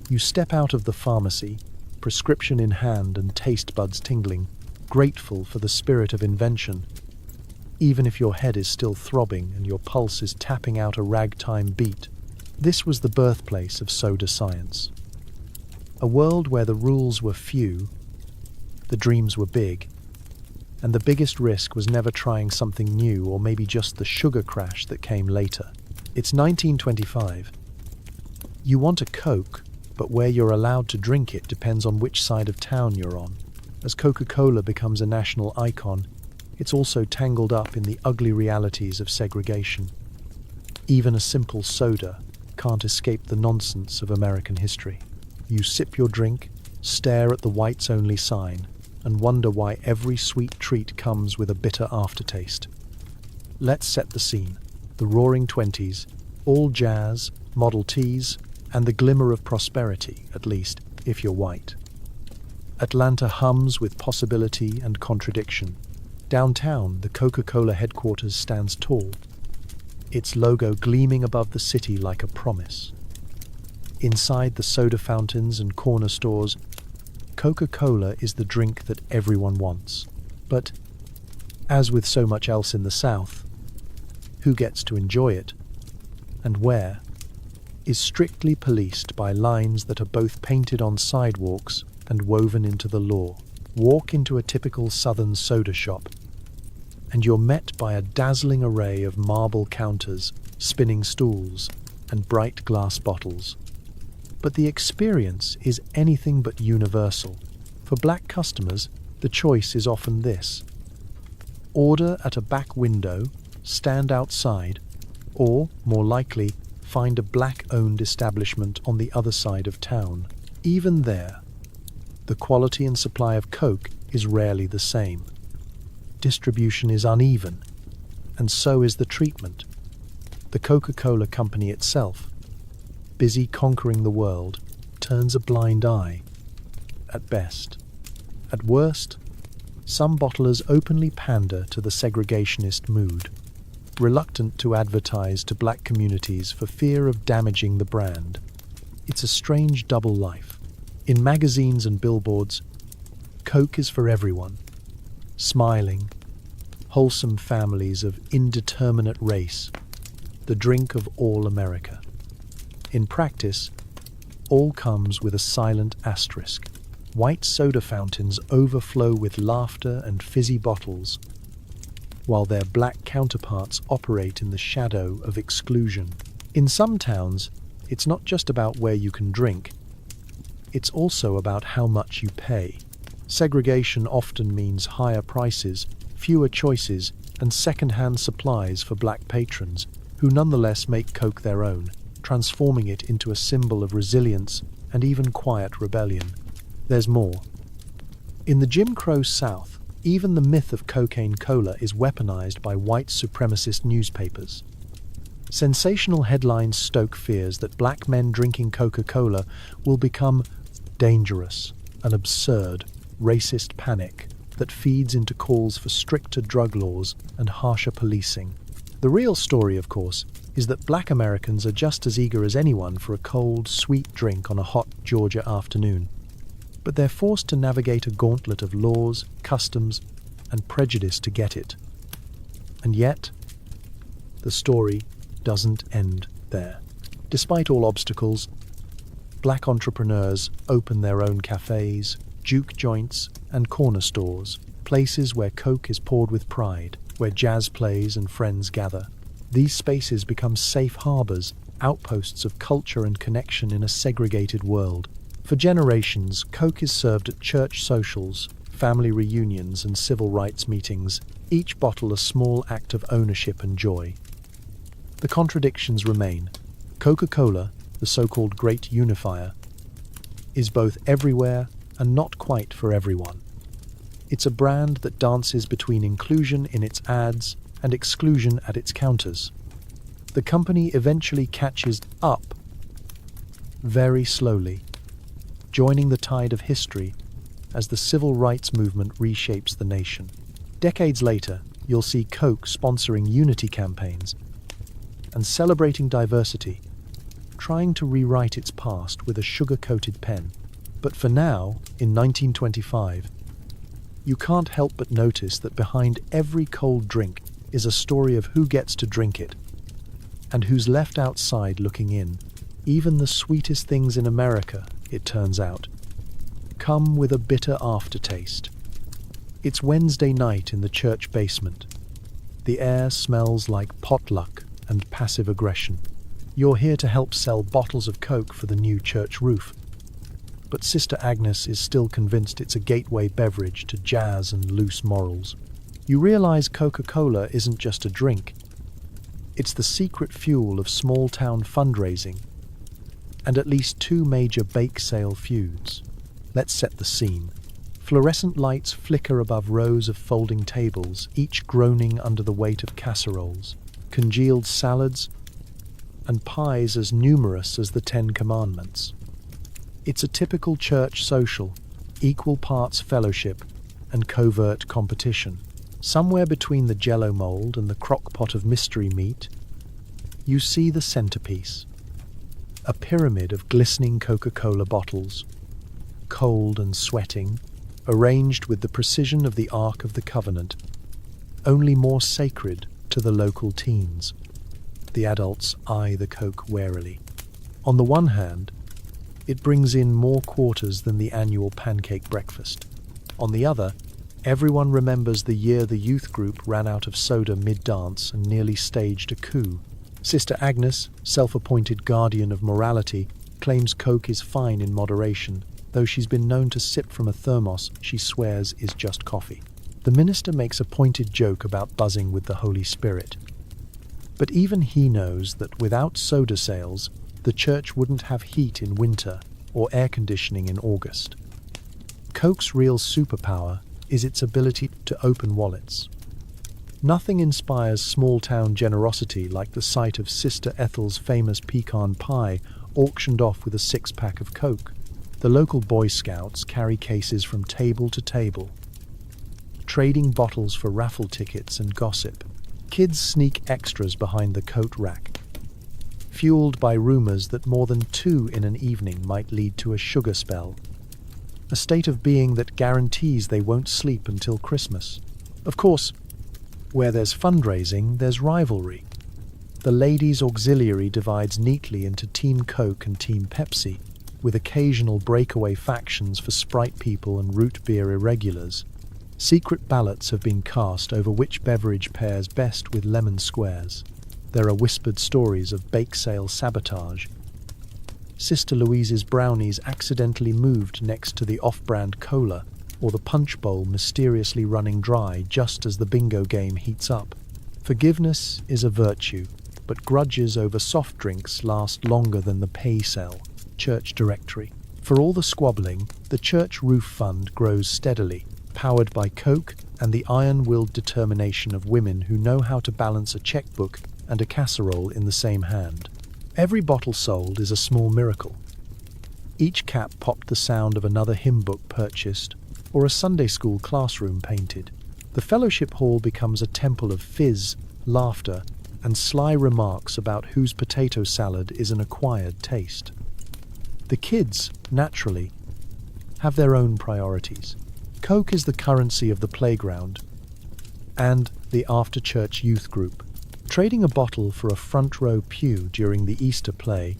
You step out of the pharmacy, prescription in hand and taste buds tingling, grateful for the spirit of invention, even if your head is still throbbing and your pulse is tapping out a ragtime beat. This was the birthplace of soda science. A world where the rules were few, the dreams were big, and the biggest risk was never trying something new or maybe just the sugar crash that came later. It's 1925. You want a Coke, but where you're allowed to drink it depends on which side of town you're on. As Coca-Cola becomes a national icon, it's also tangled up in the ugly realities of segregation. Even a simple soda can't escape the nonsense of American history. You sip your drink, stare at the whites-only sign, and wonder why every sweet treat comes with a bitter aftertaste. Let's set the scene. The Roaring Twenties, all jazz, Model Ts, and the glimmer of prosperity, at least, if you're white. Atlanta hums with possibility and contradiction. Downtown, the Coca-Cola headquarters stands tall, its logo gleaming above the city like a promise. Inside the soda fountains and corner stores, Coca-Cola is the drink that everyone wants. But, as with so much else in the South, who gets to enjoy it, and where, is strictly policed by lines that are both painted on sidewalks and woven into the law. Walk into a typical Southern soda shop, and you're met by a dazzling array of marble counters, spinning stools, and bright glass bottles. But the experience is anything but universal. For black customers, the choice is often this: order at a back window, stand outside, or, more likely, find a black-owned establishment on the other side of town. Even there, the quality and supply of Coke is rarely the same. Distribution is uneven, and so is the treatment. The Coca-Cola company itself, busy conquering the world, turns a blind eye, at best. At worst, some bottlers openly pander to the segregationist mood, reluctant to advertise to black communities for fear of damaging the brand. It's a strange double life. In magazines and billboards, Coke is for everyone. Smiling, wholesome families of indeterminate race, the drink of all America. In practice, all comes with a silent asterisk. White soda fountains overflow with laughter and fizzy bottles, while their black counterparts operate in the shadow of exclusion. In some towns, it's not just about where you can drink, it's also about how much you pay. Segregation often means higher prices, fewer choices, and second-hand supplies for black patrons, who nonetheless make Coke their own, transforming it into a symbol of resilience and even quiet rebellion. There's more. In the Jim Crow South, even the myth of cocaine cola is weaponized by white supremacist newspapers. Sensational headlines stoke fears that black men drinking Coca-Cola will become dangerous, an absurd, racist panic that feeds into calls for stricter drug laws and harsher policing. The real story, of course, is that black Americans are just as eager as anyone for a cold, sweet drink on a hot Georgia afternoon. But they're forced to navigate a gauntlet of laws, customs, and prejudice to get it. And yet, the story doesn't end there. Despite all obstacles, black entrepreneurs open their own cafes, juke joints, and corner stores, places where Coke is poured with pride, where jazz plays and friends gather. These spaces become safe harbors, outposts of culture and connection in a segregated world. For generations, Coke is served at church socials, family reunions, and civil rights meetings, each bottle a small act of ownership and joy. The contradictions remain. Coca-Cola, the so-called great unifier, is both everywhere and not quite for everyone. It's a brand that dances between inclusion in its ads and exclusion at its counters. The company eventually catches up, very slowly, joining the tide of history as the civil rights movement reshapes the nation. Decades later, you'll see Coke sponsoring unity campaigns and celebrating diversity, trying to rewrite its past with a sugar-coated pen. But for now, in 1925, you can't help but notice that behind every cold drink is a story of who gets to drink it and who's left outside looking in. Even the sweetest things in America, it turns out, come with a bitter aftertaste. It's Wednesday night in the church basement. The air smells like potluck and passive aggression. You're here to help sell bottles of Coke for the new church roof. But Sister Agnes is still convinced it's a gateway beverage to jazz and loose morals. You realize Coca-Cola isn't just a drink. It's the secret fuel of small-town fundraising and at least 2 major bake sale feuds. Let's set the scene. Fluorescent lights flicker above rows of folding tables, each groaning under the weight of casseroles, congealed salads, and pies as numerous as the 10 Commandments. It's a typical church social, equal parts fellowship and covert competition. Somewhere between the jello mold and the crock-pot of mystery meat, you see the centerpiece, a pyramid of glistening Coca-Cola bottles, cold and sweating, arranged with the precision of the Ark of the Covenant, only more sacred to the local teens. The adults eye the Coke warily. On the one hand, it brings in more quarters than the annual pancake breakfast. On the other, everyone remembers the year the youth group ran out of soda mid-dance and nearly staged a coup. Sister Agnes, self-appointed guardian of morality, claims Coke is fine in moderation, though she's been known to sip from a thermos she swears is just coffee. The minister makes a pointed joke about buzzing with the Holy Spirit. But even he knows that without soda sales, the church wouldn't have heat in winter or air conditioning in August. Coke's real superpower is its ability to open wallets. Nothing inspires small-town generosity like the sight of Sister Ethel's famous pecan pie auctioned off with a six-pack of Coke. The local Boy Scouts carry cases from table to table, trading bottles for raffle tickets and gossip. Kids sneak extras behind the coat rack, fueled by rumors that more than two in an evening might lead to a sugar spell, a state of being that guarantees they won't sleep until Christmas. Of course, where there's fundraising, there's rivalry. The ladies' auxiliary divides neatly into Team Coke and Team Pepsi, with occasional breakaway factions for Sprite people and root beer irregulars. Secret ballots have been cast over which beverage pairs best with lemon squares. There are whispered stories of bake sale sabotage. Sister Louise's brownies accidentally moved next to the off-brand cola, or the punch bowl mysteriously running dry just as the bingo game heats up. Forgiveness is a virtue, but grudges over soft drinks last longer than the pay cell, church directory. For all the squabbling, the church roof fund grows steadily, powered by Coke and the iron-willed determination of women who know how to balance a checkbook and a casserole in the same hand. Every bottle sold is a small miracle. Each cap popped the sound of another hymn book purchased, or a Sunday school classroom painted. The fellowship hall becomes a temple of fizz, laughter, and sly remarks about whose potato salad is an acquired taste. The kids, naturally, have their own priorities. Coke is the currency of the playground and the after-church youth group. Trading a bottle for a front-row pew during the Easter play,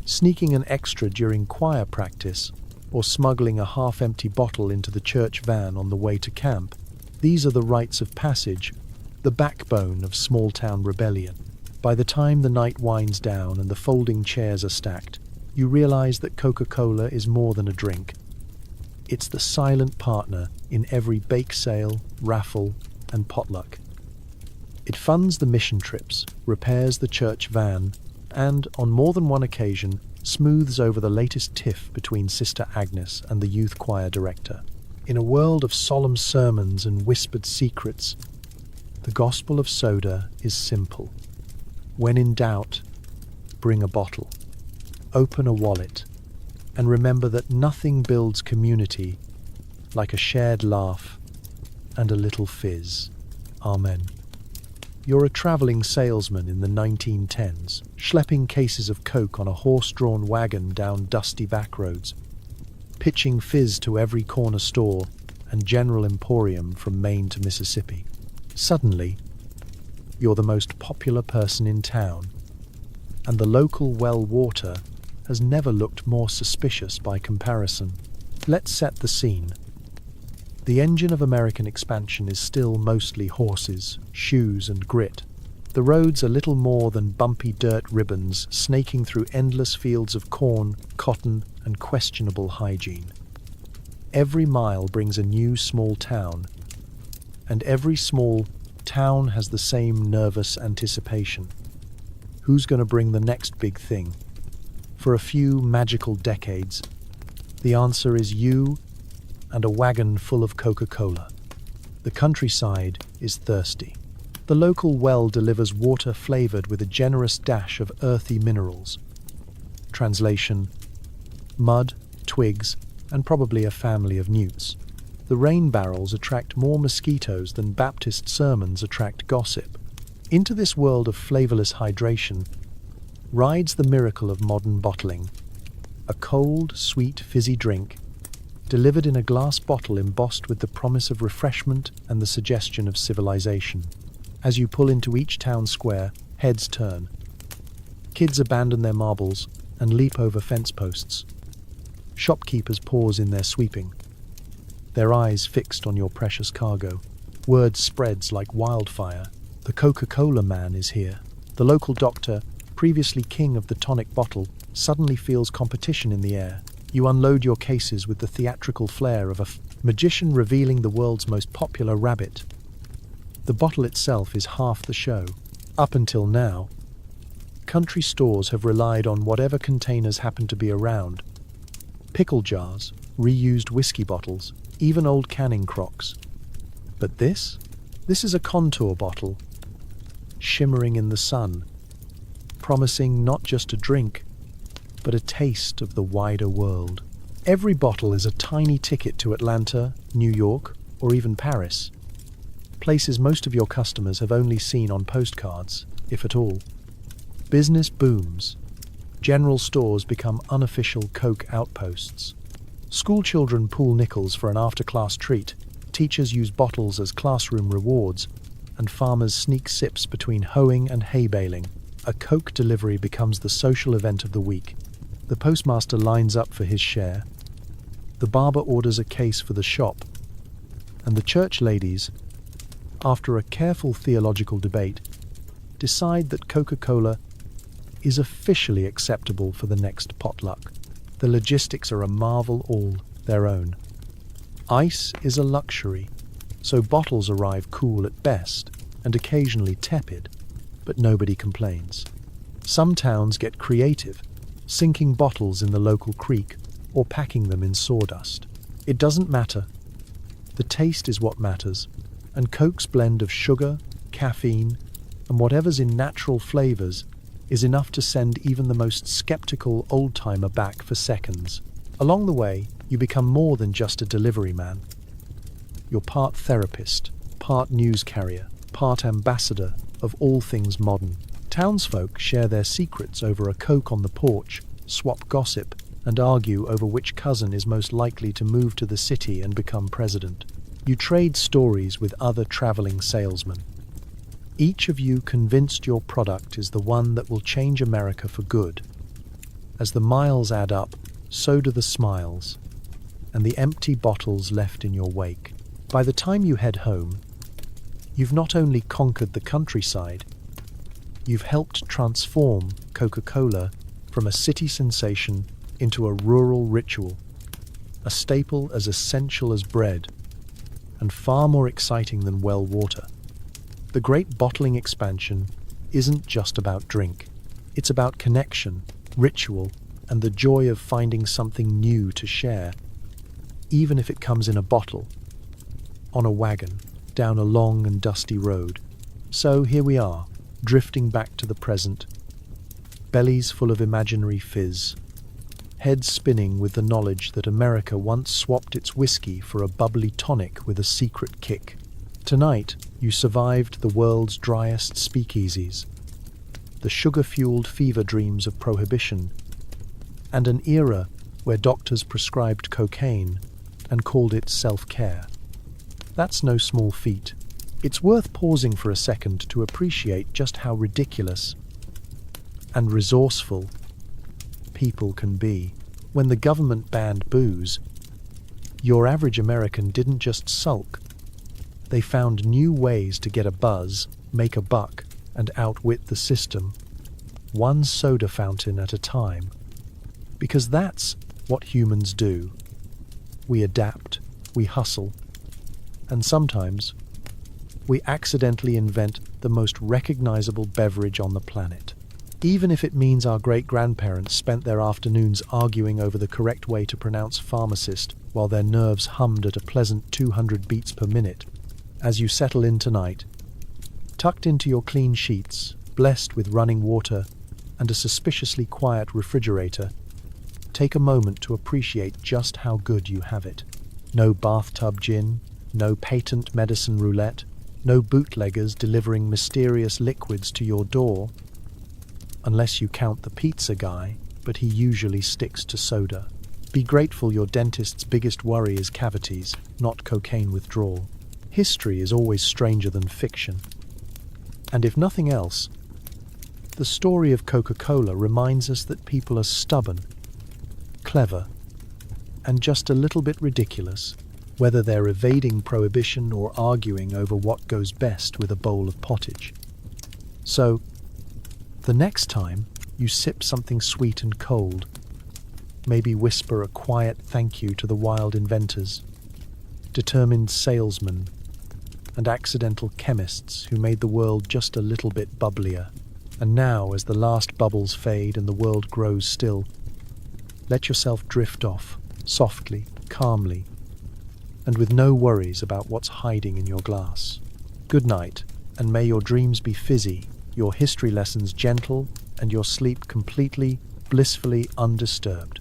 sneaking an extra during choir practice, or smuggling a half-empty bottle into the church van on the way to camp, these are the rites of passage, the backbone of small-town rebellion. By the time the night winds down and the folding chairs are stacked, you realize that Coca-Cola is more than a drink. It's the silent partner in every bake sale, raffle, and potluck. It funds the mission trips, repairs the church van, and, on more than one occasion, smooths over the latest tiff between Sister Agnes and the youth choir director. In a world of solemn sermons and whispered secrets, the gospel of soda is simple. When in doubt, bring a bottle, open a wallet, and remember that nothing builds community like a shared laugh and a little fizz. Amen. You're a travelling salesman in the 1910s, schlepping cases of Coke on a horse-drawn wagon down dusty back roads, pitching fizz to every corner store and general emporium from Maine to Mississippi. Suddenly, you're the most popular person in town, and the local well water has never looked more suspicious by comparison. Let's set the scene. The engine of American expansion is still mostly horses, shoes, and grit. The roads are little more than bumpy dirt ribbons snaking through endless fields of corn, cotton, and questionable hygiene. Every mile brings a new small town, and every small town has the same nervous anticipation. Who's going to bring the next big thing? For a few magical decades, the answer is you and a wagon full of Coca-Cola. The countryside is thirsty. The local well delivers water flavored with a generous dash of earthy minerals. Translation: mud, twigs, and probably a family of newts. The rain barrels attract more mosquitoes than Baptist sermons attract gossip. Into this world of flavorless hydration rides the miracle of modern bottling. A cold, sweet, fizzy drink, delivered in a glass bottle embossed with the promise of refreshment and the suggestion of civilization. As you pull into each town square, heads turn. Kids abandon their marbles and leap over fence posts. Shopkeepers pause in their sweeping, their eyes fixed on your precious cargo. Word spreads like wildfire. The Coca-Cola man is here. The local doctor, previously king of the tonic bottle, suddenly feels competition in the air. You unload your cases with the theatrical flair of a magician revealing the world's most popular rabbit. The bottle itself is half the show. Up until now, country stores have relied on whatever containers happen to be around. Pickle jars, reused whiskey bottles, even old canning crocks. But this is a contour bottle, shimmering in the sun, promising not just a drink, but a taste of the wider world. Every bottle is a tiny ticket to Atlanta, New York, or even Paris, places most of your customers have only seen on postcards, if at all. Business booms. General stores become unofficial Coke outposts. School children pool nickels for an after-class treat, teachers use bottles as classroom rewards, and farmers sneak sips between hoeing and hay baling. A Coke delivery becomes the social event of the week. The postmaster lines up for his share. The barber orders a case for the shop. And the church ladies, after a careful theological debate, decide that Coca-Cola is officially acceptable for the next potluck. The logistics are a marvel all their own. Ice is a luxury, so bottles arrive cool at best and occasionally tepid, but nobody complains. Some towns get creative, sinking bottles in the local creek or packing them in sawdust. It doesn't matter. The taste is what matters, and Coke's blend of sugar, caffeine, and whatever's in natural flavors is enough to send even the most skeptical old-timer back for seconds. Along the way, you become more than just a delivery man. You're part therapist, part news carrier, part ambassador of all things modern. Townsfolk share their secrets over a Coke on the porch, swap gossip, and argue over which cousin is most likely to move to the city and become president. You trade stories with other traveling salesmen. Each of you convinced your product is the one that will change America for good. As the miles add up, so do the smiles, and the empty bottles left in your wake. By the time you head home, you've not only conquered the countryside, you've helped transform Coca-Cola from a city sensation into a rural ritual, a staple as essential as bread, and far more exciting than well water. The great bottling expansion isn't just about drink. It's about connection, ritual, and the joy of finding something new to share, even if it comes in a bottle, on a wagon, down a long and dusty road. So here we are, drifting back to the present, bellies full of imaginary fizz, heads spinning with the knowledge that America once swapped its whiskey for a bubbly tonic with a secret kick. Tonight, you survived the world's driest speakeasies, the sugar-fueled fever dreams of Prohibition, and an era where doctors prescribed cocaine and called it self-care. That's no small feat. It's worth pausing for a second to appreciate just how ridiculous and resourceful people can be. When the government banned booze, your average American didn't just sulk. They found new ways to get a buzz, make a buck, and outwit the system, one soda fountain at a time. Because that's what humans do. We adapt, we hustle, and sometimes we accidentally invent the most recognizable beverage on the planet. Even if it means our great-grandparents spent their afternoons arguing over the correct way to pronounce pharmacist while their nerves hummed at a pleasant 200 beats per minute. As you settle in tonight, tucked into your clean sheets, blessed with running water and a suspiciously quiet refrigerator, take a moment to appreciate just how good you have it. No bathtub gin, no patent medicine roulette, no bootleggers delivering mysterious liquids to your door, unless you count the pizza guy, but he usually sticks to soda. Be grateful your dentist's biggest worry is cavities, not cocaine withdrawal. History is always stranger than fiction. And if nothing else, the story of Coca-Cola reminds us that people are stubborn, clever, and just a little bit ridiculous, whether they're evading prohibition or arguing over what goes best with a bowl of pottage. So, the next time you sip something sweet and cold, maybe whisper a quiet thank you to the wild inventors, determined salesmen, and accidental chemists who made the world just a little bit bubblier. And now, as the last bubbles fade and the world grows still, let yourself drift off, softly, calmly, and with no worries about what's hiding in your glass. Good night, and may your dreams be fizzy, your history lessons gentle, and your sleep completely, blissfully undisturbed.